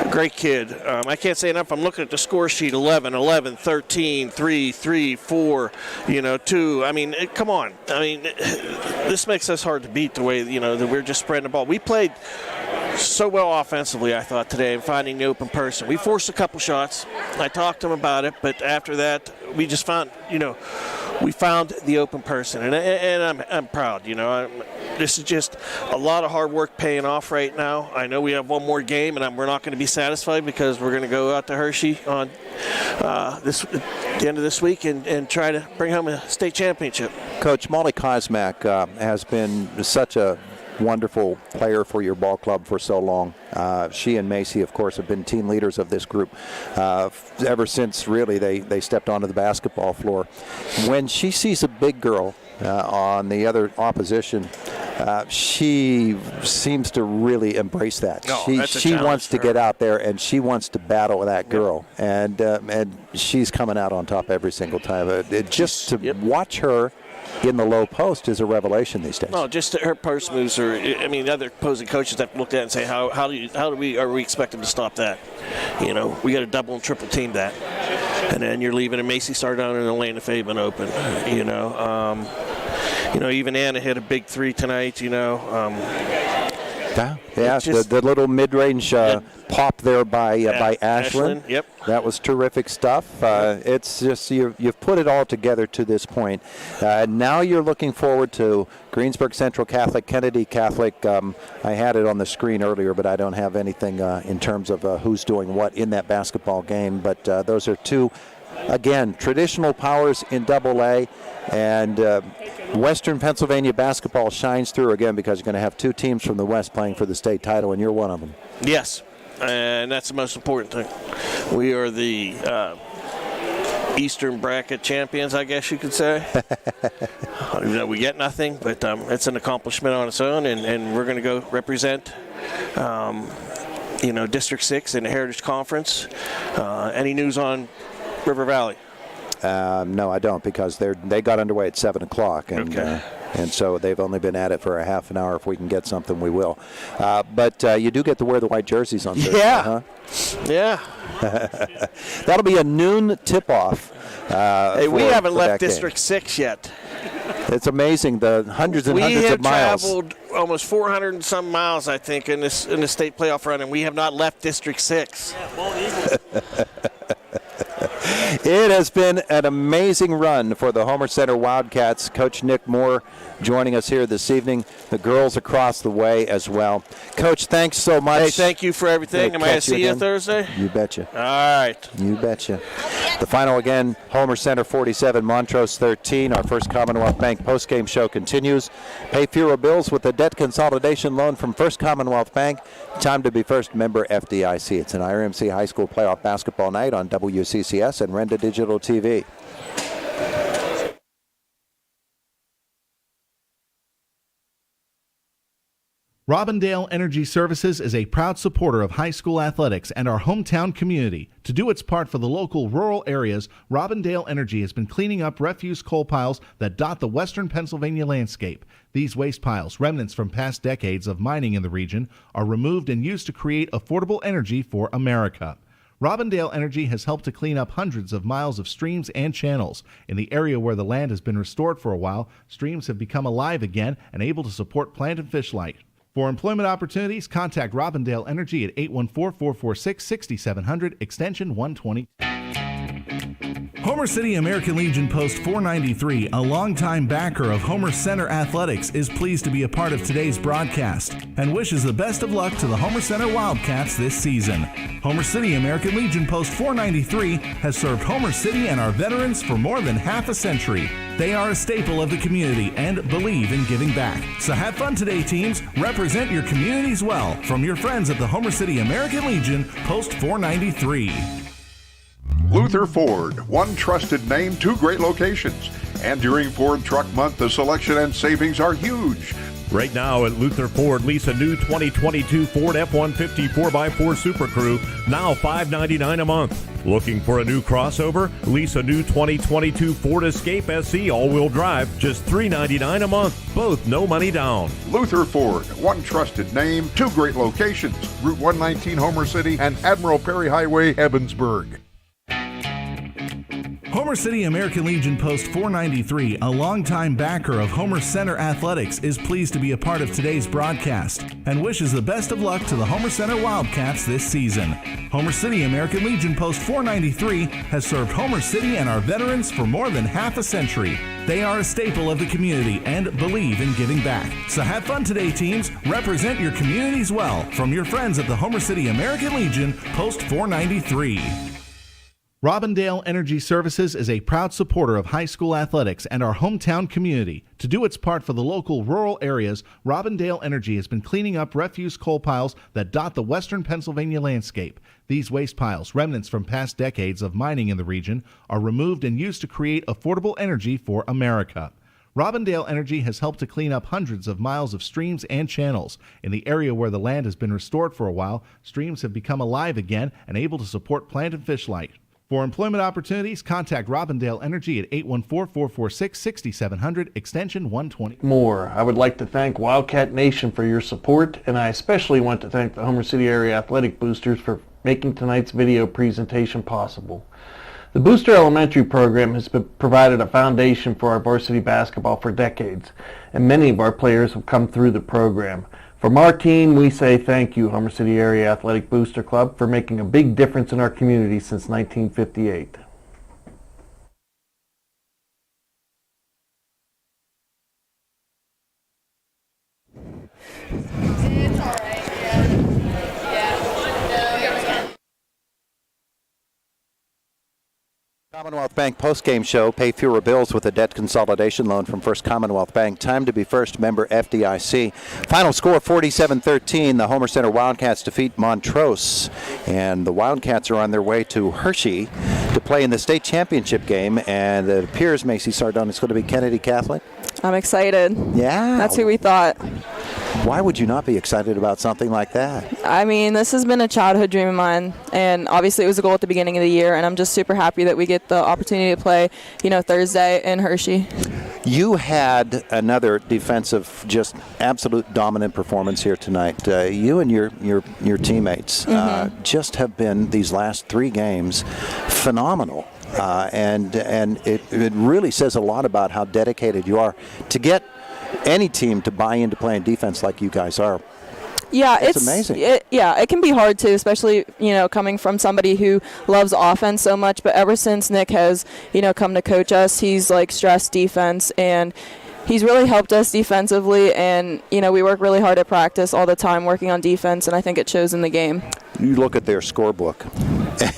great kid. I can't say enough. I'm looking at the score sheet, 11, 11, 13, 3, 3, 4, 2. I mean, come on. I mean, this makes us hard to beat the way, that we're just spreading the ball. We played so well offensively, I thought, today, in finding the open person. We forced a couple shots. I talked to them about it, but after that, we just found, we found the open person, and I'm proud. This is just a lot of hard work paying off right now. I know we have one more game, and we're not going to be satisfied because we're going to go out to Hershey on the end of this week and try to bring home a state championship. Coach, Molly Kosmak has been such a wonderful player for your ball club for so long. She and Macy, of course, have been team leaders of this group ever since, really, they stepped onto the basketball floor. When she sees a big girl on the other opposition, she seems to really embrace that. She wants to get out there, and she wants to battle with that girl. Yep. And she's coming out on top every single time. Watch her in the low post is a revelation these days. No, just her post moves are. I mean, other opposing coaches have looked at it and say, how are we expected to stop that? We got to double and triple team that, and then you're leaving a Macy Star down and Elena Fabian open. Even Anna hit a big 3 tonight. The little mid-range pop there by Ashlyn. Yep. That was terrific stuff. It's just you've put it all together to this point. Now you're looking forward to Greensburg Central Catholic, Kennedy Catholic. I had it on the screen earlier, but I don't have anything in terms of who's doing what in that basketball game. But those are 2, again, traditional powers in AA, and Western Pennsylvania basketball shines through again because you're going to have 2 teams from the West playing for the state title, and you're one of them. Yes, and that's the most important thing. We are the Eastern bracket champions, I guess you could say. We get nothing, but it's an accomplishment on its own, and we're going to go represent District 6 in the Heritage Conference. Any news on River Valley? No, I don't, because they got underway at 7 o'clock, and so they've only been at it for a half an hour. If we can get something, we will. But you do get to wear the white jerseys on Thursday, huh? Yeah. That'll be a noon tip-off. Hey, we haven't left District 6 yet. It's amazing, the hundreds and hundreds of miles. We have traveled almost 400 and some miles, I think, in the state playoff run, and we have not left District 6. It has been an amazing run for the Homer Center Wildcats. Coach Nick Moore joining us here this evening. The girls across the way as well. Coach, thanks so much. Hey, thank you for everything. Am I going to see you Thursday? You betcha. All right. You betcha. The final again, Homer Center 47, Montrose 13. Our First Commonwealth Bank postgame show continues. Pay fewer bills with a debt consolidation loan from First Commonwealth Bank. Time to be first, member FDIC. It's an IRMC High School playoff basketball night on WCCS and Renda Digital TV. Robindale Energy Services is a proud supporter of high school athletics and our hometown community. To do its part for the local rural areas, Robindale Energy has been cleaning up refuse coal piles that dot the western Pennsylvania landscape. These waste piles, remnants from past decades of mining in the region, are removed and used to create affordable energy for America. Robindale Energy has helped to clean up hundreds of miles of streams and channels. In the area where the land has been restored for a while, streams have become alive again and able to support plant and fish life. For employment opportunities, contact Robindale Energy at 814-446-6700, extension 120. Homer City American Legion Post 493, a longtime backer of Homer Center Athletics, is pleased to be a part of today's broadcast and wishes the best of luck to the Homer Center Wildcats this season. Homer City American Legion Post 493 has served Homer City and our veterans for more than half a century. They are a staple of the community and believe in giving back. So have fun today, teams. Represent your communities well. From your friends at the Homer City American Legion, Post 493. Luther Ford, one trusted name, two great locations. And during Ford Truck Month, the selection and savings are huge. Right now at Luther Ford, lease a new 2022 Ford F-150 4x4 Super Crew, now $599 a month. Looking for a new crossover? Lease a new 2022 Ford Escape SE all-wheel drive, just $399 a month. Both no money down. Luther Ford, one trusted name, two great locations. Route 119 Homer City and Admiral Perry Highway, Evansburg. Homer City American Legion Post 493, a longtime backer of Homer Center Athletics, is pleased to be a part of today's broadcast and wishes the best of luck to the Homer Center Wildcats this season. Homer City American Legion Post 493 has served Homer City and our veterans for more than half a century. They are a staple of the community and believe in giving back. So have fun today, teams. Represent your communities well. From your friends at the Homer City American Legion, Post 493. Robindale Energy Services is a proud supporter of high school athletics and our hometown community. To do its part for the local rural areas, Robindale Energy has been cleaning up refuse coal piles that dot the western Pennsylvania landscape. These waste piles, remnants from past decades of mining in the region, are removed and used to create affordable energy for America. Robindale Energy has helped to clean up hundreds of miles of streams and channels. In the area where the land has been restored for a while, streams have become alive again and able to support plant and fish life. For employment opportunities, contact Robindale Energy at 814-446-6700, extension 120. More. I would like to thank Wildcat Nation for your support, and I especially want to thank the Homer City Area Athletic Boosters for making tonight's video presentation possible. The Booster Elementary program has provided a foundation for our varsity basketball for decades, and many of our players have come through the program. From our team, we say thank you, Homer City Area Athletic Booster Club, for making a big difference in our community since 1958. It's all right, Commonwealth Bank postgame show. Pay fewer bills with a debt consolidation loan from First Commonwealth Bank. Time to be first, member FDIC. Final score 47-13. The Homer Center Wildcats defeat Montrose. And the Wildcats are on their way to Hershey to play in the state championship game. And it appears, Macy Sardone, it's going to be Kennedy Catholic. I'm excited. Yeah. That's who we thought. Why would you not be excited about something like that? I mean, this has been a childhood dream of mine, and obviously it was a goal at the beginning of the year, and I'm just super happy that we get the opportunity to play, Thursday in Hershey. You had another defensive, just absolute dominant performance here tonight. You and your teammates just have been, these last three games, phenomenal. And it really says a lot about how dedicated you are to get any team to buy into playing defense like you guys are. Yeah, it's amazing. It can be hard too, especially coming from somebody who loves offense so much. But ever since Nick has come to coach us, he's like stressed defense, and he's really helped us defensively. And we work really hard at practice all the time, working on defense, and I think it shows in the game. You look at their scorebook,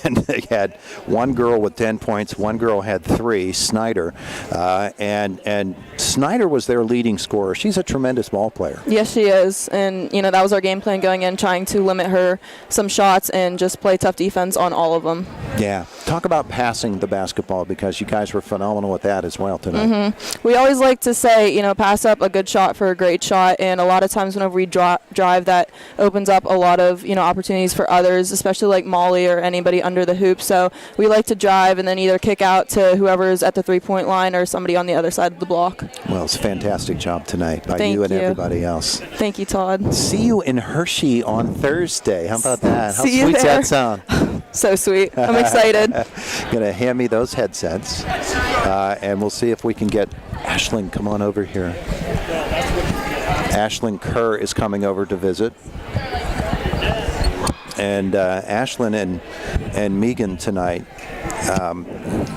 and they had one girl with 10 points, one girl had 3, Snyder, and Snyder was their leading scorer. She's a tremendous ball player. Yes, she is, and that was our game plan going in, trying to limit her some shots and just play tough defense on all of them. Yeah, talk about passing the basketball, because you guys were phenomenal with that as well tonight. Mm-hmm. We always like to say, pass up a good shot for a great shot, and a lot of times whenever we drive, that opens up a lot of opportunities for others, especially like Molly or anybody under the hoop. So we like to drive and then either kick out to whoever's at the 3-point line or somebody on the other side of the block. Well, it's a fantastic job tonight by Thank you and you. everybody else. Thank you, Todd. See you in Hershey on Thursday. How about that? How See you sweet's there. that sound? So sweet. I'm excited. Gonna hand me those headsets, and we'll see if we can get Ashlyn. Come on over here. Ashlyn Kerr is coming over to visit. And Ashlyn and Megan tonight,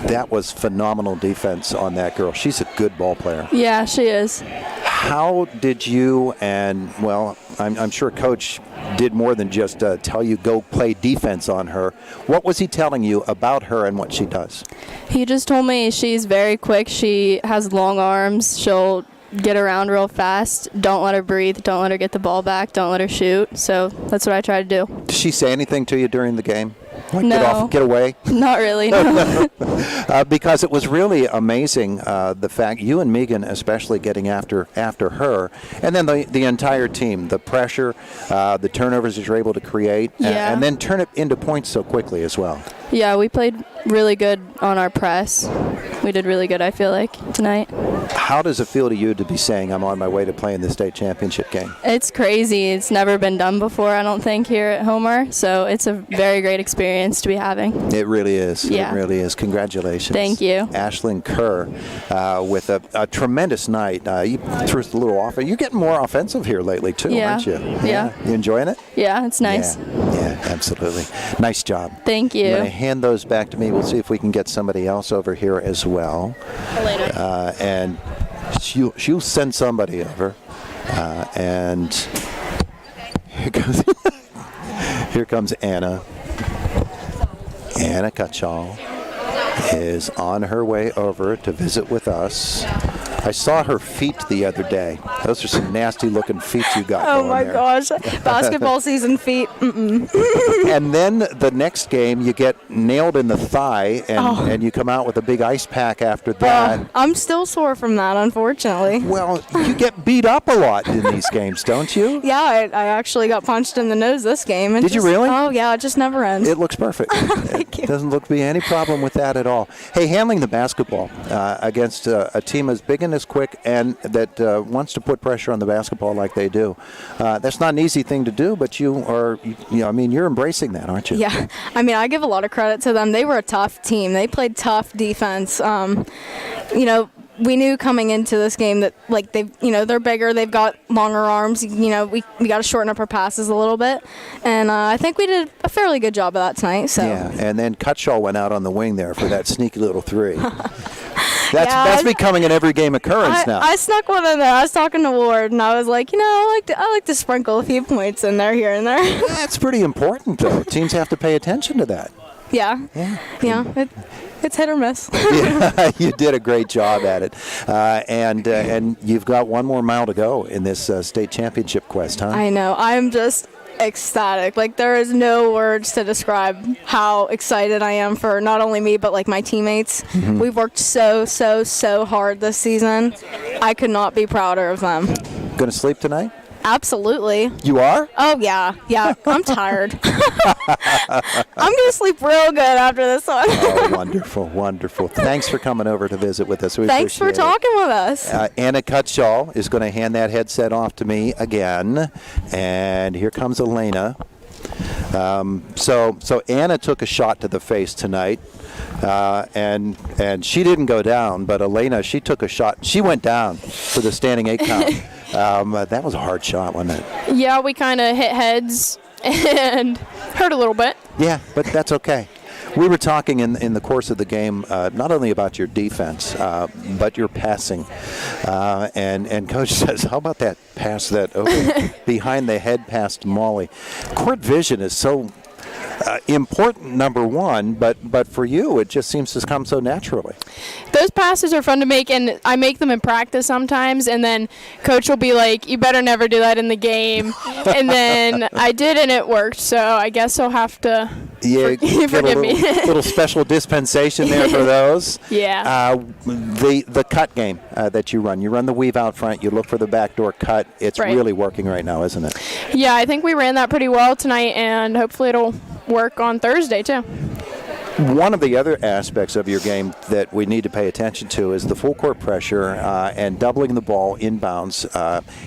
that was phenomenal defense on that girl. She's a good ball player. Yeah, she is. How did you I'm sure Coach did more than just tell you go play defense on her. What was he telling you about her and what she does? He just told me she's very quick. She has long arms. She'll get around real fast. Don't let her breathe. Don't let her get the ball back. Don't let her shoot. So that's what I try to do. Did she say anything to you during the game? Like, No. Get away? Not really, no. Because it was really amazing, the fact you and Megan especially getting after her, and then the entire team, the pressure, the turnovers that you're able to create, Yeah. and then turn it into points so quickly as well. Yeah, we played really good on our press. We did really good, I feel like, tonight. How does it feel to you to be saying I'm on my way to playing the state championship game? It's crazy. It's never been done before, I don't think, here at Homer. So it's a very great experience to be having. It really is. Yeah. It really is. Congratulations. Thank you. Ashlyn Kerr with a tremendous night. You threw us a little off. You're getting more offensive here lately, too, Yeah. aren't you? Yeah. You enjoying it? Yeah, it's nice. Yeah, absolutely. Nice job. Thank you. I'm going to hand those back to me. We'll see if we can get somebody else over here as well. And she'll send somebody over. And here comes Anna. Anna Kachal is on her way over to visit with us. I saw her feet the other day. Those are some nasty-looking feet you got Oh going my there. gosh, basketball season feet. And then the next game, you get nailed in the thigh, and you come out with a big ice pack after that. I'm still sore from that, unfortunately. Well, you get beat up a lot in these games, don't you? Yeah, I actually got punched in the nose this game. And Did you really? Oh, yeah, it just never ends. It looks perfect. It doesn't look to be any problem with that at all. Hey, handling the basketball against a team as big and as quick and that wants to put pressure on the basketball like they do, that's not an easy thing to do, but you're embracing that, aren't you? Yeah, I mean, I give a lot of credit to them. They were a tough team. They played tough defense. We knew coming into this game that they're bigger, they've got longer arms. We got to shorten up our passes a little bit, and I think we did a fairly good job of that tonight. So yeah, and then Cutshaw went out on the wing there for that sneaky little three. That's becoming an every game occurrence now. I snuck one in there. I was talking to Ward, and I was like, I like to sprinkle a few points in there, here and there. That's pretty important, though. Teams have to pay attention to that. Yeah. It's hit or miss. Yeah, you did a great job at it, and you've got one more mile to go in this state championship quest, huh? I know. I'm just ecstatic. There is no words to describe how excited I am for not only me but my teammates. Mm-hmm. We've worked so hard this season. I could not be prouder of them. Going to sleep tonight? Absolutely. You are? Oh yeah. I'm tired. I'm gonna sleep real good after this one. Oh, wonderful. Thanks for coming over to visit with us. Thanks for talking with us. Anna Cutshaw is going to hand that headset off to me again, and here comes Elena. So Anna took a shot to the face tonight, and she didn't go down, but Elena, she took a shot. She went down for the standing 8 count. That was a hard shot, wasn't it? Yeah, we kind of hit heads and hurt a little bit. Yeah, but that's okay. We were talking in the course of the game not only about your defense, but your passing. And Coach says, how about that pass that behind the head pass to Molly? Court vision is so important, number one, but for you, it just seems to come so naturally. Those passes are fun to make, and I make them in practice sometimes, and then Coach will be like, you better never do that in the game. And then I did, and it worked, so I guess he'll have to forgive me. Little special dispensation there for those. Yeah. The cut game that you run the weave out front, you look for the backdoor cut. It's really working right now, isn't it? Yeah, I think we ran that pretty well tonight, and hopefully it'll work on Thursday too. One of the other aspects of your game that we need to pay attention to is the full court pressure and doubling the ball inbounds.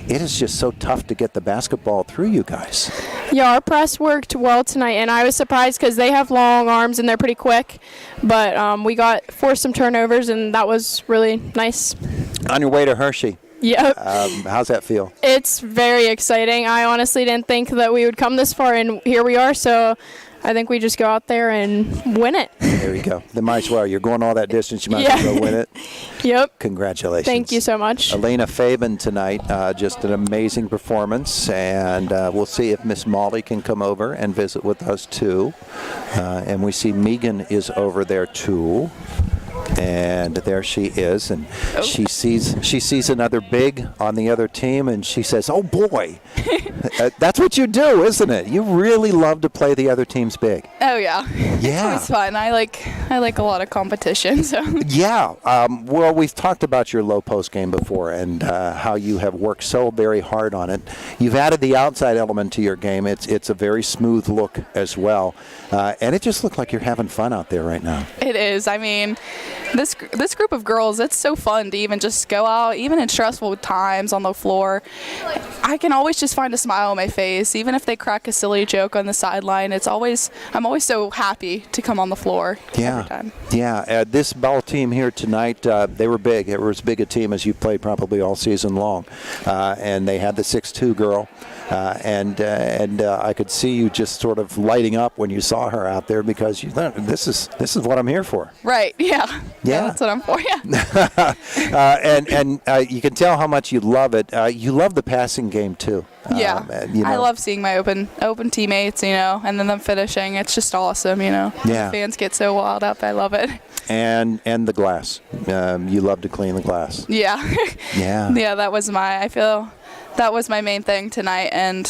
It is just so tough to get the basketball through you guys. Yeah, our press worked well tonight, and I was surprised because they have long arms and they're pretty quick. But we forced some turnovers, and that was really nice. On your way to Hershey. Yep. How's that feel? It's very exciting. I honestly didn't think that we would come this far, and here we are. So I think we just go out there and win it. There you go. Then might as well. You're going all that distance. You might as well go win it. Yep. Congratulations. Thank you so much. Elena Fabian tonight, just an amazing performance. And we'll see if Miss Molly can come over and visit with us, too. And we see Megan is over there, too. And there she is, and she sees another big on the other team, and she says, "Oh boy, that's what you do, isn't it? You really love to play the other team's big." Oh yeah, yeah, it's fun. I like a lot of competition. So yeah, well, we've talked about your low post game before, and how you have worked so very hard on it. You've added the outside element to your game. It's a very smooth look as well, and it just looks like you're having fun out there right now. it is. I mean, this group of girls, it's so fun to even just go out, even in stressful times on the floor. I can always just find a smile on my face, even if they crack a silly joke on the sideline. I'm always so happy to come on the floor every time. Yeah, this ball team here tonight, they were big. It was as big a team as you played probably all season long, and they had the 6'2" girl. And I could see you just sort of lighting up when you saw her out there, because you thought, this is what I'm here for. Right. Yeah. Yeah. That's what I'm for. Yeah. And you can tell how much you love it. You love the passing game too. Yeah. I love seeing my open teammates, and then them finishing. It's just awesome, Yeah. The fans get so wild up. I love it. And the glass. You love to clean the glass. Yeah. Yeah. Yeah. I feel that was my main thing tonight, and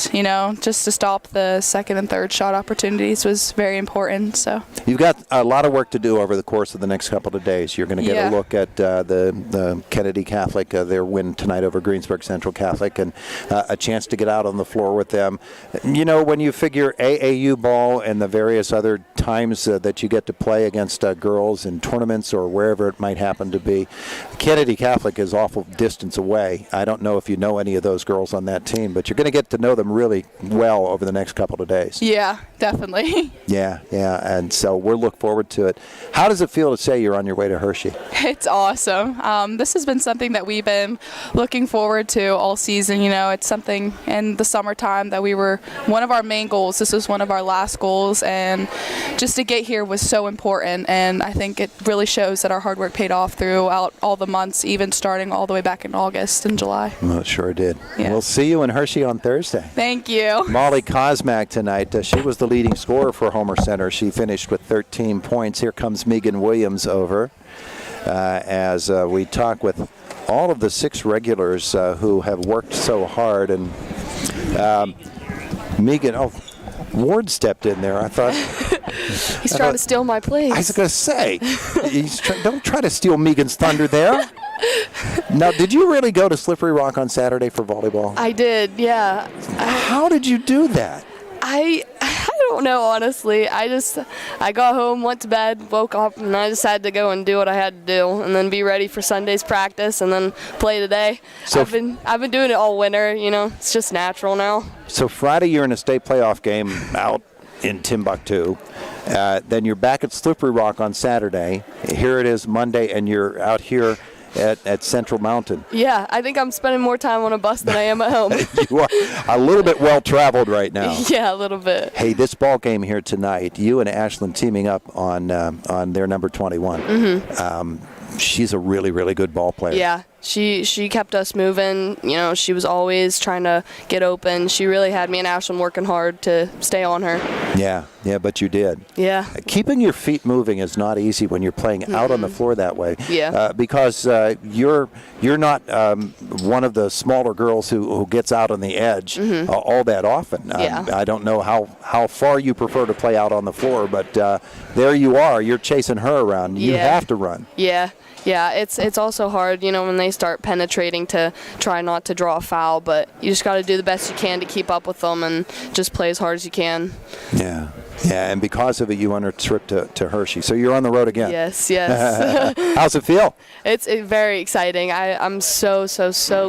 just to stop the second and third shot opportunities was very important. So you've got a lot of work to do over the course of the next couple of days. You're going to get a look at the Kennedy Catholic, their win tonight over Greensburg Central Catholic, and a chance to get out on the floor with them. When you figure AAU ball and the various other times that you get to play against girls in tournaments or wherever it might happen to be, Kennedy Catholic is awful distance away. I don't know if you know any of those girls on that team, but you're going to get to know them really well over the next couple of days. Yeah, definitely. Yeah, and so we'll look forward to it. How does it feel to say you're on your way to Hershey? It's awesome. This has been something that we've been looking forward to all season. It's something in the summertime that we were one of our main goals. This was one of our last goals, and just to get here was so important, and I think it really shows that our hard work paid off throughout all the months, even starting all the way back in August and July. Well, it sure did. Yeah. We'll see you in Hershey on Thursday. Thank you. Molly Kosmak tonight, she was the leading scorer for Homer Center. She finished with 13 points. Here comes Megan Williams over as we talk with all of the 6 regulars who have worked so hard. And Megan, Ward stepped in there. I thought he's trying to steal my place. I was going to say, don't try to steal Megan's thunder there. Now, did you really go to Slippery Rock on Saturday for volleyball? I did, yeah. How did you do that? I don't know, honestly. I got home, went to bed, woke up, and I just had to go and do what I had to do, and then be ready for Sunday's practice, and then play today. So I've been doing it all winter. It's just natural now. So Friday you're in a state playoff game out in Timbuktu. Then you're back at Slippery Rock on Saturday. Here it is Monday, and you're out here at Central Mountain. Yeah, I think I'm spending more time on a bus than I am at home. You are a little bit well-traveled right now. Yeah, a little bit. Hey, this ball game here tonight, you and Ashlyn teaming up on their number 21. Mm-hmm. She's a really, really good ball player. Yeah, she kept us moving. You know, she was always trying to get open. She really had me and Ashlyn working hard to stay on her. Yeah, but you did. Yeah. Keeping your feet moving is not easy when you're playing out on the floor that way. Yeah. Because you're not one of the smaller girls who gets out on the edge all that often. Yeah. I don't know how far you prefer to play out on the floor, but there you are. You're chasing her around. You have to run. Yeah, it's also hard, you know, when they start penetrating to try not to draw a foul, but you just got to do the best you can to keep up with them and just play as hard as you can. Yeah, and because of it, you won a trip to Hershey. So you're on the road again. Yes. How's it feel? It's very exciting. I'm so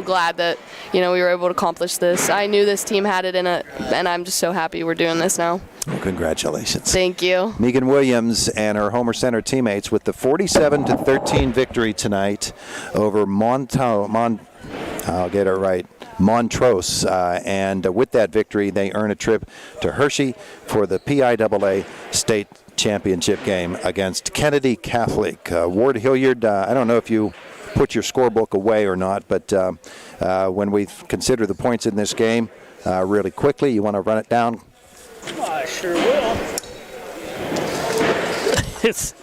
glad that, you know, we were able to accomplish this. I knew this team had it in it, and I'm just so happy we're doing this now. Well, congratulations. Thank you. Megan Williams and her Homer Center teammates with the 47-13 victory tonight over I'll get it right, Montrose. And with that victory, they earn a trip to Hershey for the PIAA state championship game against Kennedy Catholic. Ward Hilliard, I don't know if you put your scorebook away or not, but when we consider the points in this game, really quickly, you want to run it down? I sure will. It's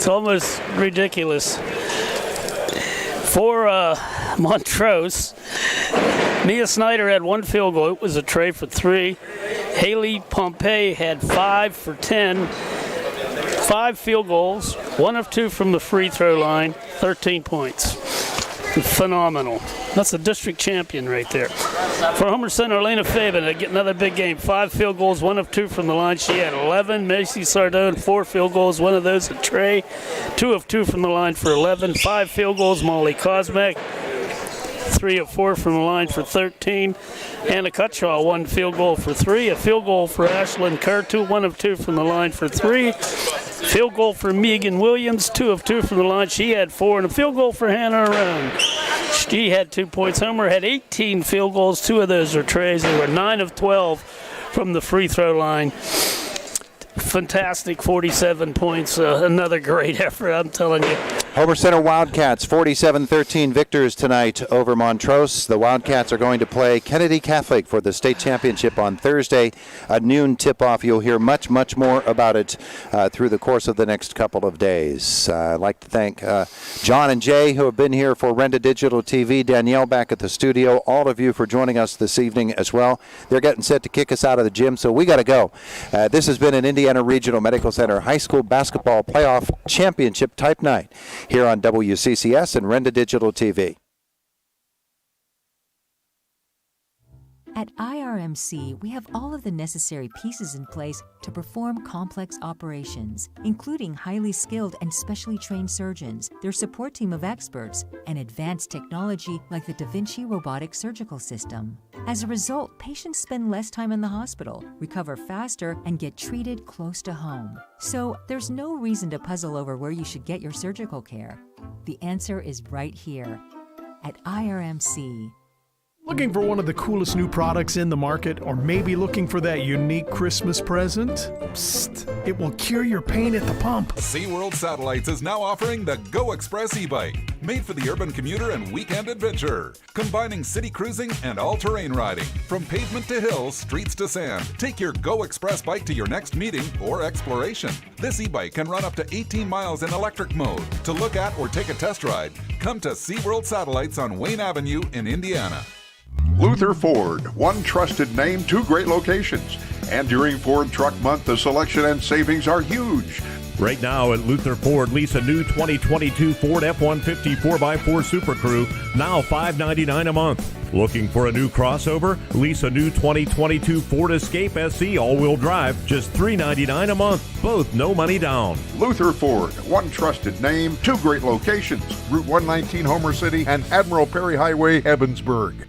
almost ridiculous. For Montrose, Mia Snyder had 1 field goal. It was a tray for 3. Haley Pompey had 5 for 10. 5 field goals, 1 of 2 from the free throw line, 13 points. Phenomenal. That's a district champion right there. For Homer Center, Lena Fabian, they get another big game. 5 field goals, 1 of 2 from the line. She had 11. Macy Sardone, 4 field goals, 1 of those a tray. 2 of 2 from the line for 11. 5 field goals, Molly Kosmak. 3 of 4 from the line for 13. Anna Cutshaw, 1 field goal for 3. A field goal for Ashlyn Kerr, 1 of 2 from the line for 3. Field goal for Megan Williams, 2 of 2 from the line. She had 4. And a field goal for Hannah Around. She had 2 points. Homer had 18 field goals. 2 of those are trays. They were 9 of 12 from the free throw line. Fantastic 47 points. Another great effort, I'm telling you. Homer Center Wildcats 47-13 victors tonight over Montrose. The Wildcats are going to play Kennedy Catholic for the state championship on Thursday. A noon tip-off. You'll hear much more about it through the course of the next couple of days. I'd like to thank John and Jay, who have been here for Renda Digital TV, Danielle back at the studio, all of you for joining us this evening as well. They're getting set to kick us out of the gym, so we got to go. This has been an Indiana Regional Medical Center High School Basketball Playoff Championship type night here on WCCS and Renda Digital TV. At IRMC, we have all of the necessary pieces in place to perform complex operations, including highly skilled and specially trained surgeons, their support team of experts, and advanced technology like the Da Vinci robotic surgical system. As a result, patients spend less time in the hospital, recover faster, and get treated close to home. So there's no reason to puzzle over where you should get your surgical care. The answer is right here at IRMC. Looking for one of the coolest new products in the market, or maybe looking for that unique Christmas present? Psst, it will cure your pain at the pump. SeaWorld Satellites is now offering the Go Express e-bike, made for the urban commuter and weekend adventure, combining city cruising and all-terrain riding. From pavement to hills, streets to sand, take your Go Express bike to your next meeting or exploration. This e-bike can run up to 18 miles in electric mode. To look at or take a test ride, come to SeaWorld Satellites on Wayne Avenue in Indiana. Luther Ford, one trusted name, 2 great locations. And during Ford Truck Month, the selection and savings are huge. Right now at Luther Ford, lease a new 2022 Ford F-150 4x4 Super Crew, now $599 a month. Looking for a new crossover? Lease a new 2022 Ford Escape SE all-wheel drive, just $399 a month. Both no money down. Luther Ford, one trusted name, 2 great locations. Route 119 Homer City and Admiral Perry Highway, Evansburg.